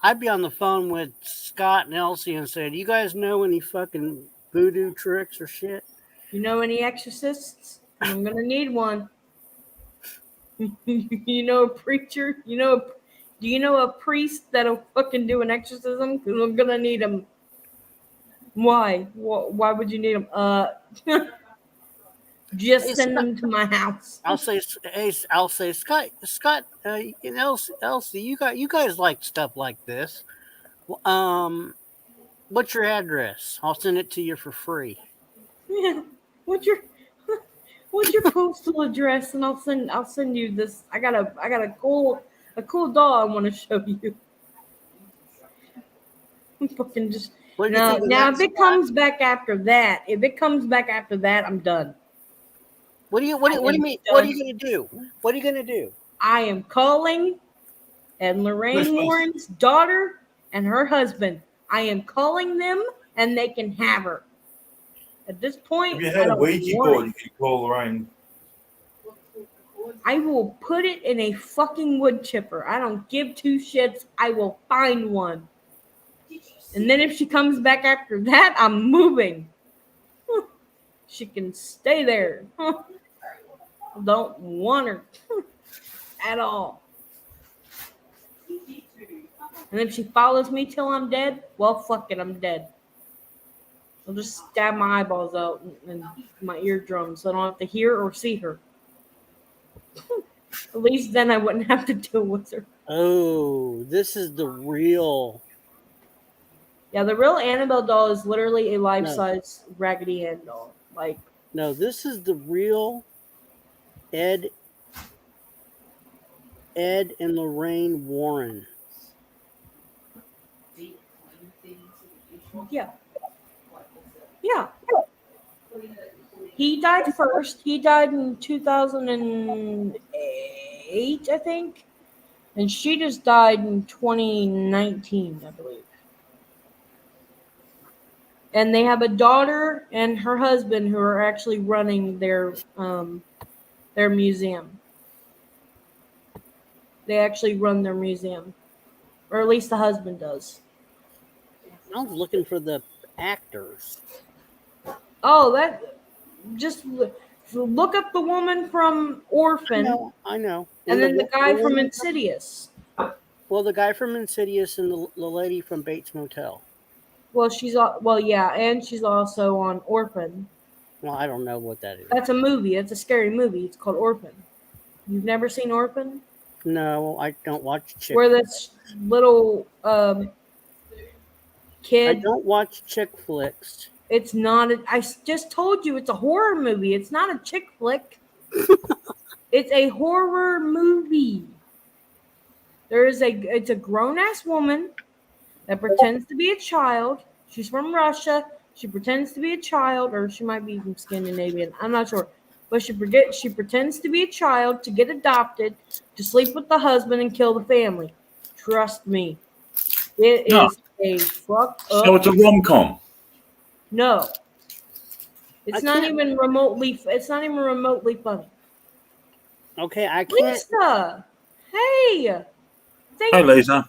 I'd be on the phone with Scott and Elsie and say, "Do you guys know any fucking voodoo tricks or shit?" You know any exorcists? I'm gonna need one. You know a preacher? You Do you know a priest that'll fucking do an exorcism? Because I'm gonna need him. Why? Why would you need him? Just send them to my house. I'll say, Scott, Elsie, you guys like stuff like this. What's your address? I'll send it to you for free. Yeah. What's your postal address? And I'll send you this. I got a cool doll I want to show you. I'm fucking just now. If it comes back after that, I'm done. What do you mean? What are you gonna do? What are you gonna do? I am calling and Lorraine Warren's daughter and her husband. I am calling them, and they can have her. At this point, If you had a Ouija board, you could call Lorraine. I will put it in a fucking wood chipper. I don't give two shits. I will find one. And then if she comes back after that, I'm moving. She can stay there. Don't want her at all. And if she follows me till I'm dead, well, fuck it, I'm dead. I'll just stab my eyeballs out and my eardrums so I don't have to hear or see her. At least then I wouldn't have to deal with her. Oh, this is the real. Yeah, the real Annabelle doll is literally a life-size Raggedy Ann doll. Like, no, this is the real Ed and Lorraine Warren. yeah. Yeah. He died first. He died in 2008, I think. And she just died in 2019, I believe. And they have a daughter and her husband who are actually running their museum. They actually run their museum. Or at least the husband does. I was looking for the actors. Oh, that just look up the woman from Orphan. I know. And then the guy from Insidious. Well, the guy from Insidious and the lady from Bates Motel. Well, and she's also on Orphan. Well, I don't know what that is. That's a movie. It's a scary movie. It's called Orphan. You've never seen Orphan? No, I don't watch chick. Where this little kid. I don't watch chick flicks. It's not. I just told you it's a horror movie. It's not a chick flick. It's a horror movie. It's a grown ass woman that pretends to be a child. She's from Russia. She pretends to be a child, or she might be from Scandinavian. I'm not sure. But she pretends to be a child to get adopted, to sleep with the husband and kill the family. Trust me. It is a fucked up. So it's a rom-com. No. It's not even remotely funny. Okay, I can't. Lisa! Hey! Hey, Lisa.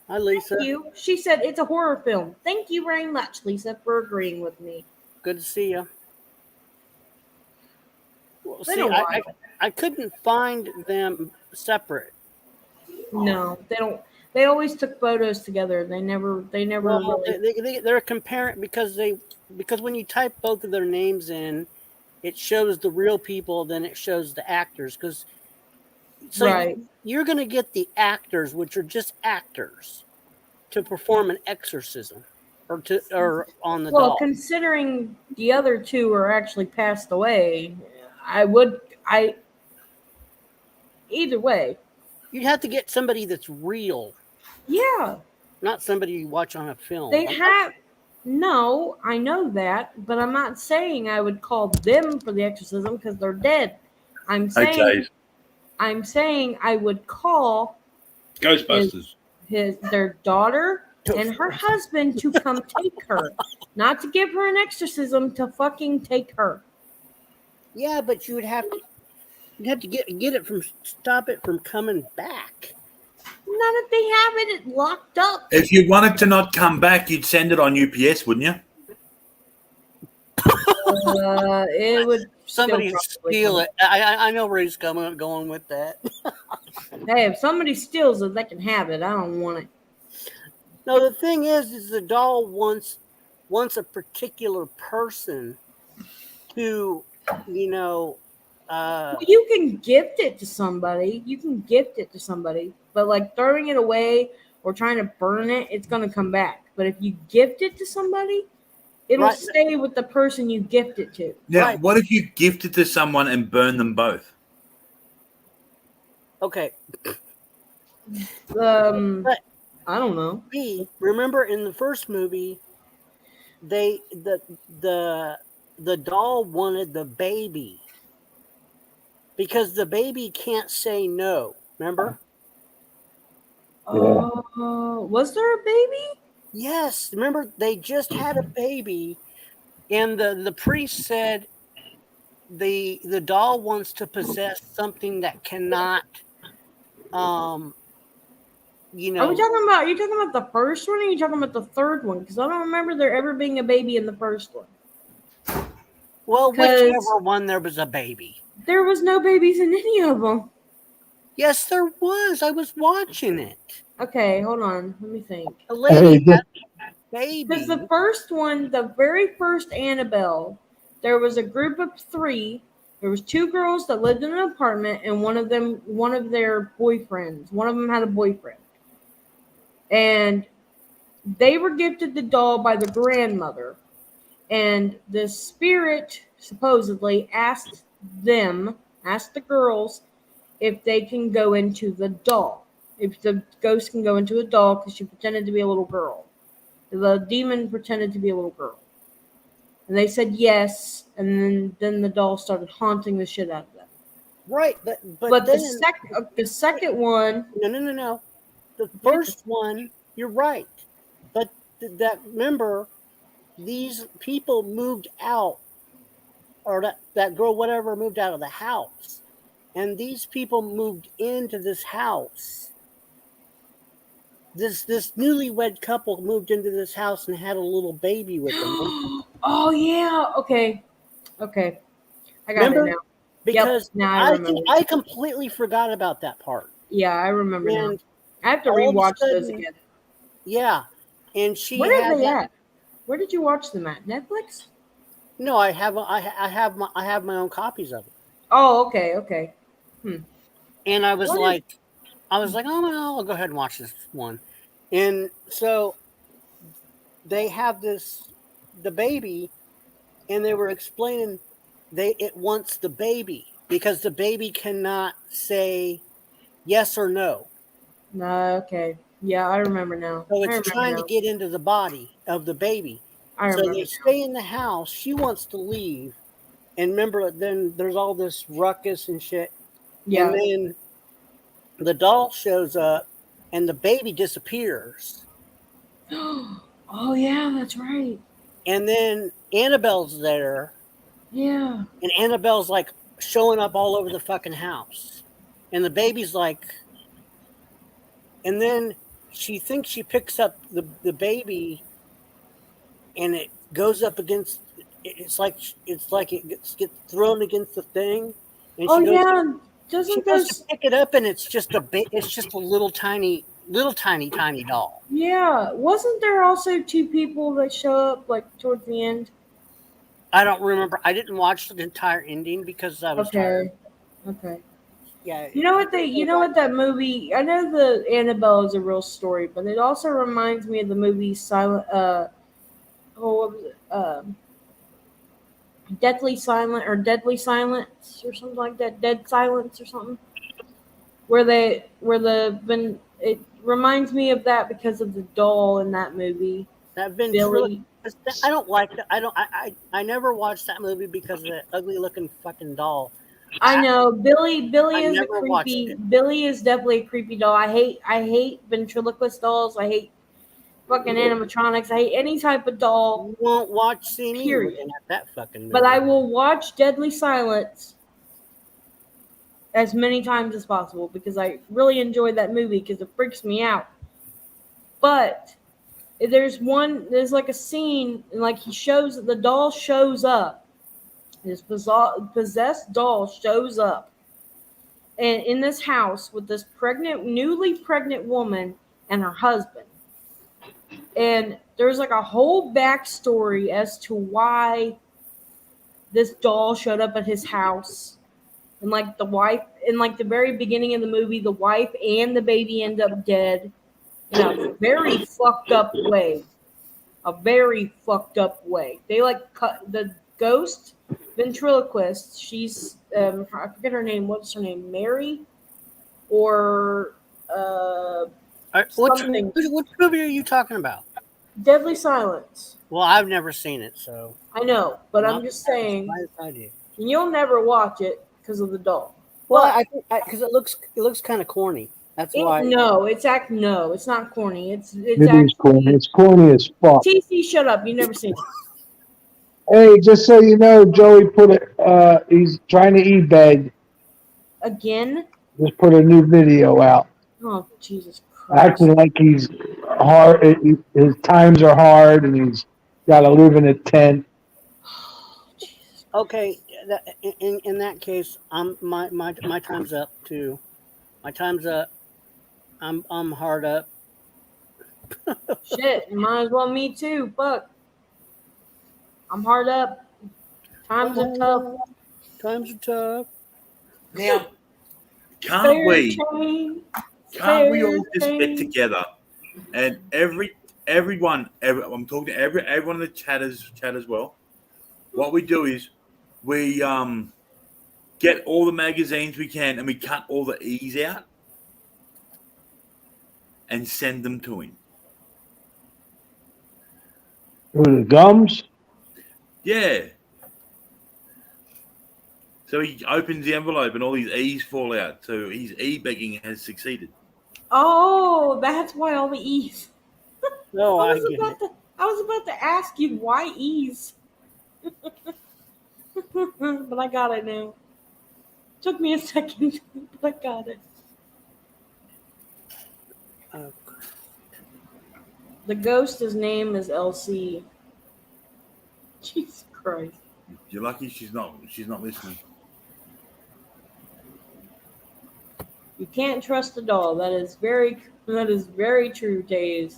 Hi, Lisa. Thank you. She said it's a horror film. Thank you very much, Lisa, for agreeing with me. Good to see you. Well, They see, don't watch I couldn't find them separate. No, they don't. They always took photos together. They never Well, really. they're comparing because when you type both of their names in, it shows the real people, then it shows the actors. Right. You're going to get the actors, which are just actors, to perform an exorcism or on the doll. Considering the other two are actually passed away, either way. You'd have to get somebody that's real, Yeah. not somebody you watch on a film. No, I know that, but I'm not saying I would call them for the exorcism because they're dead. I'm saying I would call Ghostbusters. their daughter and her husband to come take her, not to give her an exorcism, to fucking take her. Yeah, but you'd have to stop it from coming back. Not if they have it locked up. If you wanted to not come back, you'd send it on UPS, wouldn't you? It would somebody Still probably steal come. it. I know where he's going with that. Hey, if somebody steals it, they can have it. I don't want it. No, the thing is the doll wants a particular person to, you know, Well, you can gift it to somebody. You can gift it to somebody, but like throwing it away or trying to burn it, it's gonna come back. But if you gift it to somebody, it'll Right. stay with the person you gift it to. Now, Right. what if you gift it to someone and burn them both? okay. I don't know. Remember in the first movie, the doll wanted the baby because the baby can't say no. Remember? Was there a baby? Yes. Remember they just had a baby, and the priest said the doll wants to possess something that cannot, you know. Are you talking about the first one or are you talking about the third one? Because I don't remember there ever being a baby in the first one. Well, 'Cause whichever one there was a baby. There was no babies in any of them. Yes, there was. I was watching it. Okay, hold on. Let me think. The lady had a baby. Because the first one, the very first Annabelle, there was a group of 3. There was 2 girls that lived in an apartment, and one of their boyfriends. One of them had a boyfriend, and they were gifted the doll by the grandmother, and the spirit supposedly asked the girls if they can go into the doll, if the ghost can go into a doll, because she pretended to be a little girl. The demon pretended to be a little girl. And they said yes, and then the doll started haunting the shit out of them. Right, but But then, the second one, no. The first one, you're right. But remember, these people moved out, or that girl, whatever, moved out of the house. And these people moved into this house. This newlywed couple moved into this house and had a little baby with them. oh yeah, okay, I got Remember? it now. Because now I remember. I completely forgot about that part. Yeah, I remember now. And I have to all of a rewatch those sudden- again. Yeah, and she Where are had they that. at? Where did you watch them at? Netflix? No, I have my own copies of it. Oh, okay. And I was What like, oh well, I'll go ahead and watch this one. And so they have the baby, and they were explaining it wants the baby because the baby cannot say yes or no. No, okay. Yeah, I remember now. So I it's remember trying now. to get into the body of the baby. I So remember they now. stay in the house. She wants to leave. And remember, then there's all this ruckus and shit. Yeah. And then the doll shows up and the baby disappears. Oh yeah, that's right. And then Annabelle's there. Yeah. And Annabelle's like showing up all over the fucking house. And the baby's like, and then she thinks she picks up the baby and it goes up against, it's like it gets thrown against the thing. And Oh she goes, yeah. she Doesn't goes those? to pick it up and it's just a little tiny doll. Yeah. Wasn't there also 2 people that show up like towards the end? I don't remember. I didn't watch the entire ending because I was tired. Okay. Yeah. You know what that movie? I know the Annabelle is a real story, but it also reminds me of the movie Silent. What was it? Deadly Silence or something like that. Dead Silence or something. It reminds me of that because of the doll in that movie. That Billy. I don't like that. I never watched that movie because of that ugly looking fucking doll. I know Billy I is a never watched creepy. it. Billy is definitely a creepy doll. I hate ventriloquist dolls. I hate fucking animatronics. I hate any type of doll. You won't see me Period. looking at that fucking movie. But I will watch Deadly Silence as many times as possible because I really enjoy that movie because it freaks me out. But there's like a scene and like the doll shows up This possessed doll shows up and in this house with this newly pregnant woman and her husband. And there's like a whole backstory as to why this doll showed up at his house. And like the wife, in like the very beginning of the movie, the wife and the baby end up dead in a very fucked up way. A very fucked up way. They like cut the ghost ventriloquist. She's I forget her name. What's her name? Mary, or something. Which movie are you talking about? Deadly Silence. Well, I've never seen it, so I know, but I'm not just saying, surprised I did. and you'll never watch it because of the doll. Well, But I think because it looks kind of corny. That's why. no, it's not corny. It's It is actually corny. It's corny as fuck. TC. Shut up! You never seen it. Hey, just so you know, Joey he's trying to eBay. Again? Just put a new video out. Oh Jesus Christ! Acting like he's hard. His times are hard, and he's got to live in a tent. Okay, in that case, my time's up too. My time's up. I'm hard up. Shit, might as well me too. Fuck. I'm hard up. Times are tough. Times are tough. Now, can't we all just Fair get together and everyone, I'm talking to everyone in the chat as well. What we do is we get all the magazines we can and we cut all the E's out and send them to him. With the gums. Yeah. So he opens the envelope and all these E's fall out. So his E-begging has succeeded. Oh, that's why all the E's. No, I I was get about it. to. I was about to ask you why E's. But I got it now. Took me a second, but I got it. Oh, The ghost's name is LC. Jesus Christ. You're lucky she's not listening. You can't trust a doll. That is very true, Taze.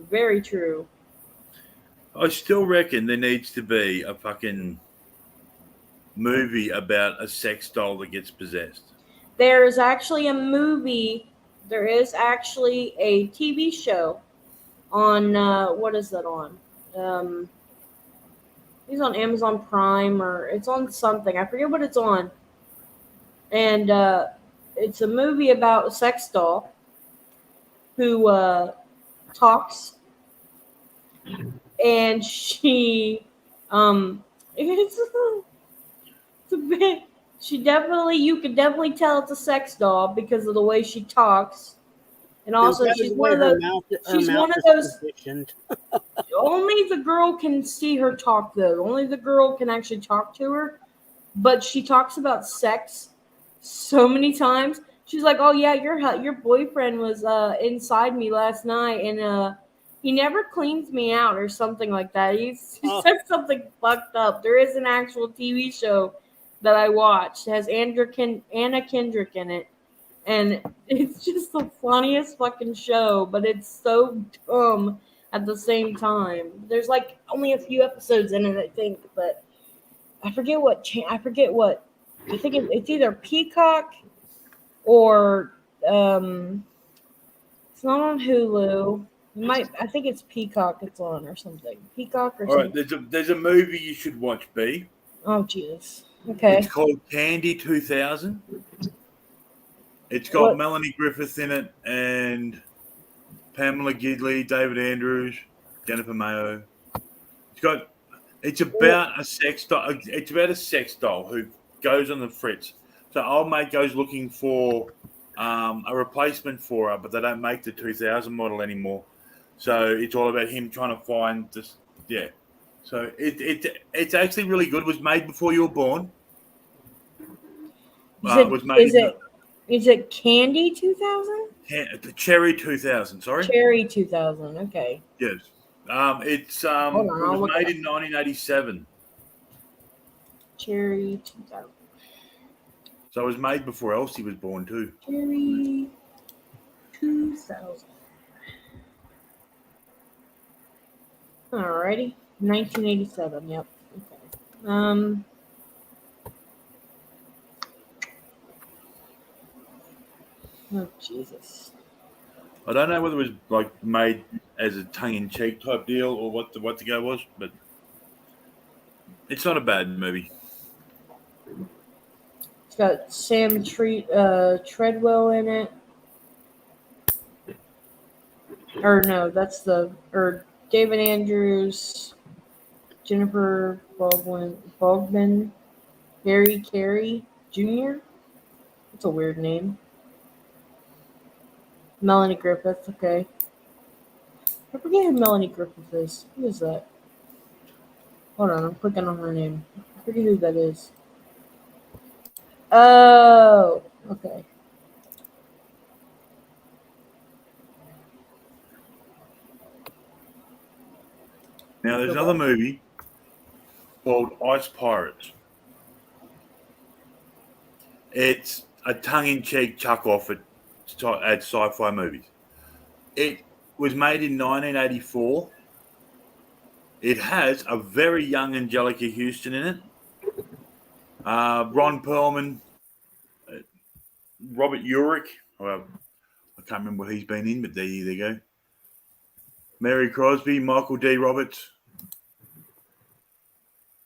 Very true. I still reckon there needs to be a fucking movie about a sex doll that gets possessed. There is actually a movie. There is actually a TV show on what is that on? It's on Amazon Prime or it's on something. I forget what it's on. And it's a movie about a sex doll who talks, and she it's a bit. You could definitely tell it's a sex doll because of the way she talks. And also, she's one of those. She's one of those. Only the girl can see her talk, though. Only the girl can actually talk to her. But she talks about sex so many times. She's like, "Oh yeah, your boyfriend was inside me last night, and he never cleans me out, or something like that." He said something fucked up. There is an actual TV show that I watched. It has Anna Kendrick in it. And it's just the funniest fucking show, but it's so dumb at the same time. There's like only a few episodes in it, I think, but I forget what. I think it's either Peacock or it's not on Hulu. I think it's Peacock. It's on or something. Peacock or something. All right, there's a movie you should watch, B. Oh Jesus. Okay. It's called Candy 2000. It's got Melanie Griffith in it and Pamela Gidley, David Andrews, Jennifer Mayo. It's about a sex doll. It's about a sex doll who goes on the fritz. So old mate goes looking for a replacement for her, but they don't make the 2000 model anymore. So it's all about him trying to find this. Yeah. So it's actually really good. It was made before you were born. Is it Candy 2000? The Cherry 2000, sorry. Cherry 2000, okay. Yes. It was made in 1987. Cherry 2000. So it was made before Elsie was born too. Cherry 2000. Alrighty. 1987. Yep. Okay. Oh Jesus. I don't know whether it was like made as a tongue-in-cheek type deal or what the go was, but it's not a bad movie. It's got Sam Treadwell in it. Or no, that's David Andrews, Jennifer Bogman, Harry Carey Jr. That's a weird name. Melanie Griffith, okay. I forget who Melanie Griffith is. Who is that? Hold on, I'm clicking on her name. I forget who that is. Oh, okay. Now there's another movie called Ice Pirates. It's a tongue-in-cheek chuck off at sci-fi movies. It was made in 1984. It has a very young Angelica Houston in it. Ron Perlman, Robert Urich. Well, I can't remember what he's been in, but there you go. Mary Crosby, Michael D. Roberts.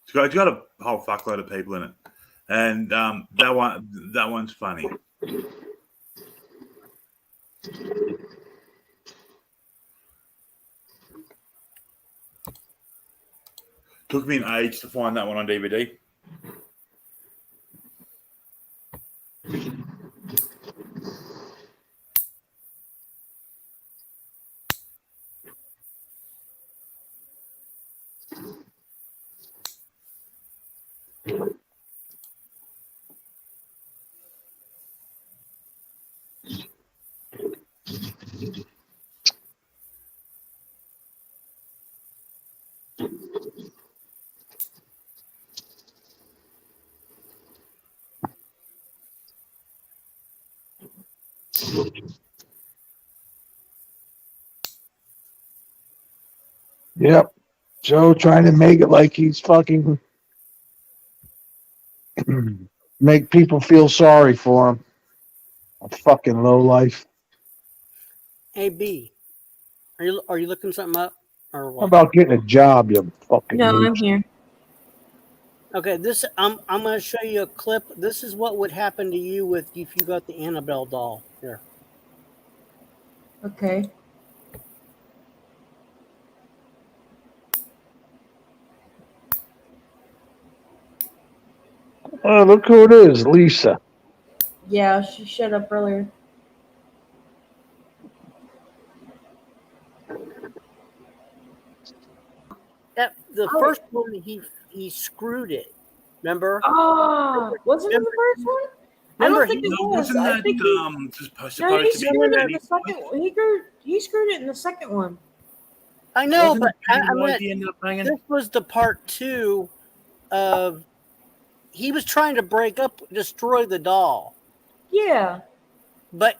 It's got a whole fuckload of people in it, and that one's funny. Took me an age to find that one on DVD. Yep. Joe trying to make it like he's fucking make people feel sorry for him. A fucking low life. Hey B, are you looking something up or How what? about getting a job, you fucking No, I'm mooch? here. Okay, I'm going to show you a clip. This is what would happen to you if you got the Annabelle doll. Here. Okay. Oh, look who it is, Lisa. Yeah, she shut up earlier. The Oh. first one he screwed it. Remember? Oh, wasn't it the first one? I Remember don't think it No, was. wasn't I that think supposed no, he to be? screwed it in Penny? the second one. He screwed it in the second one. I know, Wasn't but it Penny I White meant he ended up banging? this was the part 2 of he was trying to destroy the doll, Yeah. but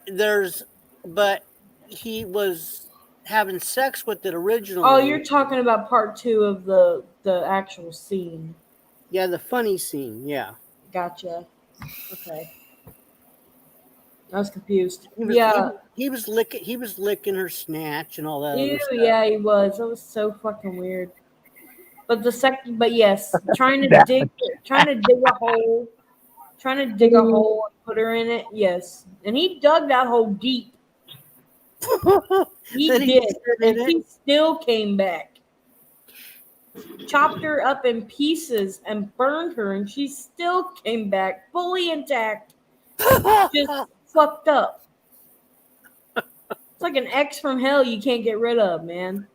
he was having sex with it originally. Oh, you're talking about part 2 of the actual scene. Yeah, the funny scene. Yeah, Gotcha. Okay. I was confused. he was, Yeah. he was licking her snatch and all that. Ew, Other stuff. yeah, he was. That was so fucking weird. But yes, trying to dig a hole, and put her in it. Yes, and he dug that hole deep. He Then did, stood in and he still came back. Chopped her up in pieces and burned her, and she still came back fully intact. Just fucked up. It's like an ex from hell you can't get rid of, man.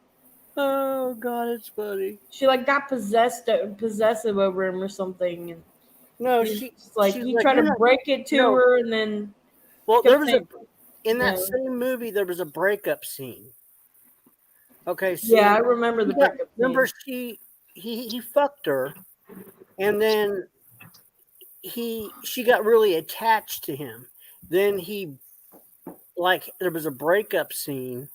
Oh God, it's funny. She like got possessive over him or something. And No, he she's tried to break it to her, and then there was in that Yeah. same movie there was a breakup scene. Okay, so yeah, I remember the breakup. remember scene. he fucked her, and then she got really attached to him. Then there was a breakup scene,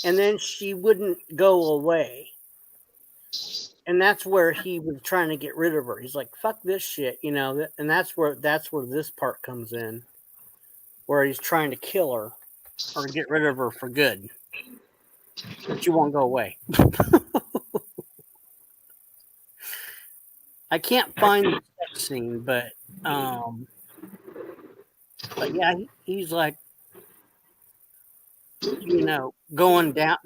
and then she wouldn't go away. And that's where he was trying to get rid of her. He's like, "Fuck this shit," and that's where this part comes in, where he's trying to kill her or get rid of her for good. But she won't go away. I can't find the sex scene, but yeah, he's like, going down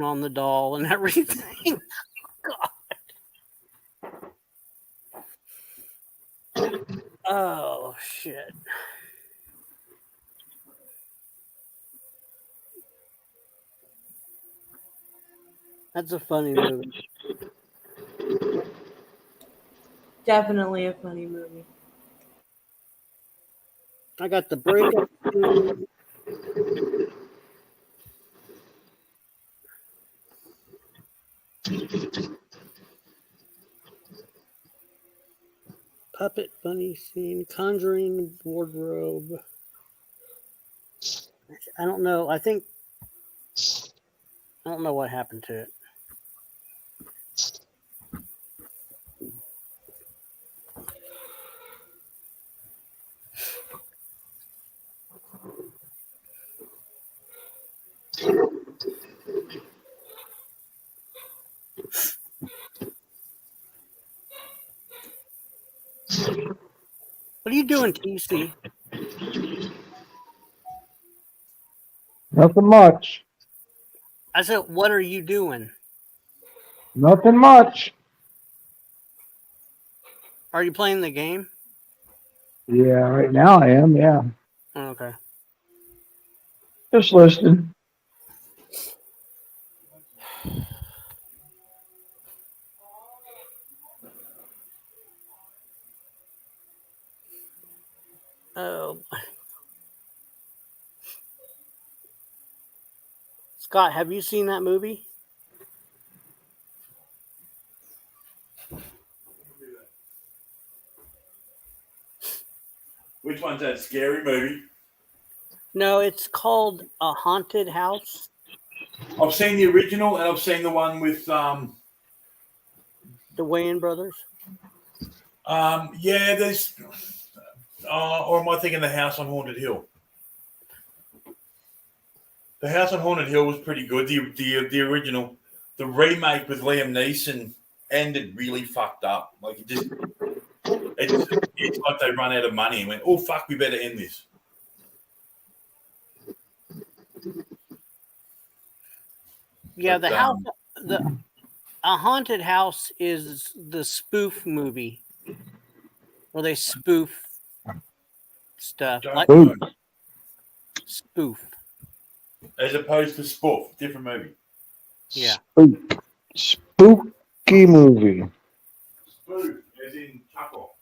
on the doll and everything. God. Oh shit. That's a funny movie. Definitely a funny movie. I got the breakup scene. Puppet funny scene, Conjuring wardrobe. I don't know. I don't know what happened to it. What are you doing, TC? Nothing much. I said, what are you doing? Nothing much. Are you playing the game? Yeah, right now I am. Yeah, Oh, okay. just listening. Oh. Scott, have you seen that movie? Which one's that scary movie? No, it's called A Haunted House. I've seen the original and I've seen the one with The Wayans brothers. yeah, there's or am I thinking The House on Haunted Hill? The House on Haunted Hill was pretty good. The original, the remake with Liam Neeson ended really fucked up. Like it's like they run out of money and went, oh fuck, we better end this. Yeah, But, A Haunted House is the spoof movie where they spoof stuff like Spoof. spoof. as opposed to Spoof, different movie. Yeah. Spooky movie. Spoof, as in chuckle.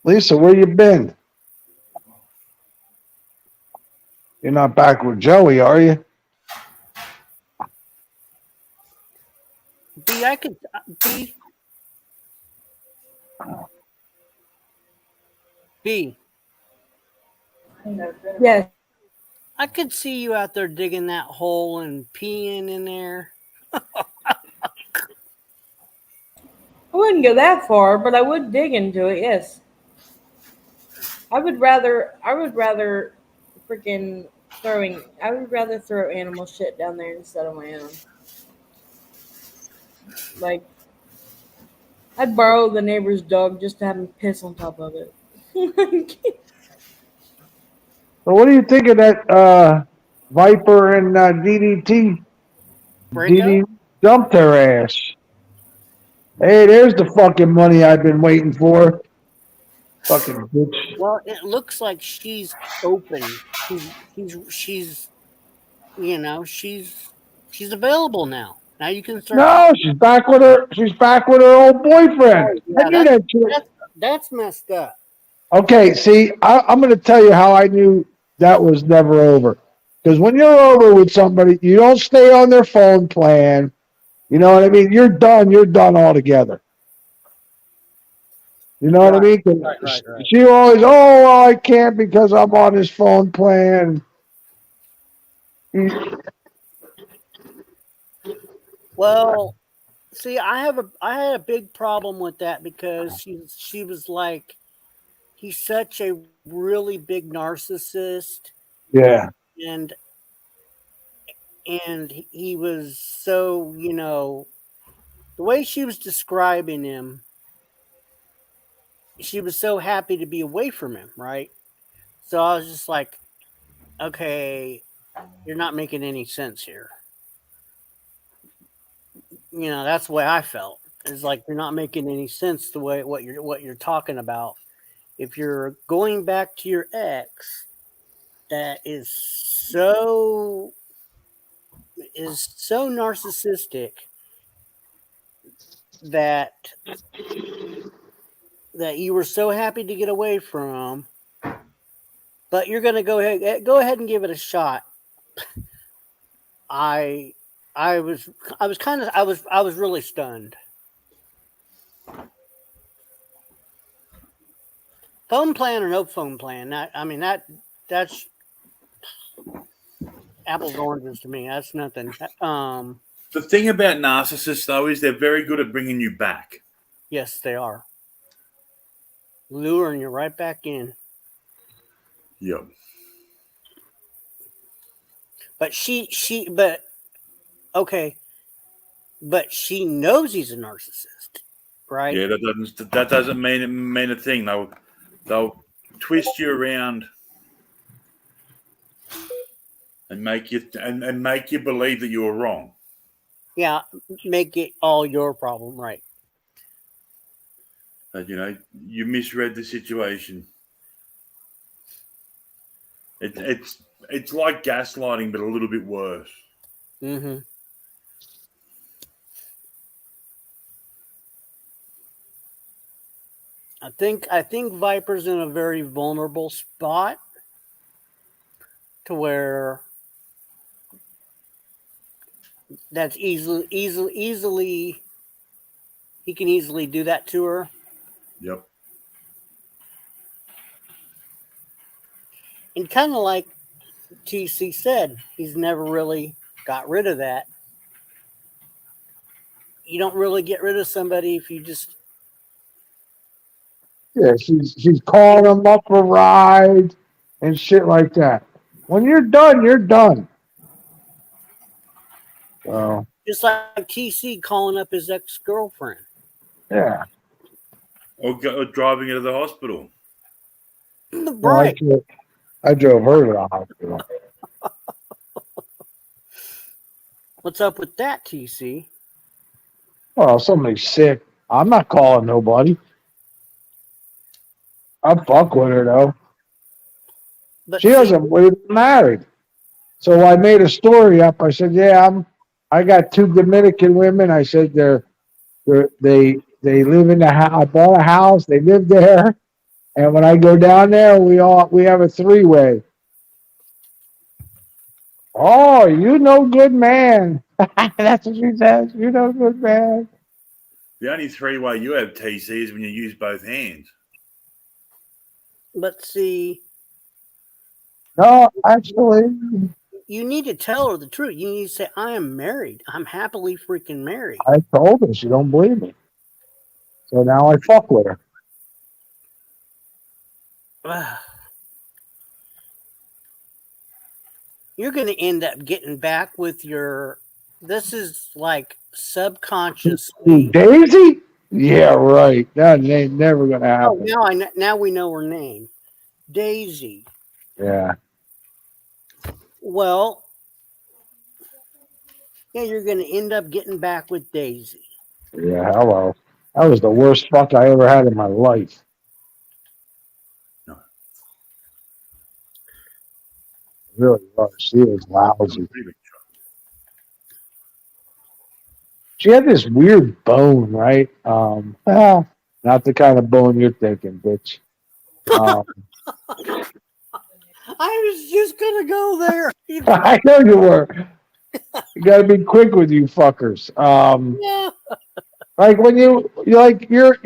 Lisa, where you been? You're not back with Joey, are you? B, I could B. B. Yes. I could see you out there digging that hole and peeing in there. I wouldn't go that far, but I would dig into it. Yes. I would rather freaking I would rather throw animal shit down there instead of my own. Like, I'd borrow the neighbor's dog just to have him piss on top of it. So what do you think of that Viper and DDT? DDT dumped her ass. Hey, there's the fucking money I've been waiting for. Fucking bitch. Well, it looks like she's open. She's available now. Now you can start. No, she's back with her. She's back with her old boyfriend. Yeah, I knew that shit. That's messed up. Okay, see, I'm going to tell you how I knew that was never over. Because when you're over with somebody, you don't stay on their phone plan. You know what I mean? You're done. You're done altogether. You know what I mean? 'Cause right. she always, oh, well, I can't because I'm on his phone plan. Well, see, I had a big problem with that because she was like, he's such a really big narcissist, Yeah. and he was so, the way she was describing him, she was so happy to be away from him, right? So I was just like, okay, you're not making any sense here. That's the way I felt. It's like you're not making any sense the way what you're talking about. If you're going back to your ex, that is so narcissistic that you were so happy to get away from, but you're going to go ahead and give it a shot. I was really stunned. Phone plan or no phone plan? That's apples oranges to me. That's nothing. The thing about narcissists, though, is they're very good at bringing you back. Yes, they are. Luring you right back in. Yep. But but she knows he's a narcissist, right? Yeah, that doesn't mean a thing. They'll twist you around and make you believe that you were wrong. Yeah, make it all your problem, right? That you misread the situation. It's like gaslighting, but a little bit worse. Mm-hmm. I think Viper's in a very vulnerable spot to where that's easily he can easily do that to her. Yep. And kind of like TC said, he's never really got rid of that. You don't really get rid of somebody if you just... Yeah, she's calling them up for rides and shit like that. When you're done, you're done. So Just like TC calling up his ex-girlfriend. yeah. Or driving her to the hospital. Right. Well, I drove her to the hospital. What's up with that, TC? Well, somebody's sick. I'm not calling nobody. I fuck with her though. But She doesn't. We're married. So I made a story up. I said, "Yeah, I got 2 Dominican women." I said, they live in the house. I bought a house. They live there, and when I go down there, we have a 3-way. Oh, you know, good man. That's what she says. You know, good man. The only 3-way you have, TC, is when you use both hands. But see, No, actually, you need to tell her the truth. You need to say, I am married. I'm happily freaking married. I told her. She don't believe me. So now I fuck with her. You're going to end up getting back with your... This is like subconsciously... Daisy? Yeah, right. That ain't never gonna Oh, happen. now we know her name. Daisy. Yeah. Well, yeah, you're going to end up getting back with Daisy. Yeah, hello. That was the worst fuck I ever had in my life. No. Really was. She was lousy. She had this weird bone, right? Not the kind of bone you're thinking, bitch. I was just gonna go there. I know you were. You got to be quick with you fuckers. Yeah. Like when you like your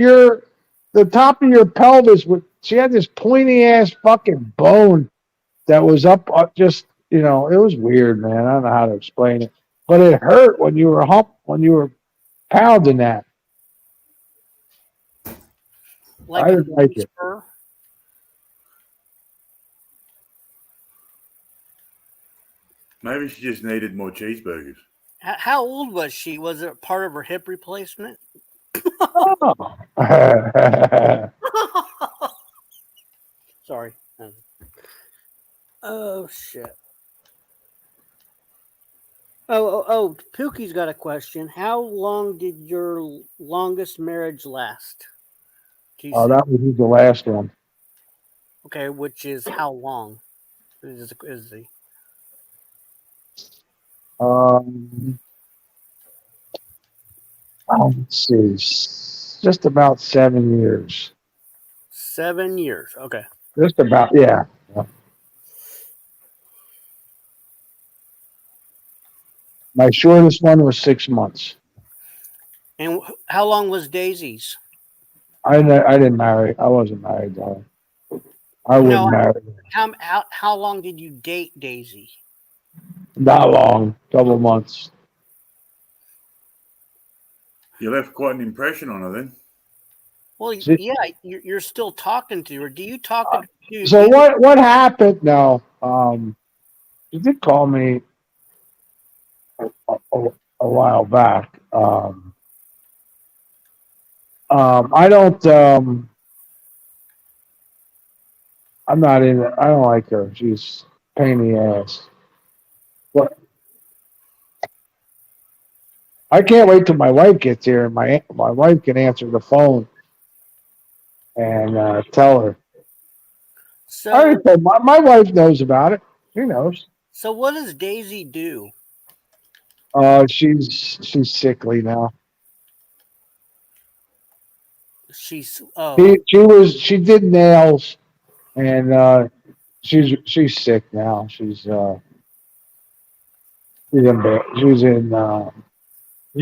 the top of your pelvis. She had this pointy ass fucking bone that was up just it was weird, man. I don't know how to explain it, but it hurt when you were pounding that. Like I a didn't like it. spur. Maybe she just needed more cheeseburgers. How old was she? Was it part of her hip replacement? Oh. Sorry. Oh shit. Oh, Pookie's got a question. How long did your longest marriage last? Oh, that was the last one. Okay, which is how long? Is the Let's see, just about 7 years. 7 years? Okay. Just about, yeah. My shortest one was 6 months. And how long was Daisy's? I didn't marry. I wasn't married, though. I wouldn't marry. How long did you date Daisy? Not long, couple months. You left quite an impression on her then. Well, yeah, you're still talking to her. Do you talk to? So what happened? No, she did call me a while back. I don't. I'm not in it. I don't like her. She's a pain in the ass. But I can't wait till my wife gets here and my wife can answer the phone and tell her. So, I already told my wife knows about it. She knows. So what does Daisy do? She's sickly now. She's She did nails, and she's sick now. She's she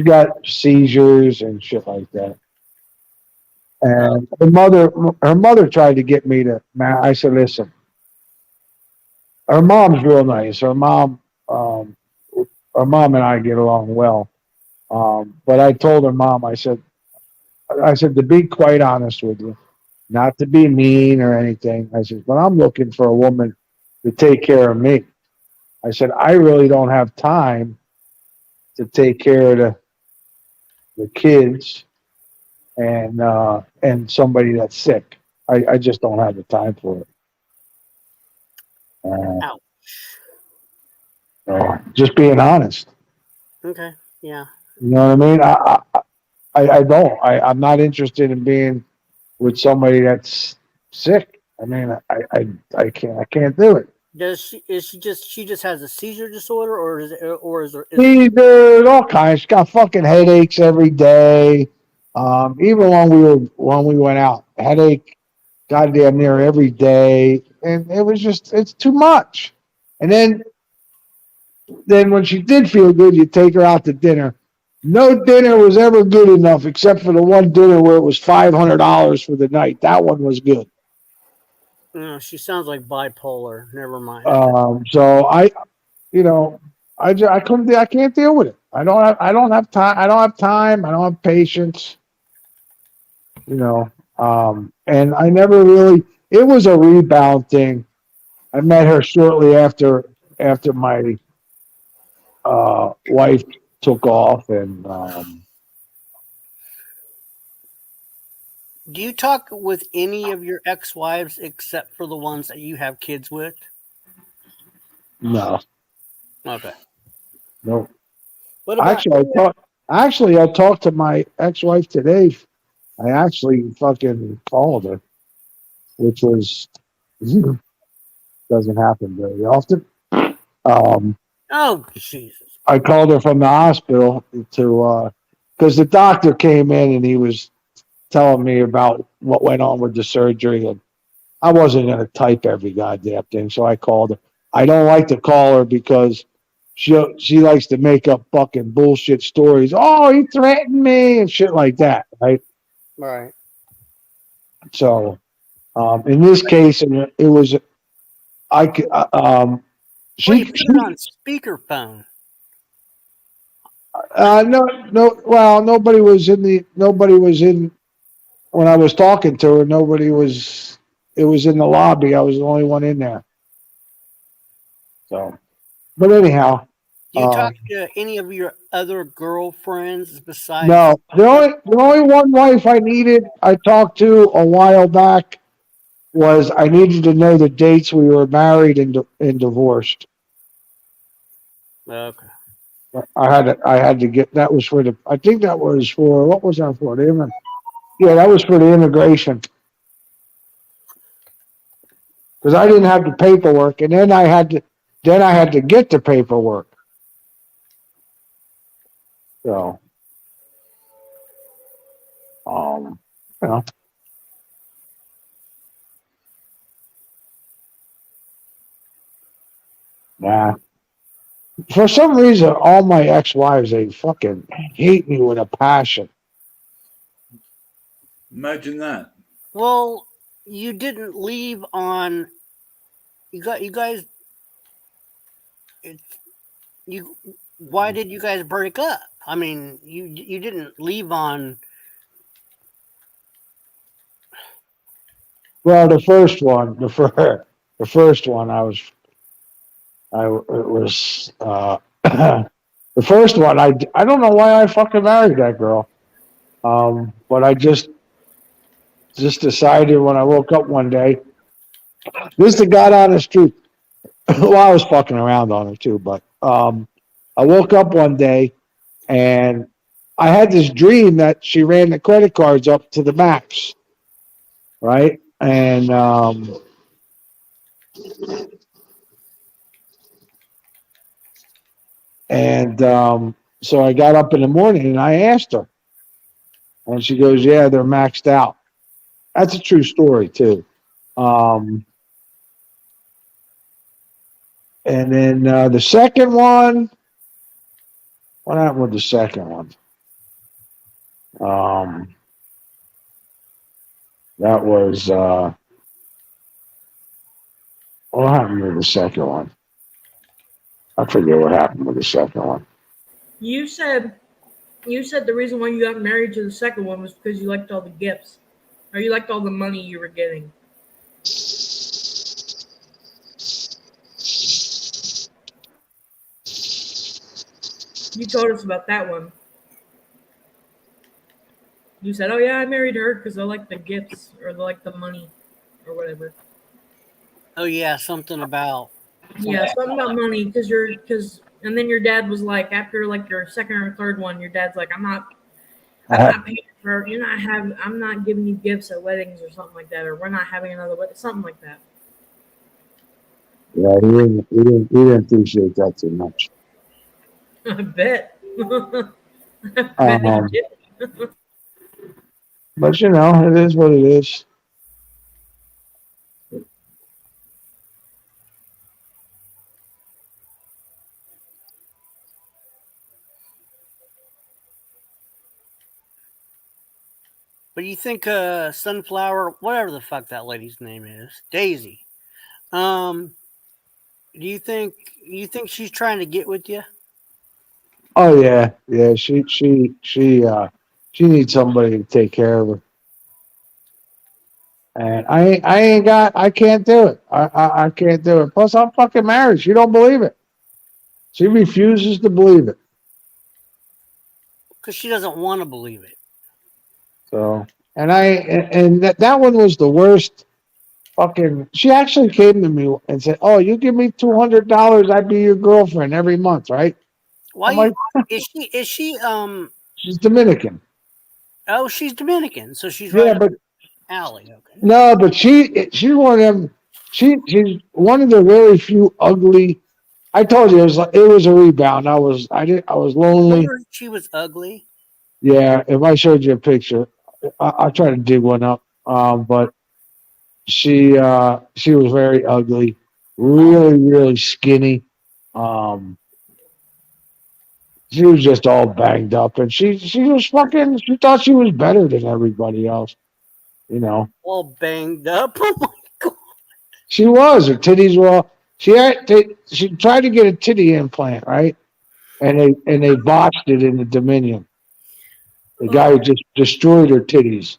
got seizures and shit like that. And her mother tried to get me to. I said, listen. Her mom's real nice. Her mom and I get along well. But I told her mom, I said, to be quite honest with you, not to be mean or anything. I said, but I'm looking for a woman to take care of me. I said, I really don't have time to take care of the kids and somebody that's sick. I just don't have the time for it. Just being honest. Okay. Yeah. You know what I mean? I don't. I'm not interested in being with somebody that's sick. I mean, I can't do it. She just has a seizure disorder, or is Seizures, all kinds. She's got fucking headaches every day. Even when we went out, headache, goddamn near every day, and it's too much. And then when she did feel good, you take her out to dinner. No dinner was ever good enough except for the one dinner where it was $500 for the night. That one was good. She sounds like bipolar. Never mind. So I can't deal with it. I don't have time. I don't have time. I don't have patience. And I never really. It was a rebound thing. I met her shortly after my wife took off, and do you talk with any of your ex-wives except for the ones that you have kids with? No. Okay. No. What about I talked to my ex-wife today. I actually fucking called her, which was doesn't happen very often. Oh Jesus! I called her from the hospital because the doctor came in and he was telling me about what went on with the surgery, and I wasn't gonna type every goddamn thing, so I called her. I don't like to call her because she likes to make up fucking bullshit stories. Oh, he threatened me and shit like that, right? Right. So, in this case, it was I c- Well, she you put it on speakerphone. no, well, nobody was in when I was talking to her. Nobody was. It was in the lobby. I was the only one in there. So, but anyhow, Do you talk to any of your other girlfriends besides? no, the only one wife I talked to a while back was I needed to know the dates we were married and divorced. Okay. I had to get that was for I think that was for what was that for? Yeah, that was for the immigration. Because I didn't have the paperwork, and then I had to get the paperwork. So, you know, nah. For some reason, all my ex-wives, they fucking hate me with a passion. Imagine that. Well, you didn't leave on. You guys. It, you. Why did you guys break up? I mean, you didn't leave on. Well, the first one, the first one, the first one, I don't know why I fucking married that girl. But I just decided when I woke up one day, this is the God honest truth. Well, I was fucking around on her too, but, I woke up one day and I had this dream that she ran the credit cards up to the max, right? And, so I got up in the morning and I asked her, and she goes, "Yeah, they're maxed out." That's a true story too. And then the second one, what happened with the second one? That was what happened with the second one? I forget what happened with the second one. You said the reason why you got married to the second one was because you liked all the gifts, or you liked all the money you were getting. You told us about that one. You said, "Oh yeah, I married her because I like the gifts or I like the money or whatever." Oh yeah, something about. Yeah, something about money and then your dad was like, after like your second or third one, your dad's like, I'm not paying for, I'm not giving you gifts at weddings or something like that, or we're not having another wedding, something like that. Yeah, he didn't appreciate that too much. I bet. I bet he did. But you know, it is what it is. But you think Sunflower, whatever the fuck that lady's name is, Daisy. Do you think she's trying to get with you? Oh yeah. She needs somebody to take care of her. And I can't do it. I can't do it. Plus, I'm fucking married. She don't believe it. She refuses to believe it. Because she doesn't want to believe it. So, and that one was the worst. Fucking, she actually came to me and said, "Oh, you give me $200, I'd be your girlfriend every month, right?" Why is she She's Dominican. Oh, she's Dominican, so she's Yeah, right but up alley. Okay. no, but she's one of them. She's one of the very few ugly. I told you it was a rebound. I was lonely. She was ugly. Yeah, if I showed you a picture, I'll try to dig one up. But she was very ugly, really skinny. Um, she was just all banged up, and she was fucking. She thought she was better than everybody else. You know, All banged up. Oh my god. she was. Her titties were all. She tried to get a titty implant, right? And they botched it in the Dominion. The guy just destroyed her titties.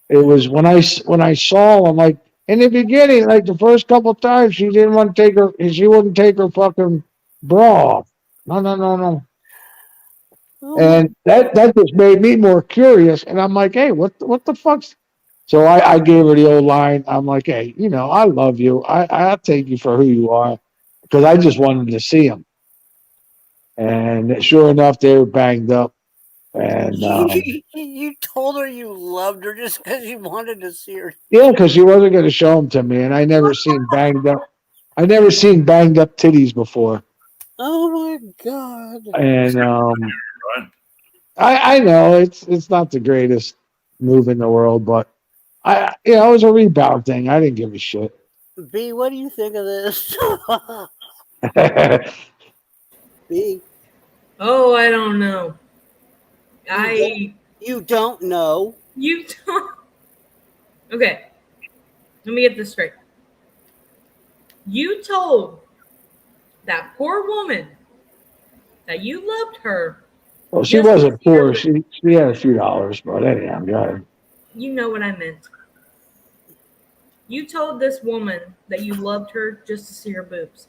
It was when I saw him, like in the beginning, like the first couple times, she didn't want to take her. She wouldn't take her fucking bra off. No. Oh my And that just made me more curious. And I'm like, hey, what the fuck's? So I gave her the old line. I'm like, hey, I love you. I'll take you for who you are, because I just wanted to see him. And sure enough, they were banged up. And you told her you loved her just because you wanted to see her. yeah, because she wasn't going to show them to me, and I never seen banged up. I never seen banged up titties before. Oh my god. And Right? I know it's not the greatest move in the world, but it was a rebound thing. I didn't give a shit. B, what do you think of this? B, Oh, I don't know. you don't know. You don't. Okay. Let me get this straight. You told that poor woman that you loved her. Well, she Yes, wasn't dear. poor. She had a few dollars, but anyhow, go ahead. You know what I meant. You told this woman that you loved her just to see her boobs.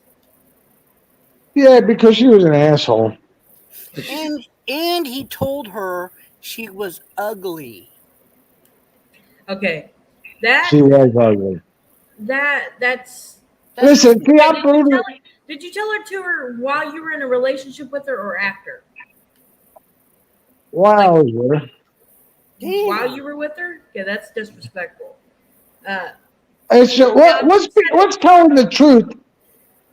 Yeah, because she was an asshole. And he told her she was ugly. Okay. She was ugly. That's Listen, see, I'm did proving. did you tell her to her while you were in a relationship with her or after? While I was with her. Damn. While you were with her? Yeah, that's disrespectful. It's what's telling the truth.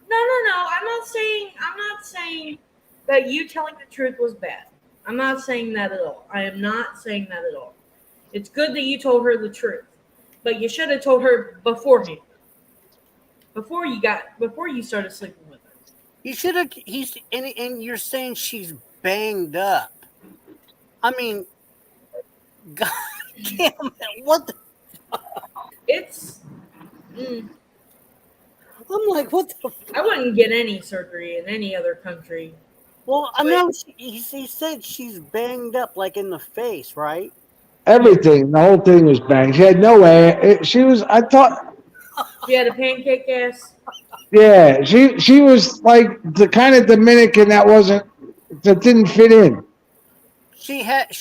No. I'm not saying that you telling the truth was bad. I'm not saying that at all. I am not saying that at all. It's good that you told her the truth, but you should have told her beforehand. Before you started sleeping with her. You should have. And you're saying she's banged up. I mean, God damn it! What? It's. I'm like, what the? I wouldn't get any surgery in any other country. Well, I know he said she's banged up, like in the face, right? Everything, the whole thing was banged. She had no way. She was. I thought. She had a pancake ass. Yeah, she was like the kind of Dominican that didn't fit in. She got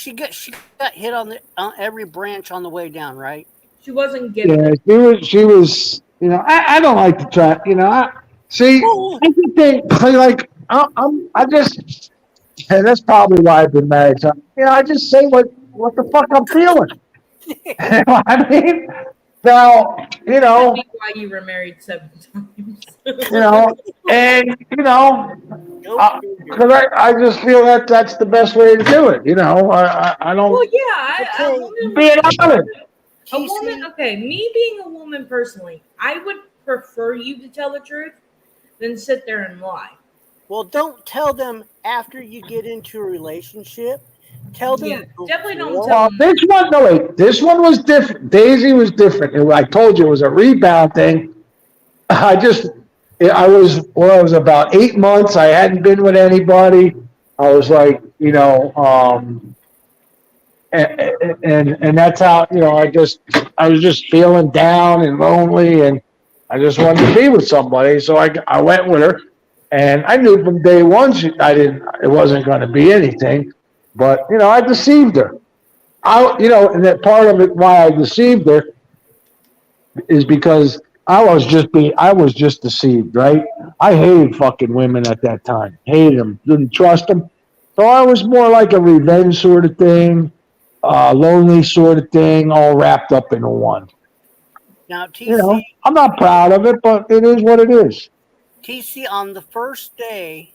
hit on every branch on the way down, right? She wasn't given. Yeah, she was. I don't like to try. I just think and that's probably why I've been married. So, I just say what the fuck I'm feeling. I mean, now, That's why you were married 7 times. and because I just feel that that's the best way to do it. I don't. Well, yeah, Being honest. A woman, okay, me being a woman personally, I would prefer you to tell the truth than sit there and lie. Well, don't tell them after you get into a relationship. Tell them. Yeah, definitely don't tell them. This one was different. Daisy was different. I told you it was a rebound thing. I was about 8 months. I hadn't been with anybody. I was like, and that's how, I was just feeling down and lonely, and I just wanted to be with somebody. So I went with her, and I knew from day one it wasn't going to be anything, but I deceived her. And that part of it why I deceived her is because I was just deceived, right? I hated fucking women at that time. Hated them, didn't trust them. So I was more like a revenge sort of thing. Lonely sort of thing, all wrapped up in one. Now, TC, I'm not proud of it, but it is what it is. TC, on the first day,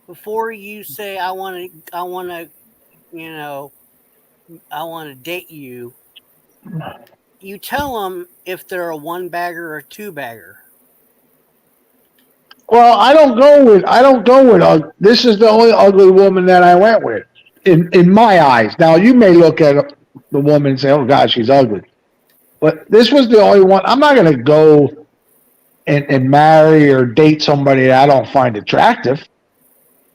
before you say I want to date you, you tell them if they're a one bagger or a two bagger. Well, I don't go with this is the only ugly woman that I went with in my eyes. Now you may look at the woman and say, "Oh God, she's ugly," but this was the only one. I'm not going to go and marry or date somebody that I don't find attractive,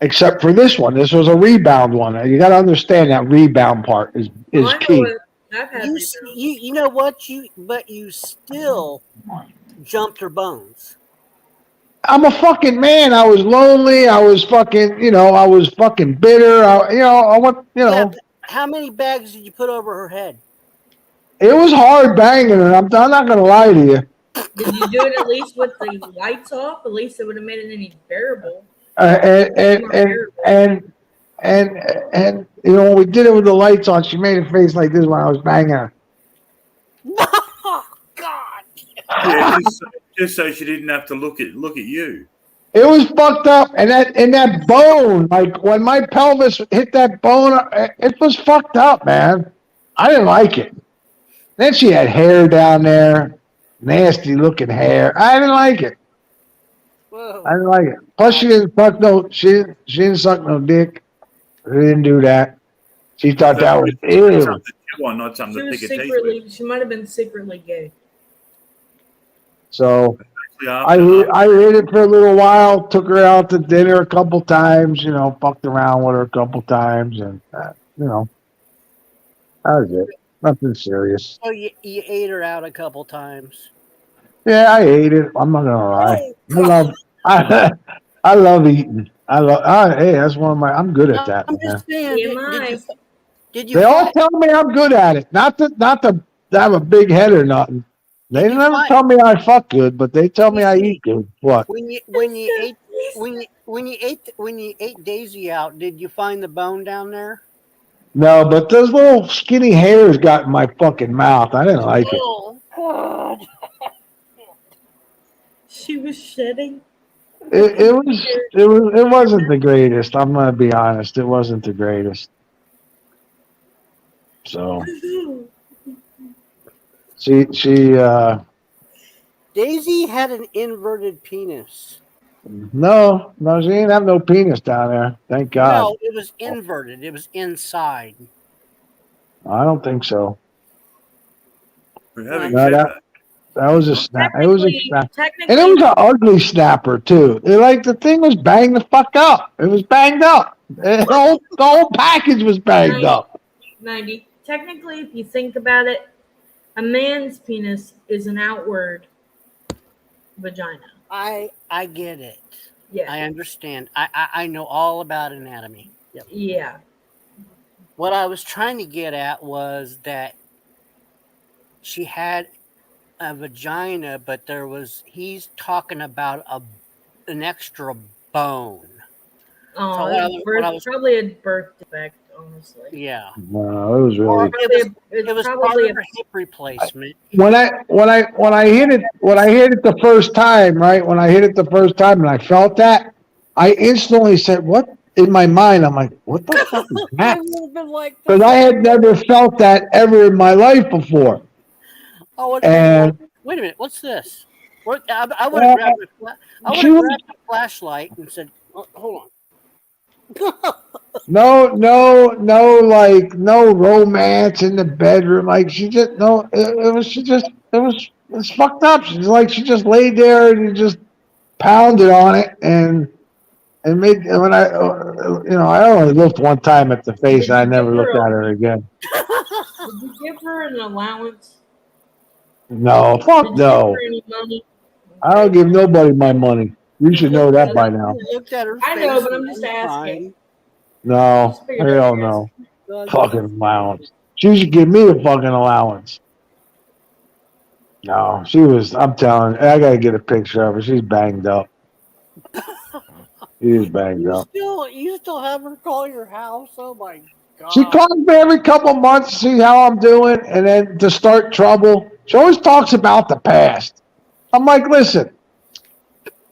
except for this one. This was a rebound one. You got to understand that rebound part is I know key. what- I've had You, rebounds. you know what you still jumped her bones. I'm a fucking man. I was lonely. I was fucking, I was fucking bitter. I want, Yeah, but how many bags did you put over her head? it was hard banging her. I'm not going to lie to you. Did you do it at least with the lights off? At least it would have made it any bearable. And when we did it with the lights on, she made a face like this when I was banging her. Oh God! Yeah, just so she didn't have to look at you. It was fucked up, and that bone, like when my pelvis hit that bone, it was fucked up, man. I didn't like it. Then she had hair down there, nasty looking hair. I didn't like it. Whoa. I didn't like it. Plus, she didn't didn't suck no dick. She didn't do that. She thought that was ew. Something to chew on, not something She to was pick a teeth with. secretly. She might have been secretly gay. So Yeah, I hid it for a little while. Took her out to dinner a couple times. Fucked around with her a couple times, and that was it. Nothing serious. So you ate her out a couple times. Yeah, I ate it. I'm not gonna lie. I love eating. Hey, that's one of my. I'm good at that. I'm Man. just saying. Did you They all find- tell me I'm good at it. Not to have a big head or nothing. They Did you never find- tell me I fuck good, but they tell me I eat good. What? when you ate Daisy out? Did you find the bone down there? No, but those little skinny hairs got in my fucking mouth. I didn't like it. Oh God! She was shedding. It wasn't the greatest. I'm gonna be honest. It wasn't the greatest. So she Daisy had an inverted penis. no, she didn't have no penis down there. Thank God. No, it was inverted. It was inside. I don't think so. For having No, said that- that, That was a snap. It was a snap. Technically, And it was an ugly snapper too. The thing was banged the fuck up. It was banged up. The whole package was banged up. 90. Technically, if you think about it, a man's penis is an outward vagina. I get it. Yeah. I understand. I know all about anatomy. Yep. Yeah. What I was trying to get at was that she had a vagina, but he's talking about an extra bone. Oh, So what I was- probably a birth defect, honestly. Yeah. No, it was Or really. it was part probably of her hip replacement. When I hit it the first time, right? When I hit it the first time and I felt that, I instantly said, "What?" In my mind, I'm like, "What the fuck is that?" would have been like, Because I had never felt that ever in my life before. oh, And wait a minute, what's this? I would have grabbed the flashlight and said, oh, "Hold on." no romance in the bedroom. Like it's fucked up. She's like she just laid there and you just pounded on it and made when I only looked one time at the face and I never looked at her again. Did you give her an allowance? No, fuck Did you no. give her any money? I don't give nobody my money. You should know that by now. I looked at her I know, face but I'm and just I'm asking. No, hell no. Fucking allowance. She should give me a fucking allowance. No, I'm telling you, I gotta get a picture of her. She's banged up. She is banged up. You still have her call your house? Oh my God. She calls me every couple months to see how I'm doing and then to start trouble. She always talks about the past. I'm like, listen.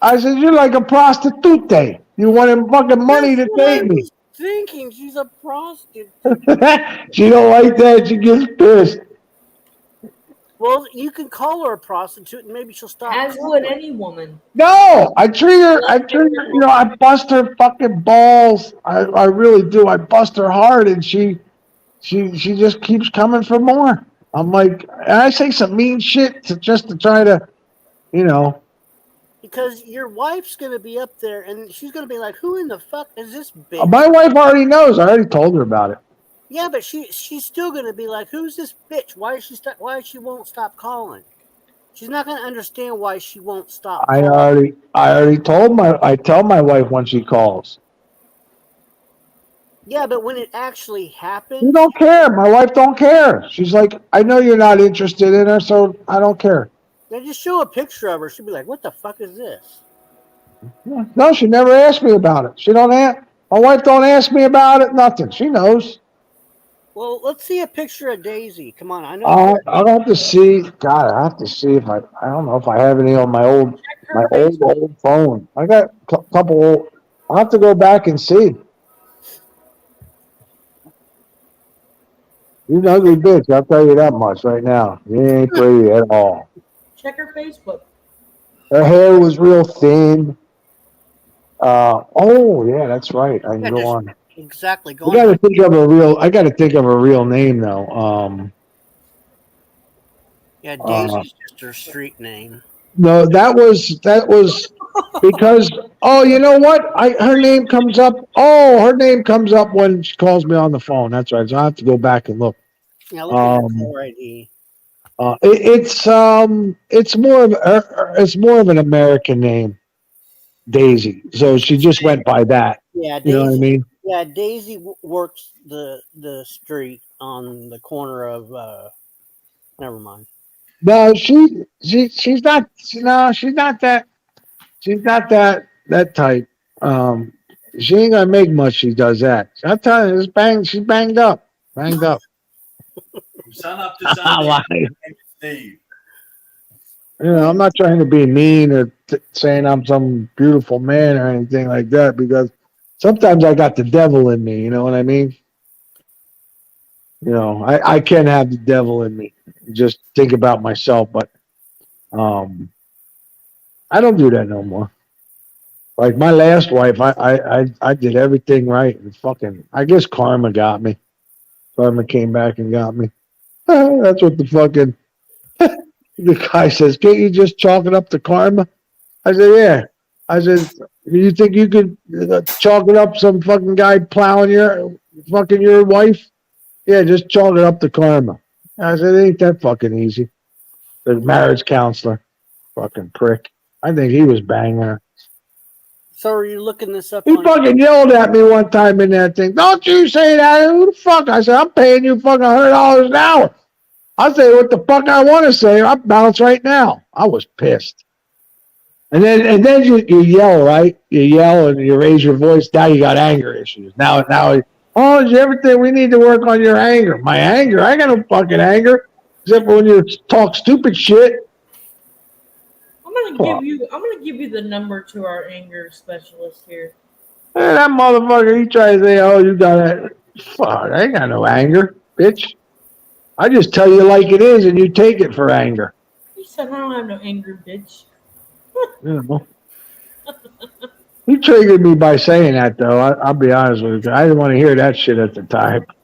I said, you're like a prostitute. You wanted fucking money to That's what I date me. was thinking she's a prostitute. She don't like that. She gets pissed. Well, you can call her a prostitute and maybe she'll stop. As would any woman. No, I treat her, I bust her fucking balls. I really do. I bust her hard and she just keeps coming for more. I'm like, and I say some mean shit just to try to, you know. Because your wife's going to be up there and she's going to be like, who in the fuck is this bitch? My wife already knows. I already told her about it. Yeah, but she's still going to be like, who's this bitch? Why she won't stop calling? She's not going to understand why she won't stop I calling. already I tell my wife when she calls. Yeah, but when it actually happens, You don't care. My wife don't care. She's like, I know you're not interested in her, so I don't care. then just show a picture of her. She'll be like, what the fuck is this? No, she never asked me about it. She don't ask. My wife don't ask me about it. Nothing. She knows. Well, let's see a picture of Daisy. Come on, I know. I'll have to see. God, I have to see if I don't know if I have any on my old phone. I got a couple old. I'll have to go back and see. You're an ugly bitch. I'll tell you that much right now. You ain't pretty at all. Check her Facebook. Her hair was real thin. Oh yeah, that's right. I can go on. Exactly. I got to think of a real name though. Yeah, Daisy's just her street name. No, that was because you know what? Her name comes up. Oh, her name comes up when she calls me on the phone. That's right. So I have to go back and look. Yeah, look at her caller ID. It's more of an American name, Daisy. So she just went by that. Yeah, you know what I mean. Yeah, Daisy works the street on the corner of. Never mind. No, she's not. No, she's not that. She's not that type. She ain't gonna make much. She does that. I tell you, she's banged up. Banged up. From sun up to sundown. Steve. You know, I'm not trying to be mean or saying I'm some beautiful man or anything like that because sometimes I got the devil in me. You know what I mean? You know, I can have the devil in me. Just think about myself, but I don't do that no more. Like my last wife, I did everything right and fucking I guess karma got me. Karma came back and got me. That's what the fucking the guy says. Can't you just chalk it up to karma? I said, yeah. I said, you think you could chalk it up some fucking guy plowing your wife? Yeah, just chalk it up to karma. I said, it ain't that fucking easy. The marriage counselor, fucking prick. I think he was banging her. So are you looking this up? He fucking yelled at me one time in that thing. Don't you say that? Who the fuck? I said, I'm paying you fucking $100 an hour. I'll say what the fuck I want to say. I'll bounce right now. I was pissed. And then you yell, right? You yell and you raise your voice. Now you got anger issues. Now, oh, is everything we need to work on your anger? My anger? I got no fucking anger. Except when you talk stupid shit. I'm gonna give you the number to our anger specialist here. Hey, that motherfucker, he tried to say, oh, you got that. Fuck, I ain't got no anger, bitch. I just tell you like it is and you take it for anger. He said, I don't have no anger, bitch. You know. He triggered me by saying that, though. I'll be honest with you. I didn't want to hear that shit at the time. I've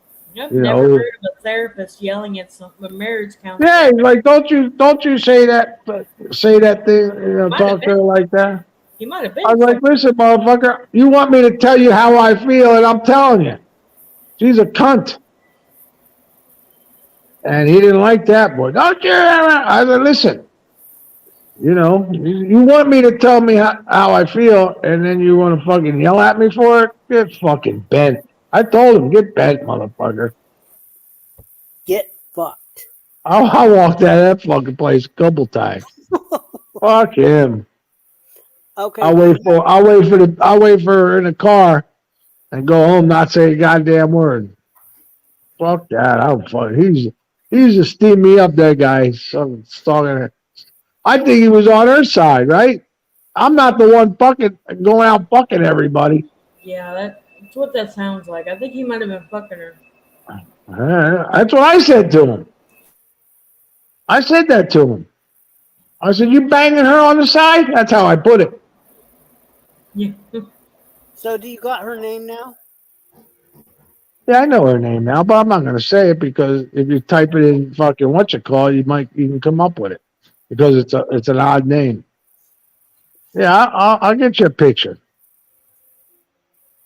You never know. heard of a therapist yelling at a marriage counselor. Yeah, he's like, don't you say that thing, talk to her like that. He might have been. I was like, listen, motherfucker, you want me to tell you how I feel, and I'm telling you. She's a cunt. And he didn't like that, boy. Don't you? I said, listen, you want me to tell me how I feel, and then you want to fucking yell at me for it? Get fucking bent. I told him, get bent, motherfucker. Get fucked. I walked out of that fucking place a couple times. Fuck him. Okay. I'll wait for her in the car and go home, not say a goddamn word. Fuck that. He used to steam me up, that guy. I think he was on her side, right? I'm not the one fucking going out fucking everybody. Yeah, that's what that sounds like. I think he might have been fucking her. That's what I said to him. I said that to him. I said, "You banging her on the side?" That's how I put it. Yeah. So do you got her name now? Yeah, I know her name now, but I'm not going to say it because if you type it in fucking whatchamacallit, you might even come up with it because it's an odd name. Yeah, I'll get you a picture.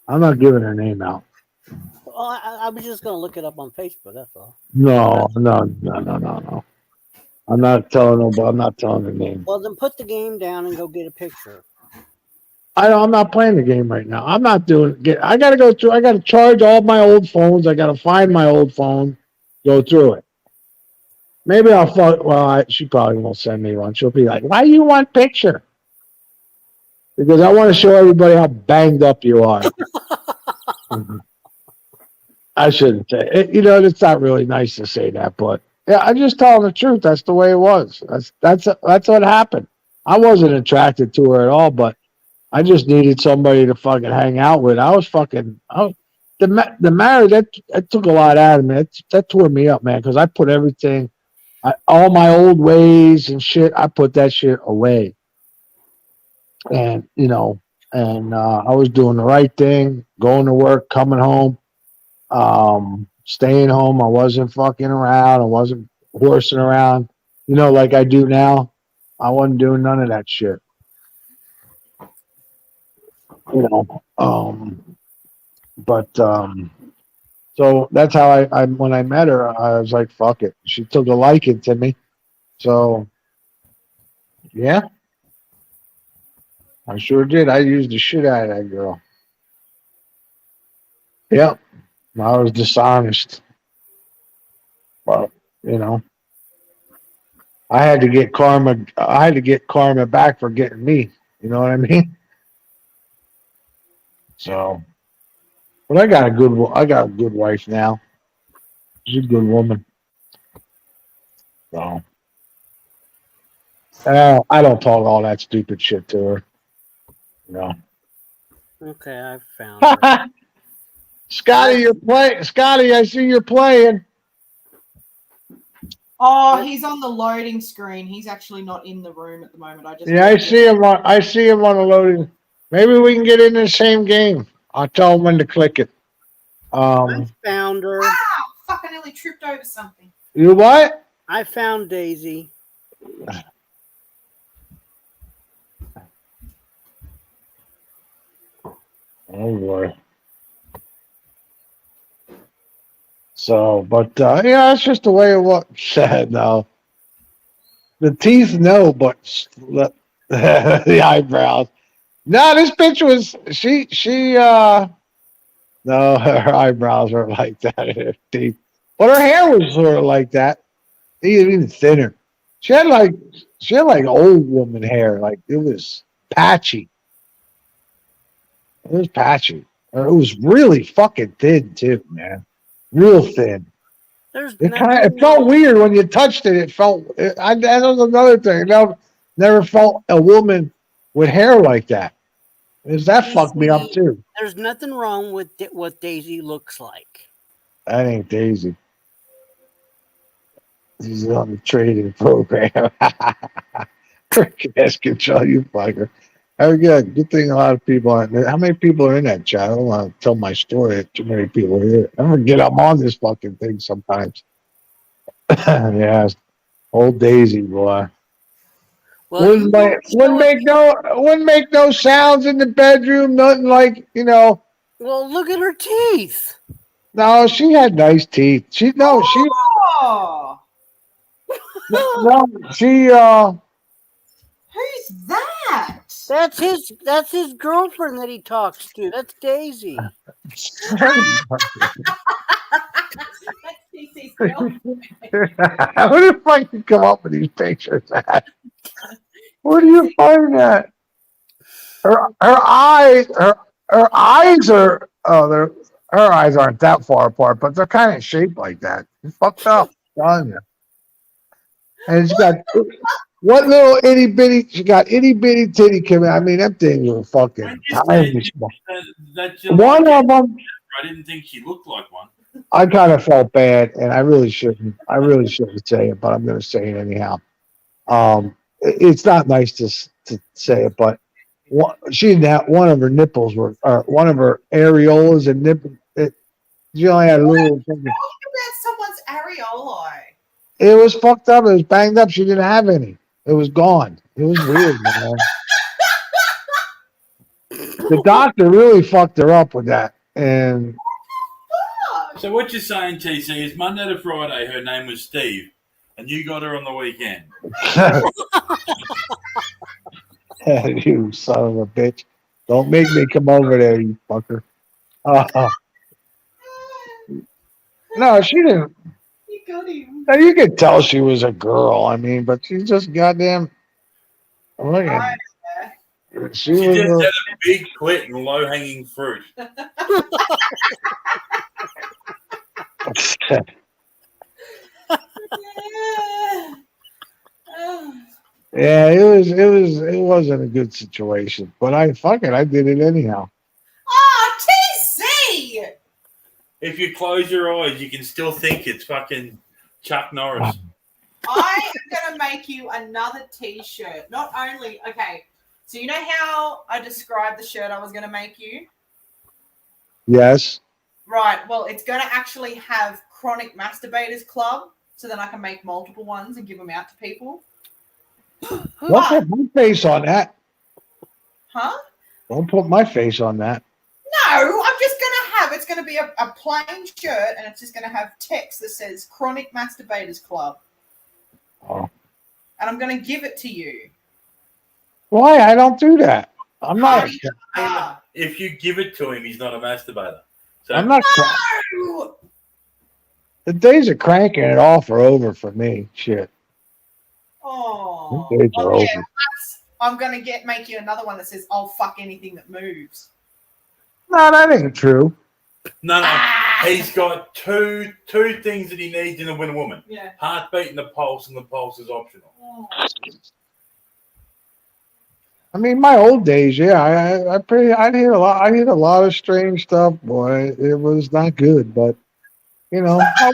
I'm not giving her name out. Well, I was just going to look it up on Facebook. That's all. No. I'm not telling nobody. I'm not telling her name. Well, then put the game down and go get a picture. I'm not playing the game right now. I'm not doing it. I got to go through. I got to charge all my old phones. I got to find my old phone, go through it. Maybe I'll fuck. Well, she probably won't send me one. She'll be like, "Why do you want picture?" Because I want to show everybody how banged up you are. I shouldn't say it. You know, it's not really nice to say that, but yeah, I'm just telling the truth. That's the way it was. That's what happened. I wasn't attracted to her at all, but I just needed somebody to fucking hang out with. The marriage that took a lot out of me. That tore me up, man. Because I put everything, all my old ways and shit. I put that shit away, and I was doing the right thing, going to work, coming home, staying home. I wasn't fucking around. I wasn't horsing around, like I do now. I wasn't doing none of that shit. So that's how I when I met her, I was like, fuck it. She took a liking to me. So yeah, I sure did. I used the shit out of that girl. Yep. I was dishonest. Well, I had to get karma. I had to get karma back for getting me. You know what I mean? So, but I got a good wife now. She's a good woman. So, I don't talk all that stupid shit to her. Okay, I found her. Scotty, you're playing. Scotty, I see you're playing. Oh, he's on the loading screen. He's actually not in the room at the moment. I see him on the loading. Maybe we can get in the same game. I'll tell him when to click it. I found her. Wow! Fuck! I nearly tripped over something. You what? I found Daisy. Oh boy. So, but yeah, it's just the way it was. No, the teeth, no, but the eyebrows. No, this bitch was she. No, her eyebrows are like that. Her teeth, but her hair was sort of like that. Even thinner. She had like old woman hair. Like it was patchy. It was patchy. It was really fucking thin too, man. Real thin. It felt weird when you touched it. It felt. That was another thing. Never felt a woman with hair like that. That fucked me up too. There's nothing wrong with what Daisy looks like. That ain't Daisy. She's on the trading program. Freaking control, you fucker. Very good. Good thing a lot of people aren't there. How many people are in that chat? I don't want to tell my story. Too many people here. I forget I'm on this fucking thing sometimes. Yeah. Old Daisy, boy. Well, wouldn't make no sounds in the bedroom. Nothing like, Well, look at her teeth. No, she had nice teeth. Oh! Who's that? That's his girlfriend that he talks to. That's Daisy. That's TC's girlfriend. How the fuck you come up with these pictures? Where do you find that? Her eyes are her eyes aren't that far apart, but they're kind of shaped like that. It's fucked up, I'm telling you. And she's got what little itty bitty? She got itty bitty titty coming. I mean, that thing was fucking tiny. That's One of them. I didn't think she looked like one. I kind of felt bad, and I really shouldn't. I really shouldn't say it, but I'm going to say it anyhow. It's not nice to say it, but she didn't have one of her nipples were, or one of her areolas and nipple. She only had a little. Talking about someone's areolae. It was fucked up. It was banged up. She didn't have any. It was gone. It was weird, man. The doctor really fucked her up with that, and So what you're saying, TC, is Monday to Friday her name was Steve, and you got her on the weekend. you son of a bitch! Don't make me come over there, you fucker. No, she didn't. You got him. Now, you could tell she was a girl. I mean, but she's just goddamn. Look at her. She She just was. had a big clit and low-hanging fruit. Yeah, it wasn't a good situation, but I did it anyhow. Oh, TC! If you close your eyes, you can still think it's fucking Chuck Norris. I am going to make you another t-shirt. Not only, okay, so you know how I described the shirt I was going to make you? Yes. Right, well, it's going to actually have Chronic Masturbators Club, so then I can make multiple ones and give them out to people. Don't put my face on that. Huh? Don't put my face on that. No, I'm just going to have, it's going to be a plain shirt, and it's just going to have text that says Chronic Masturbators Club. Oh. And I'm going to give it to you. Why? I don't do that. I'm not. If you give it to him, he's not a masturbator. So I'm not. No! The days of cranking it off are over for me. Shit. Oh, The days are over. I'm going to make you another one that says, I'll fuck anything that moves. No, that ain't true. No. He's got two things that he needs in a woman. Yeah. Heartbeat and the pulse, and the pulse is optional. I mean, my old days, yeah, I hear a lot. I hear a lot of strange stuff, boy. It was not good, but you know, I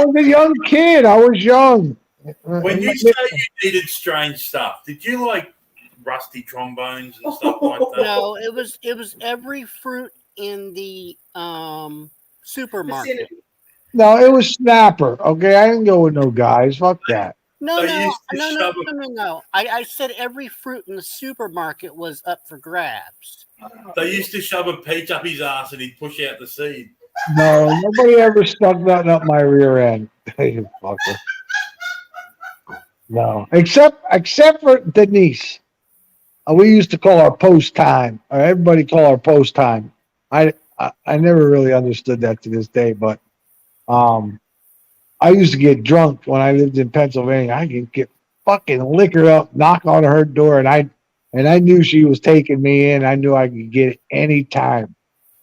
was a young kid. I was young. When you say you needed strange stuff, did you like rusty trombones and stuff like that? No, it was every fruit in the supermarket. No, it was Snapper. Okay, I didn't go with no guys. Fuck that. No. So I said every fruit in the supermarket was up for grabs. They used to shove a peach up his ass and he'd push out the seed. No, nobody ever stuck nothing up my rear end. You fucker. No, except for Denise. We used to call our post time. Or everybody call our post time. I never really understood that to this day, but I used to get drunk when I lived in Pennsylvania. I could get fucking liquor up, knock on her door, and I knew she was taking me in. I knew I could get it any time.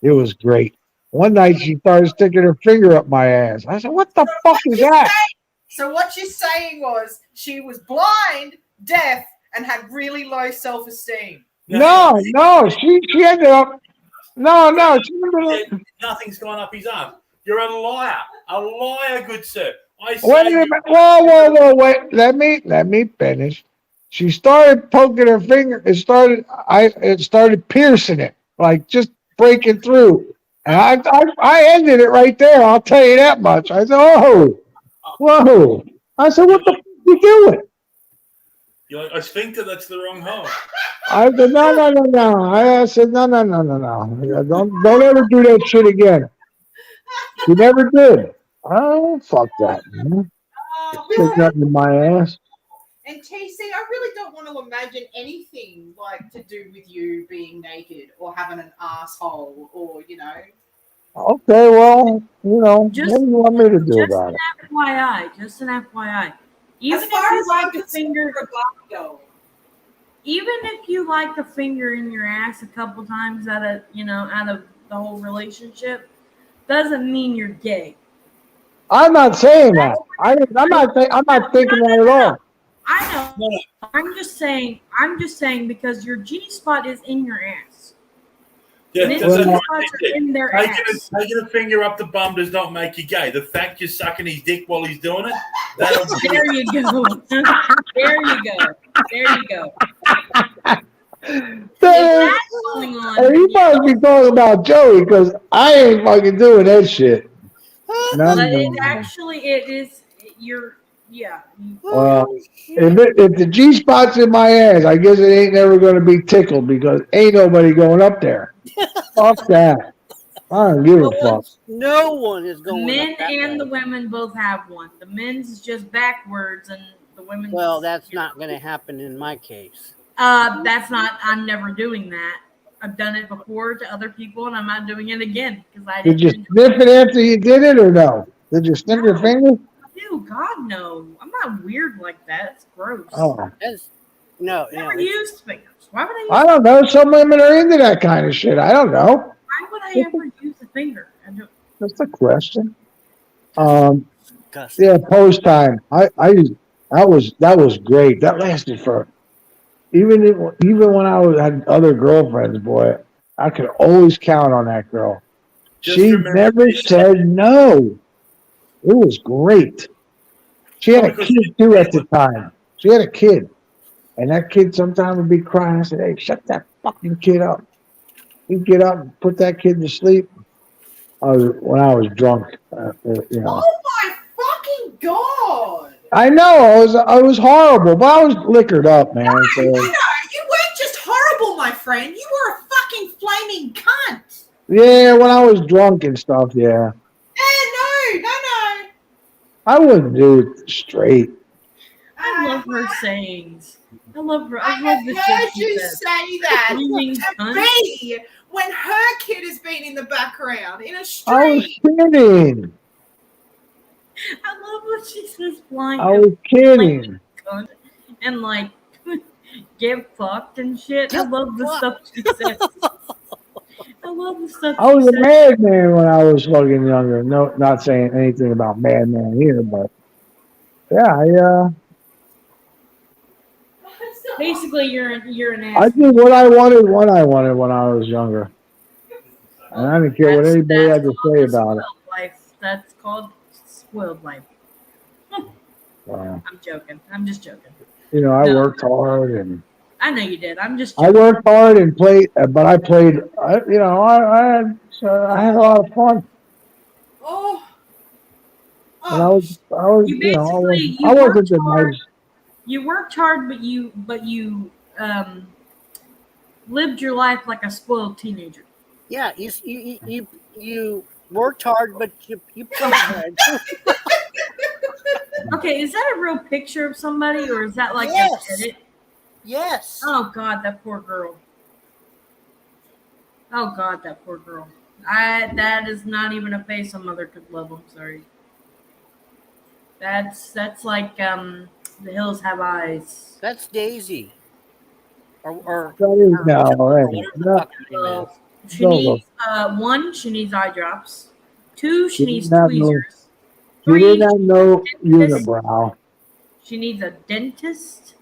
It was great. One night she started sticking her finger up my ass. I said, "What the fuck is that?" So what she's saying was she was blind, deaf, and had really low self-esteem. No, she ended up. No, she ended up. Nothing's gone up his ass. You're a liar, good sir. I say Wait a minute. Whoa, wait. Let me finish. She started poking her finger. It started piercing it, like just breaking through. And I ended it right there. I'll tell you that much. I said, "Oh, whoa!" I said, "What the fuck you doing?" You're like, I think that's the wrong hole. I said, "No." I said, "No. Don't ever do that shit again." She never did. Oh, fuck that, man. Stick nothing in my ass. And TC, I really don't want to imagine anything like to do with you being naked or having an asshole or, you know. Okay, well, you know, Just- what do you want me to do about it? Just an FYI. Even As if far you as like I'm the concerned, finger, you're a Barbie doll. even if you like the finger in your ass a couple times out of the whole relationship, doesn't mean you're gay. I'm not saying that. I'm not thinking that at all. I know. I'm just saying because your G spot is in your ass. Men's That's G what spots I are in their Taking ass. a finger up the bum does not make you gay. The fact you're sucking his dick while he's doing it, that'll do There it. you go. There you go. There you go. If that's going on, Hey, you must be talking about Joey because I ain't fucking doing that shit. No, but no, it no. actually it is. You're yeah. Well, if the G spot's in my ass, I guess it ain't never going to be tickled because ain't nobody going up there. Fuck that. I don't give a fuck. No one is going. Men up that and the way. women both have one. The men's is just backwards, and the women's. Well, that's not going to happen in my case. That's not. I'm never doing that. I've done it before to other people, and I'm not doing it again because I Did didn't. you sniff it after you did it or no? Did you sniff your No. finger? Ew, God no! I'm not weird like that. It's gross. Oh, That's, no, I never it's- used fingers. Why would I use? I don't know. Some women are into that kind of shit. I don't know. Why would I ever use a finger? I don't. That's the question. disgusting. Yeah, post time. That was great. That lasted for even when had other girlfriends, boy, I could always count on that girl. Just She remember never this. said no. It was great. She had a Because- kid too at the time. She had a kid. And that kid sometimes would be crying. I said, hey, shut that fucking kid up. He'd get up and put that kid to sleep. When I was drunk, you know. Oh my fucking god! I know I was horrible, but I was liquored up, man. So No, you weren't just horrible, my friend. You were a fucking flaming cunt. yeah, when I was drunk and stuff, yeah, No. I wouldn't do it straight. I love her sayings. I love her. I I love have the heard shit she you says. say that Flaming to cunt. me when her kid has been in the background in a I was street. kidding. I love what she says. Flying I was kidding. cunt and like get fucked and shit. I Get love the fucked. stuff she says. I love the stuff I was she a says. madman when I was fucking younger. No, not saying anything about madman here, but yeah, Basically, you're an I ass. did what I wanted when I was younger. And I didn't care what anybody had to called say the about it. spoiled life. That's called spoiled life. Wow. I'm joking. I'm just joking. You know, I No. worked hard and I know you did. I'm just I joking. worked hard and played, but I played. I had a lot of fun. Oh. And I was, You you know, basically I wasn't the hard. nice. You worked hard, but you lived your life like a spoiled teenager. Yeah, you worked hard, but you played hard. Okay, is that a real picture of somebody, or is that like Yes. an edit? Yes. Oh God, that poor girl. Oh God, that poor girl. That is not even a face a mother could love. I'm sorry. That's like The Hills Have Eyes. That's Daisy. Or That is now, whatever right? the No, fuck her name is. She No, needs one. She needs eye drops. Two. She She needs didn't have no- tweezers. you Three. did not know Dentist. unibrow. She needs a dentist.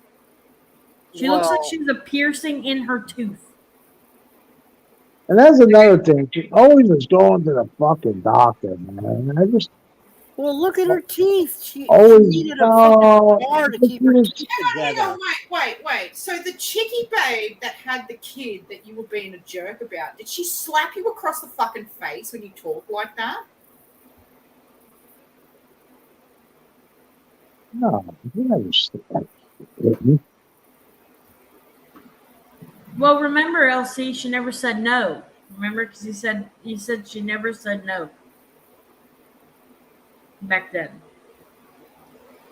She looks like Well, she's a piercing in her tooth. And that's another thing. She always was going to the fucking doctor, man. I just well, look at her teeth. She always needed a fucking bar to keep her teeth Hang together. on, wait. So the chickie babe that had the kid that you were being a jerk about, did she slap you across the fucking face when you talk like that? no, you never said that. Well, remember, LC, she never said no. Remember, because you said she never said no back then.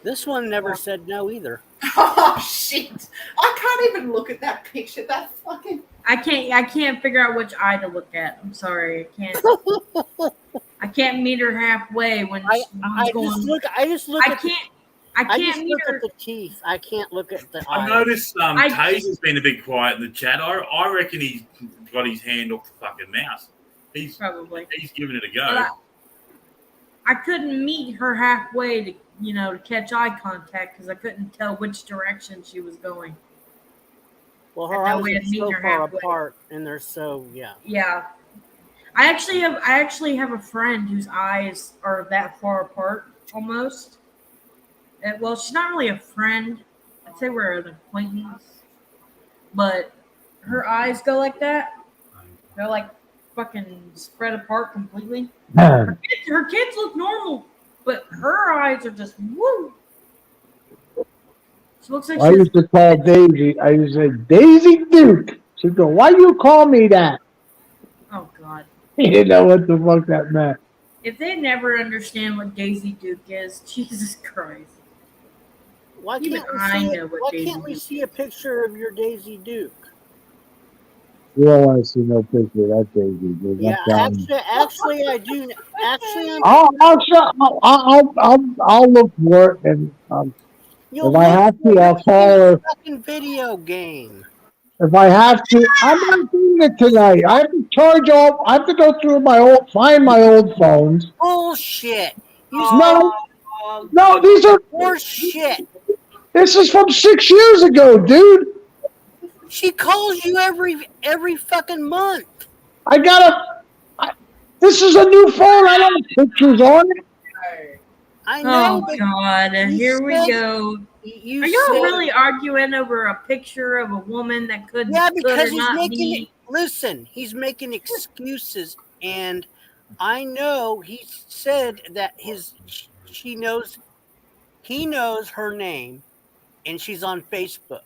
This one never said no either. Oh shit! I can't even look at that picture. That fucking. I can't figure out which eye to look at. I'm sorry, I can't meet her halfway when I she's going. just look I at can't just meet look her. at the teeth. I can't look at the I eyes. noticed I Taser's been a bit quiet in the chat. I reckon he's got his hand off the fucking mouse. He's Probably. giving it a go. But I couldn't meet her halfway to catch eye contact because I couldn't tell which direction she was going. Well, her that eyes way are of meeting so her far halfway. apart, and they're so yeah. Yeah. I actually have a friend whose eyes are that far apart almost. Well, she's not really a friend. I'd say we're an acquaintance. But her eyes go like that. They're like fucking spread apart completely. Her kids look normal, but her eyes are just woo. She looks like I she's used to call Daisy. I used to say, Daisy Duke. She'd go, why you call me that? oh god. He didn't know what the fuck that meant. If they never understand what Daisy Duke is, Jesus Christ. Why Even can't we I see? know what Why Daisy can't we Duke see a picture of your Daisy Duke? You don't want to see no picture of that Daisy Duke. Yeah, I'm telling you. actually, I do. Actually, I'll look for it, and you'll if I look have for to, it. I'll It's call a her. fucking video game. If I have to, I'm not doing it tonight. I have to I have to go through find my old phones. Bullshit. You No, Oh, no, these are. horse shit. This is from 6 years ago, dude. She calls you every fucking month. I gotta. This is a new phone. I don't have pictures on it. I know, Oh but god, here we said- go. you Are y'all said- really arguing over a picture of a woman that could Yeah, could because or he's not making. be? Listen, he's making excuses, and I know he said that he knows her name, and she's on Facebook.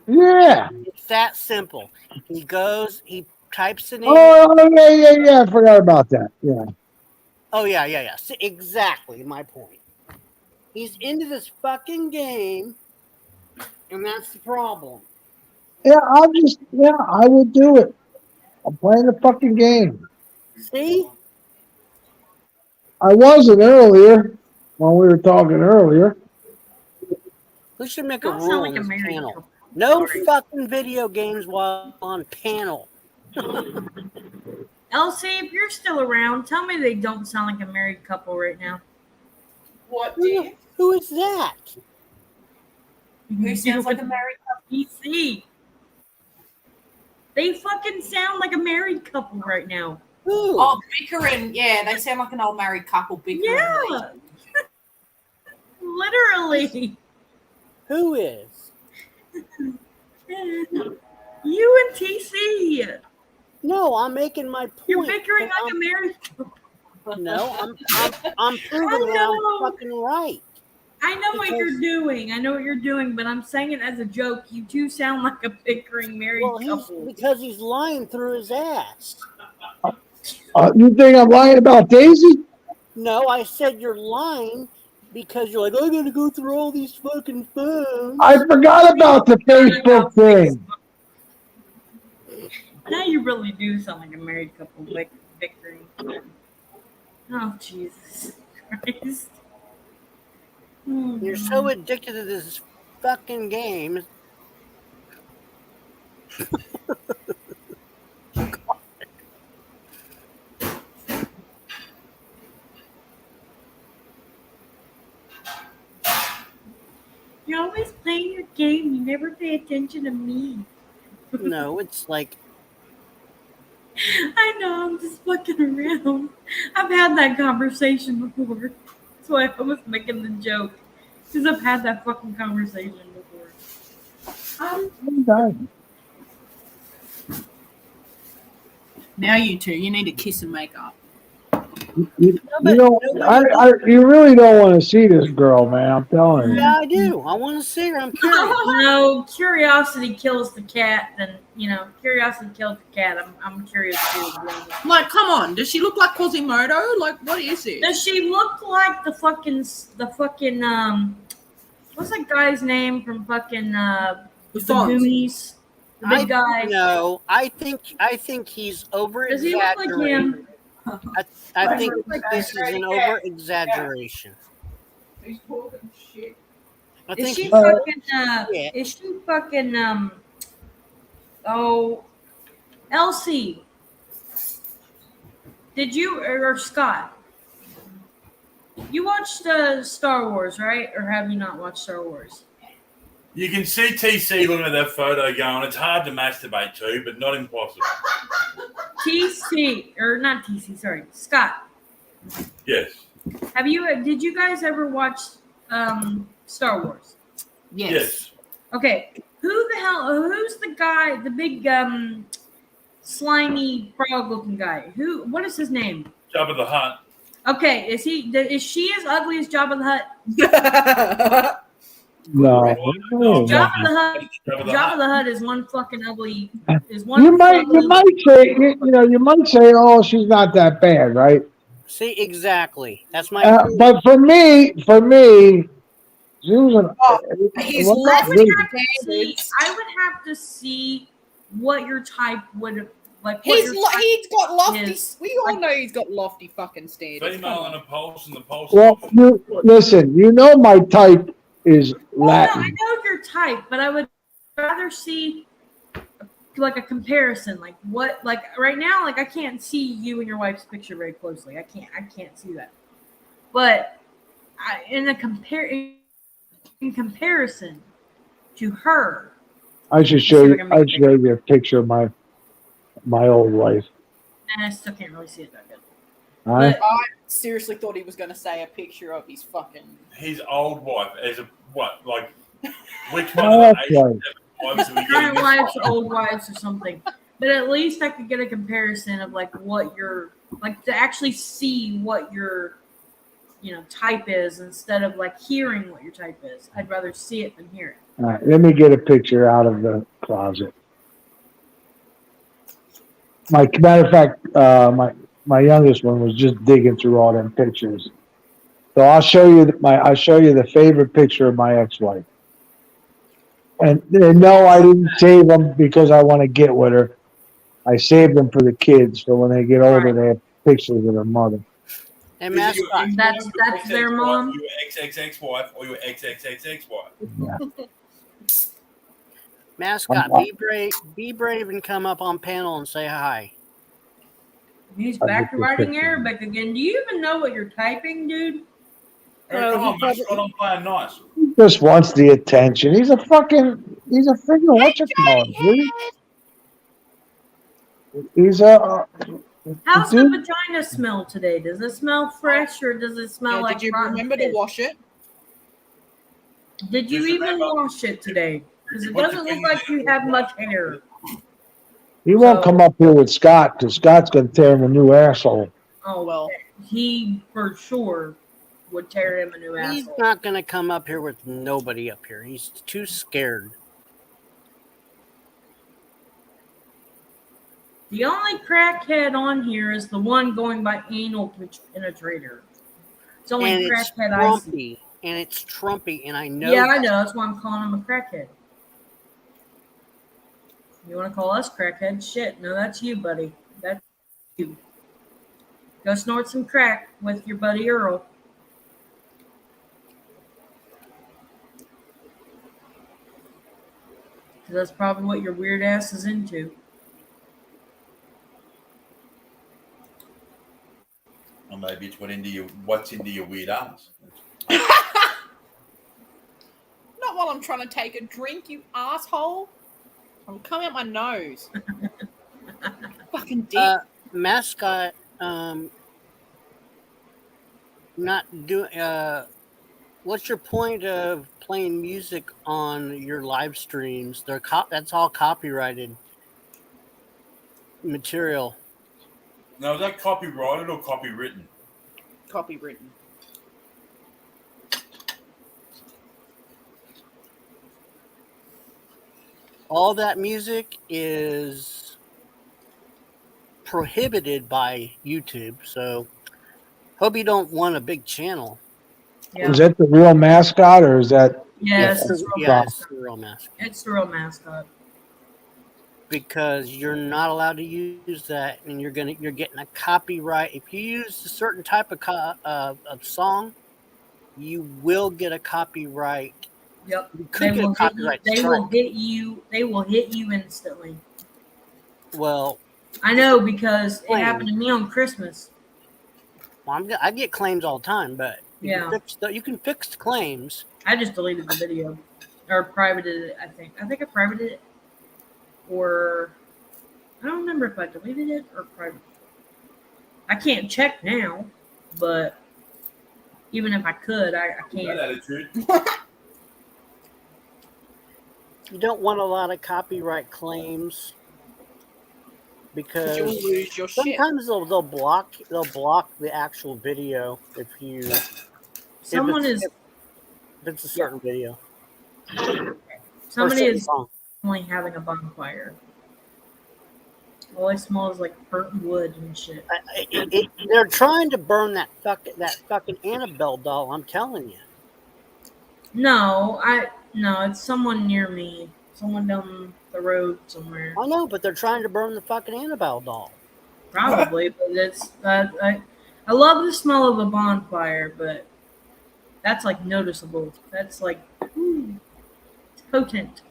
Yeah. It's that simple. He types it in. Oh, yeah. I forgot about that. Yeah. Oh yeah. See, exactly my point. He's into this fucking game, and that's the problem. Yeah, I would do it. I'm playing the fucking game. See? I wasn't earlier when we were talking earlier. We should make a Y'all rule sound on like a this married panel. couple. No Sorry. fucking video games while on panel. Elsie, if you're still around, tell me they don't sound like a married couple right now. what, dear? Who is that? Who sounds like a married PC. They fucking sound like a married couple right now. Who? Oh, bickering. Yeah, they sound like an old married couple bickering. Yeah. Literally. Who is? You and TC. No, I'm making my point. You're bickering like a married couple. No, I'm proving that I'm fucking right. I know what Because- you're doing. I know what you're doing, but I'm saying it as a joke. You two sound like a bickering married Well, couple. because he's lying through his ass. You think I'm lying about Daisy? No, I said you're lying because you're like, I gotta go through all these fucking phones. I forgot about the Facebook thing. Now you really do sound like a married couple bickering. Oh, Jesus Christ. Oh, You're God. so addicted to this fucking game. You're always playing your game. You never pay attention to me. No, it's like, I know, I'm just fucking around. I've had that conversation before. That's why I was making the joke. Because I've had that fucking conversation before. Now you two, you need to kiss and make up. You really don't want to see this girl, man. I'm telling you. yeah, I do. I want to see her. I'm curious. No, curiosity kills the cat. Then curiosity kills the cat. I'm curious too. Like, come on, does she look like Quasimodo? Like, what is it? Does she look like the fucking what's that guy's name from fucking the Goonies? The big guy. No, I think he's over Does he look like him? I think this is an over exaggeration. He's talking shit. I Is think she he's- fucking Yeah. is she fucking Elsie, did you or Scott, you watched Star Wars, right? Or have you not watched Star Wars? You can see TC looking at that photo going, it's hard to masturbate to, but not impossible. TC, or not TC, sorry, Scott. Yes. Did you guys ever watch Star Wars? Yes. Okay, who's the guy, the big slimy frog-looking guy? What is his name? Jabba the Hutt. Okay, is she as ugly as Jabba the Hutt? No. Jabba the Hutt. Jabba the Jabba Hutt. the Hutt is one fucking ugly. Is one. You might say, oh, she's not that bad, right? See, exactly. That's my point. But for me, she was He's well, left really. I would have to see what your type would have like. He's got lofty. is. We all know he's got lofty fucking standards. Female and a pulse, and the pulse. Well, listen. You know my type is Well, no, I Latin. know your type, but I would rather see like a comparison. Like what? Like right now, like I can't see you and your wife's picture very closely. I can't see that. But in comparison to her, I should show you. I should show you a picture of my old wife. and I still can't really see it that good. All right. But- I seriously thought he was going to say a picture of his fucking. His old wife as a what? Like which Oh, one of the that's right. wives are we Current getting? wives, old wives, or something. But at least I could get a comparison of like what your like to actually see what your type is instead of like hearing what your type is. I'd rather see it than hear it. All right. Let me get a picture out of the closet. Matter of fact, my youngest one was just digging through all them pictures. So I'll show you the favorite picture of my ex-wife. And no, I didn't save them because I want to get with her. I saved them for the kids, so when they get older, they have pictures of their mother. And Is it your mascot. ex-wife, That's your their ex-ex-wife, mom? Your ex-ex-ex-wife or your ex-ex-ex-ex-wife? Yeah. Mascot, be brave and come up on panel and say hi. He's I'll back get to the writing picture. Arabic again. Do you even know what you're typing, dude? Come on, mascot, I'm playing nice. He just wants the attention. He's a freaking what you call him, dude? He's a How's the dude. vagina smell today? Does it smell fresh or does it smell like did you rotten remember to fish? wash it? Did you Just even remember- wash it today? Because it Put doesn't your look like finger you in have the much water. hair. He won't So- come up here with Scott because Scott's gonna tear him a new asshole. Oh, Well, he for sure would tear him a new He's asshole. not going to come up here with nobody up here. He's too scared. The only crackhead on here is the one going by anal penetrator. It's only And it's crackhead I see. Trumpy. And it's Trumpy. And I know. Yeah, I know. That's why I'm calling him a crackhead. You want to call us crackheads? Shit, no, that's you, buddy. That's you. Go snort some crack with your buddy Earl. That's probably what your weird ass is into. Or maybe it's what's into your weird ass. not while I'm trying to take a drink, you asshole. I'm coming out my nose. Fucking dick. Mascot, not do. What's your point of playing music on your live streams? That's all copyrighted material. Now, is that copyrighted or copywritten? Copywritten. All that music is prohibited by YouTube. So hope you don't want a big channel. Yeah. Is that the real mascot or is that? Yes, It's it's, real yeah, mascot. it's the real mascot. It's the real mascot. Because you're not allowed to use that, and you're getting a copyright. If you use a certain type of song, you will get a copyright. Yep. You could get a copyright They strike. will hit you. They will hit you instantly. Well, I know because it Claim. happened to me on Christmas. I get claims all the time, but Yeah. you can fix the claims. I just deleted the video. or privated it. I think I privated it, or I don't remember if I deleted it or private. I can't check now, but even if I could, I That can't. attitude. You don't want a lot of copyright claims Because you'll because lose your shit. sometimes they'll block the actual video if Someone if is it's a certain video. somebody certain is song. only having a bonfire. All I smell is like burnt wood and shit. They're trying to burn that fucking Annabelle doll. I'm telling you. No, it's someone near me. Someone down the road somewhere. I know, but they're trying to burn the fucking Annabelle doll. Probably, but it's I love the smell of a bonfire, but that's like noticeable. That's like it's potent.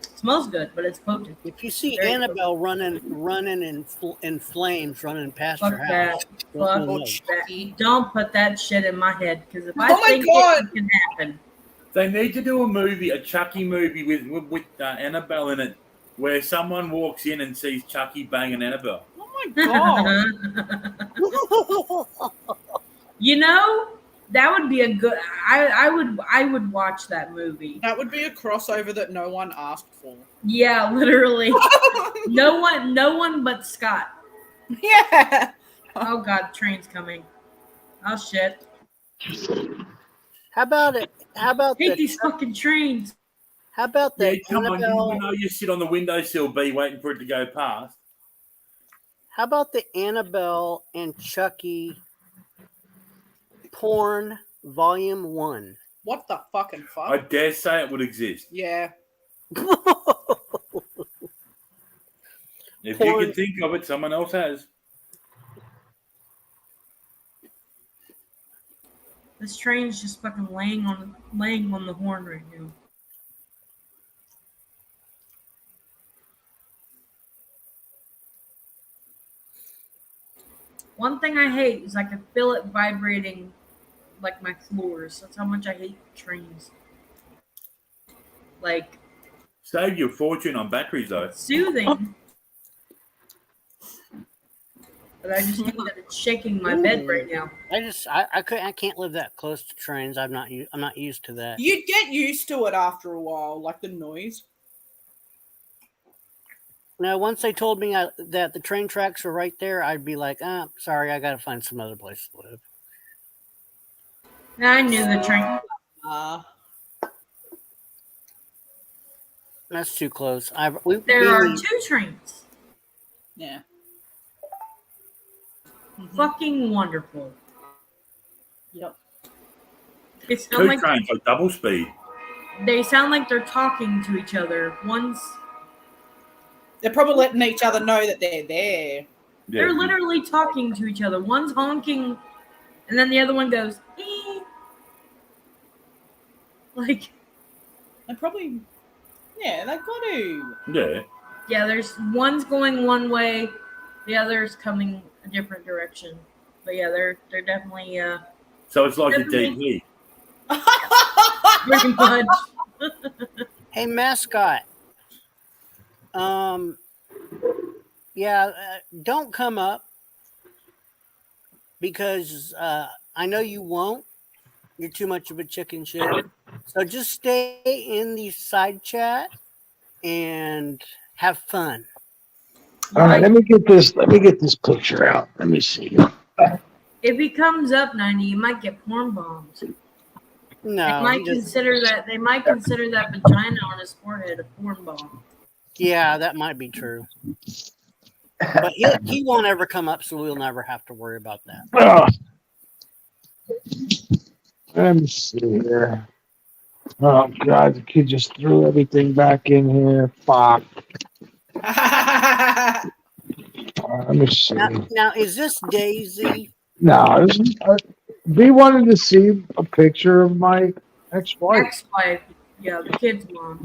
It smells good, but it's potent. If you see Very Annabelle running in flames, running past Fuck your house, that. you'll Fuck know. Or that. Chucky. Don't put that shit in my head because if I Oh my think God. it can happen. They need to do a Chucky movie with Annabelle in it, where someone walks in and sees Chucky banging Annabelle. Oh my god. You know, that would be a good. I would watch that movie. That would be a crossover that no one asked for. Yeah, literally. No one but Scott. Yeah. Oh God, train's coming. Oh shit. How about it? How about Hate these fucking trains. How about Yeah, the come on, Annabelle? you know you sit on the windowsill, B, waiting for it to go past. How about the Annabelle and Chucky porn volume 1? What the fucking fuck? I dare say it would exist. Yeah. If Porn. you can think of it, someone else has. This train's just fucking laying on the horn right now. One thing I hate is I can feel it vibrating like my floors. That's how much I hate trains. Like Save your fortune on batteries, though. soothing. But I just think that it's shaking my bed right now. I can't live that close to trains. I'm not used to that. You'd get used to it after a while, like the noise. Now, once they told me that the train tracks were right there, I'd be like, sorry, I got to find some other place to live. I knew the train. That's too close. There are 2 trains. Yeah. Fucking wonderful. Yep. It's Two like trains, like double speed. they sound like they're talking to each other. They're probably letting each other know that they're there. They're literally talking to each other. One's honking, and then the other one goes, "Eh." Like, They probably, yeah, they've got to. Yeah. yeah, there's one's going one way, the other's coming a different direction. But yeah, they're definitely So it's like a Definitely. DP. pretty much. Hey, mascot. Don't come up because I know you won't. You're too much of a chicken shit. So just stay in the side chat and have fun. All right, let me get this picture out. Let me see. If he comes up 90, you might get porn bombed. No, They might consider that vagina on his forehead a porn bomb. yeah, that might be true. But he won't ever come up, so we'll never have to worry about that. Oh. Let me see here. Oh God, the kid just threw everything back in here. Fuck. Let me see. Now, is this Daisy? No, we wanted to see a picture of my ex-wife. Ex-wife, yeah, the kid's mom.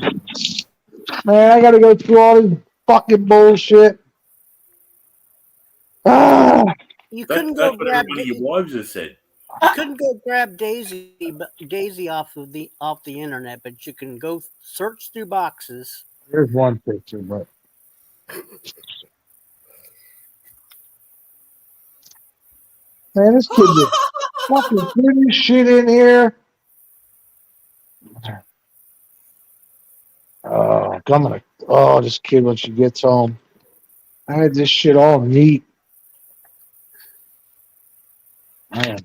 Man, I gotta go through all this fucking bullshit. You That's couldn't go what grab. one of your wives has said. You couldn't go grab Daisy off the internet, but you can go search through boxes. There's one picture, but man, this kid just fucking putting shit in here. Oh, this kid when she gets home. I had this shit all neat. Man.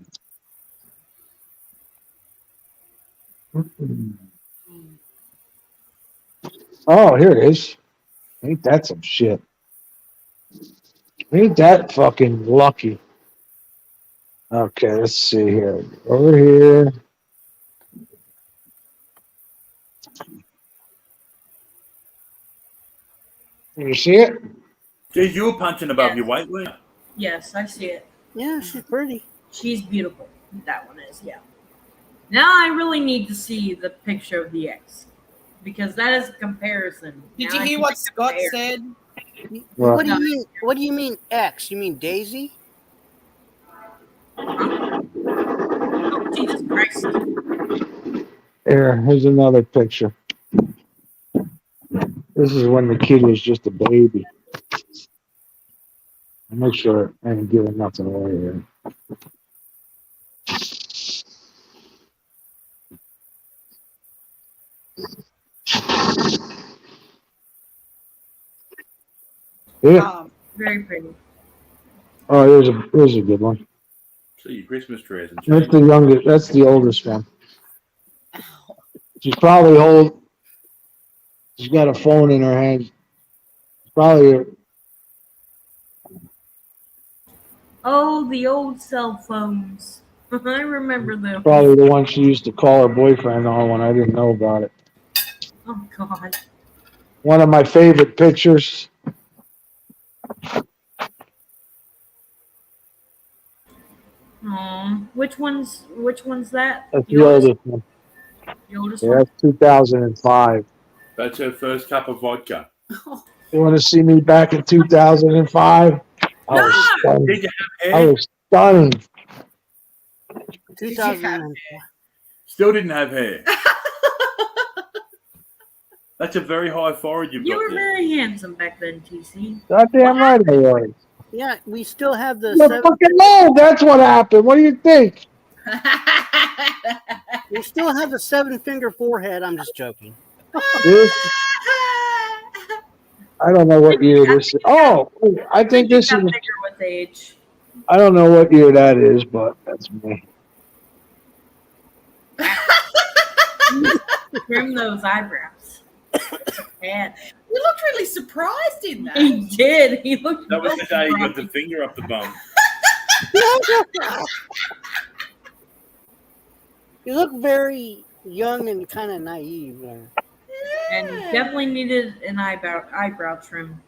Oh, here it is. Ain't that some shit? Ain't that fucking lucky? Okay, let's see here. Over here. You see it? Geez, you were punching above your weight, weren't you? Yes, I see it. Yeah, she's pretty. She's beautiful. That one is, yeah. Now I really need to see the picture of the ex because that is a comparison. Did Now you I hear can what Scott compare. said? What do you mean? What do you mean X? You mean Daisy? Oh, Jesus Christ. Here's another picture. This is when the kid was just a baby. I'll make sure I ain't giving nothing away here. Yeah. Very pretty. Oh, here's a good one. See your Christmas trees and That's shit. the youngest. That's the oldest one. She's probably old. She's got a phone in her hand. Probably Oh, the old cell phones. I remember them. probably the one she used to call her boyfriend on when I didn't know about it. Oh, God. One of my favorite pictures. Aw. Which one's that? That's the oldest one. The oldest Yeah, one? that's 2005. That's her first cup of vodka. You want to see me back in 2005? I was stunning. Did you have I hair? was stunning. 2000. Still didn't have hair. That's a very high forehead you've You got were there. very handsome back then, TC. Goddamn right I was. Yeah, we still have the You're seven, fucking low. That's what happened. What do you think? we still have the 7-finger forehead. I'm just joking. This, I don't know what year this is. Oh, I think You this is. got bigger with age. I don't know what year that is, but that's me. Trim those eyebrows. Man, You looked really surprised in that. he did. He looked. That was the day you got the surprised. finger up the bum. You look very young and kind of naive there. And you definitely needed an eyebrow trim.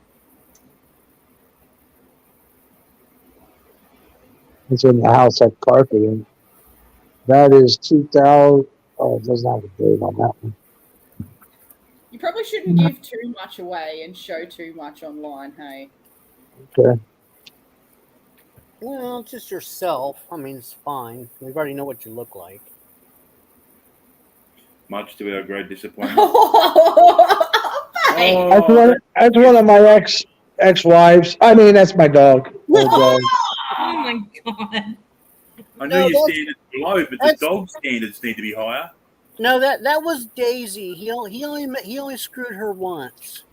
It's in the house at carpeting. That is 2000. Oh, it doesn't have a date on that one. You probably shouldn't give too much away and show too much online, hey? Okay. Well, just yourself. I mean, it's fine. We already know what you look like. Much to our great disappointment. Hey. That's one of my ex-wives. I mean, that's my dog. Old dog. Oh my God. I No, know your that's- standards are low, but the that's- dog standards need to be higher. No, that was Daisy. He only screwed her once.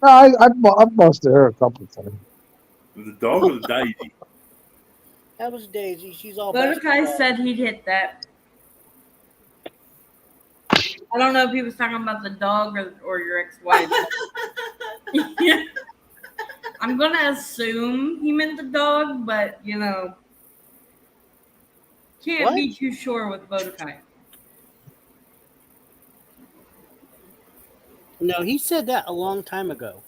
No, I busted her a couple of times. The dog or the Daisy? That was Daisy. She's all. Botokai basketball. said he'd hit that. I don't know if he was talking about the dog or your ex-wife. I'm gonna assume he meant the dog, but can't What? be too sure with Botokai. No, he said that a long time ago.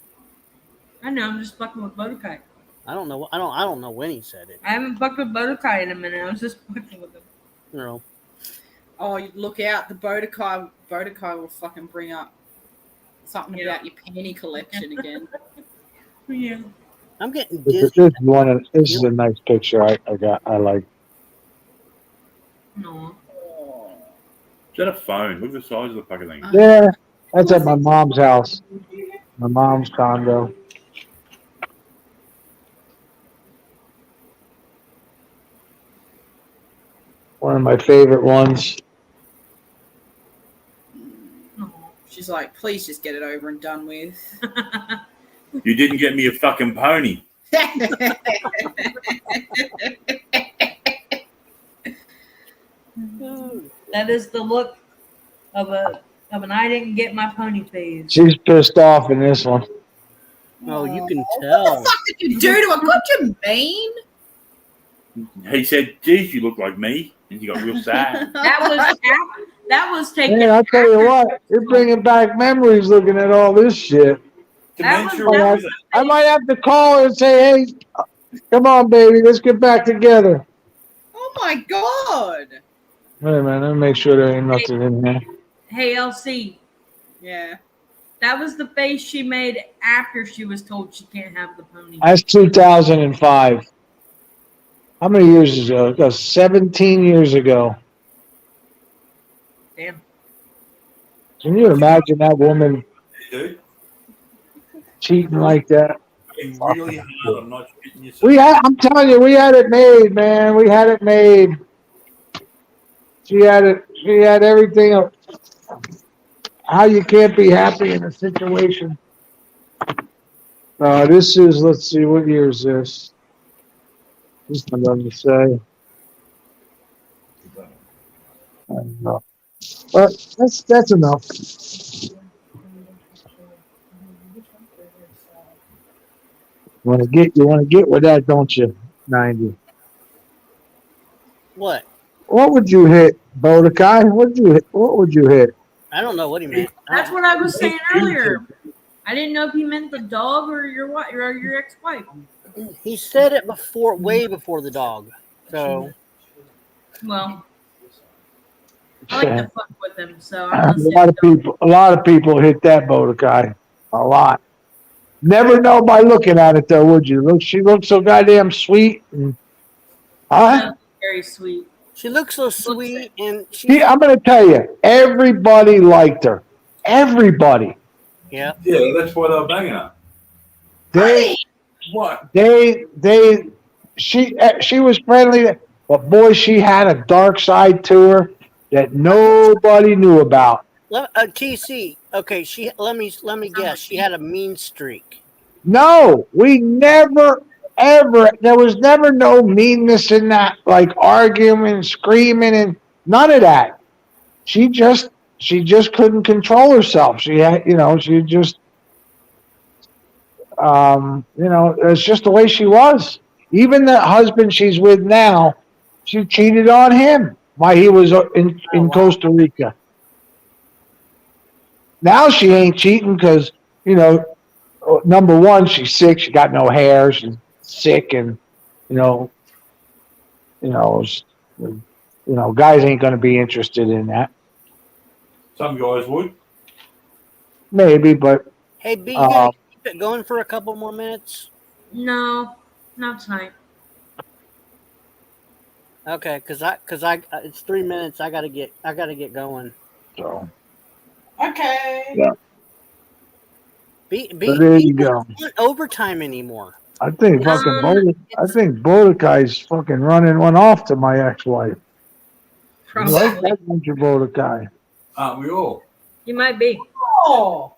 I know, I'm just fucking with Botokai. I don't know. I don't know when he said it. I haven't fucked with Botokai in a minute. I was just fucking with him. You know. Oh, you look out. The Botokai will fucking bring up something Yeah. about your panty collection again. Yeah. I'm getting This dizzy. is a nice picture I got. I like. No. Is that a phone? Look at the size of the fucking thing. Yeah, that's at my mom's house. My mom's condo. One of my favorite ones. No. She's like, please just get it over and done with. You didn't get me a fucking pony. That is the look of an I didn't get my pony phase. She's pissed off in this one. Oh, you can What tell. the fuck did you do to her? What you mean? He said, geez, you look like me. And he got real sad. That was taken. Man, I'll tell you what, you're bringing back memories looking at all this shit. Dementia that or was- is it? I might have to call her and say, hey, come on, baby, let's get back together. Oh my god. Wait a minute, let me make sure there ain't nothing in there. Hey, LC. Yeah. That was the face she made after she was told she can't have the pony. That's 2005. How many years ago? That was 17 years ago. Damn. Can you imagine that woman Dude, cheating like that? it's really hard on not shitting yourself. I'm telling you, we had it made, man. We had it made. She had everything. How you can't be happy in a situation. This is, let's see, what year is this? This one doesn't say. I don't know. But that's enough. You want to get with that, don't you? 90. What? What would you hit, Bodakai? What would you hit? I don't know what he meant. That's what I was saying earlier. I didn't know if he meant the dog or your ex-wife. He said it before, way before the dog. So Well, I like to fuck with him, so I'm A gonna say lot of people hit that Bodakai. A lot. Never know by looking at it though, would you? Look, she looks so goddamn sweet. Huh? very sweet. she looks so sweet, and she. I'm gonna tell you, everybody liked her. Everybody. Yeah. Yeah, that's why they were banging her. What? She was friendly, but boy, she had a dark side to her that nobody knew about. TC. Okay, let me guess. She had a mean streak. No, we never, ever, there was never no meanness in that, like arguing, screaming, and none of that. She just couldn't control herself. She had, she just, it's just the way she was. Even the husband she's with now, she cheated on him while he was in wow. Costa Rica. Now she ain't cheating because, number one, she's sick. She got no hair. She's sick, and guys ain't going to be interested in that. Some guys would. Maybe, but Hey, B, you gonna keep it going for a couple more minutes? No, not tonight. Okay, cause I it's 3 minutes. I gotta get going. so Okay. Yeah. B, So there you B go. don't want overtime anymore. I think Bodekai's fucking running one off to my ex-wife. I like that bunch of Bodekai. Aren't we all? You might be. Oh.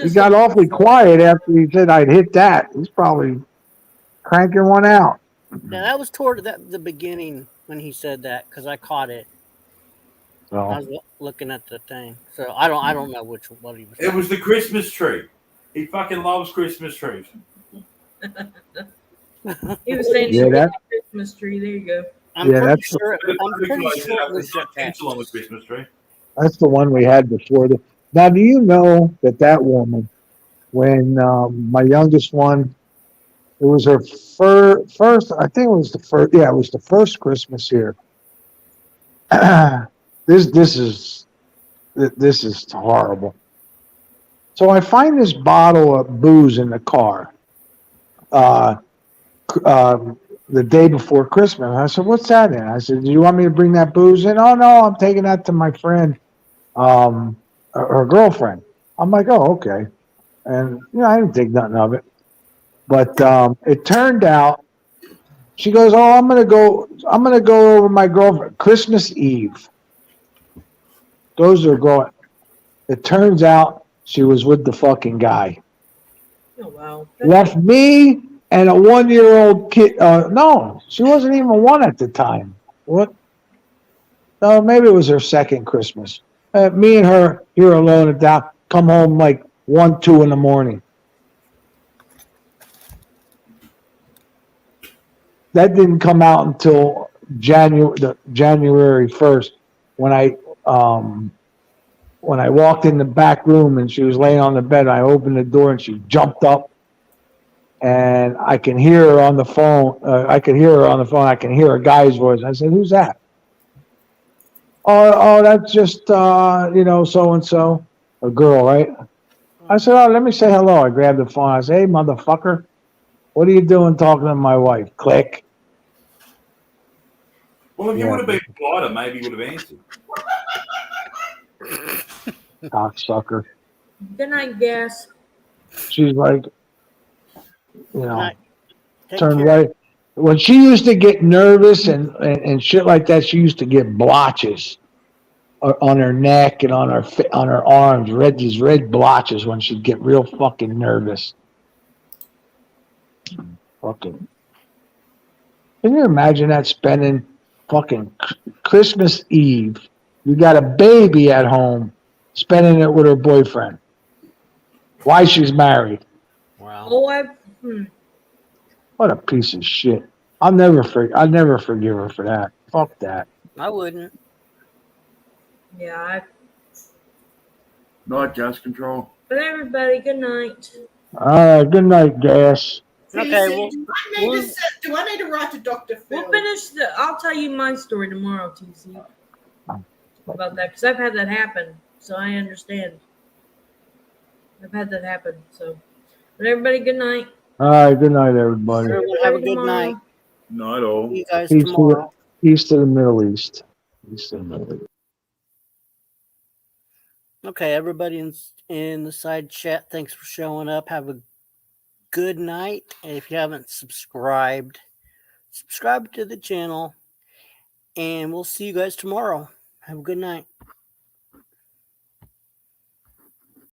He got awfully quiet after he said I'd hit that. He's probably cranking one out. Yeah, that was toward the beginning when he said that because I caught it. I So was looking at the thing, so I don't know what he was. It was the Christmas tree. He fucking loves Christmas trees. He was saying Yeah, that- Christmas tree. There you go. I'm Yeah, pretty that's- sure. I'm pretty sure it was Not pencil on the Christmas tree. that's the one we had before. Now, do you know that woman, when my youngest one, it was her first, I think it was the first, yeah, it was the first Christmas here. This is horrible. So I find this bottle of booze in the car. the day before Christmas. I said, "What's that in?" I said, "Do you want me to bring that booze in?" "Oh no, I'm taking that to my friend, her girlfriend." I'm like, "Oh, okay." And I didn't think nothing of it. But it turned out she goes, "Oh, I'm gonna go over my girlfriend Christmas Eve." Goes to her girl. It turns out she was with the fucking guy. Oh wow. Left me and a 1-year-old kid. No, she wasn't even one at the time. What? No, maybe it was her second Christmas. Me and her here alone at that. Come home like 1, 2 in the morning. That didn't come out until January 1st, when I walked in the back room and she was laying on the bed. I opened the door and she jumped up, and I can hear her on the phone. I can hear a guy's voice. I said, "Who's that?" Oh, that's just so and so, a girl, right? I said, "Oh, let me say hello." I grabbed the phone. I said, "Hey, motherfucker, what are you doing talking to my wife?" Click. Well, if you Yeah. would have been politer, maybe you would have answered. Cocksucker. Good night, Gas. She's like, Night. Take turned care. right. When she used to get nervous and shit like that, she used to get blotches on her neck and on her arms, these red blotches when she'd get real fucking nervous. Fucking. Can you imagine that, spending fucking Christmas Eve? You got a baby at home, spending it with her boyfriend. Why she's married? Wow. Oh, What a piece of shit. I'll never forgive her for that. Fuck that. I wouldn't. yeah. Night, gas control. But everybody, good night. All right, good night, Gas. Okay, well, do I need to write to Dr. Phil? We'll finish I'll tell you my story tomorrow, TC, about that, because I've had that happen, so I understand. I've had that happen, so. But everybody, good night. All right, good night, everybody. everyone have a good night. Night all. See you guys Peace tomorrow. East to the Middle East. East to the Middle East. Okay, everybody in the side chat, thanks for showing up. Have a good night. And if you haven't subscribe to the channel. And we'll see you guys tomorrow. Have a good night.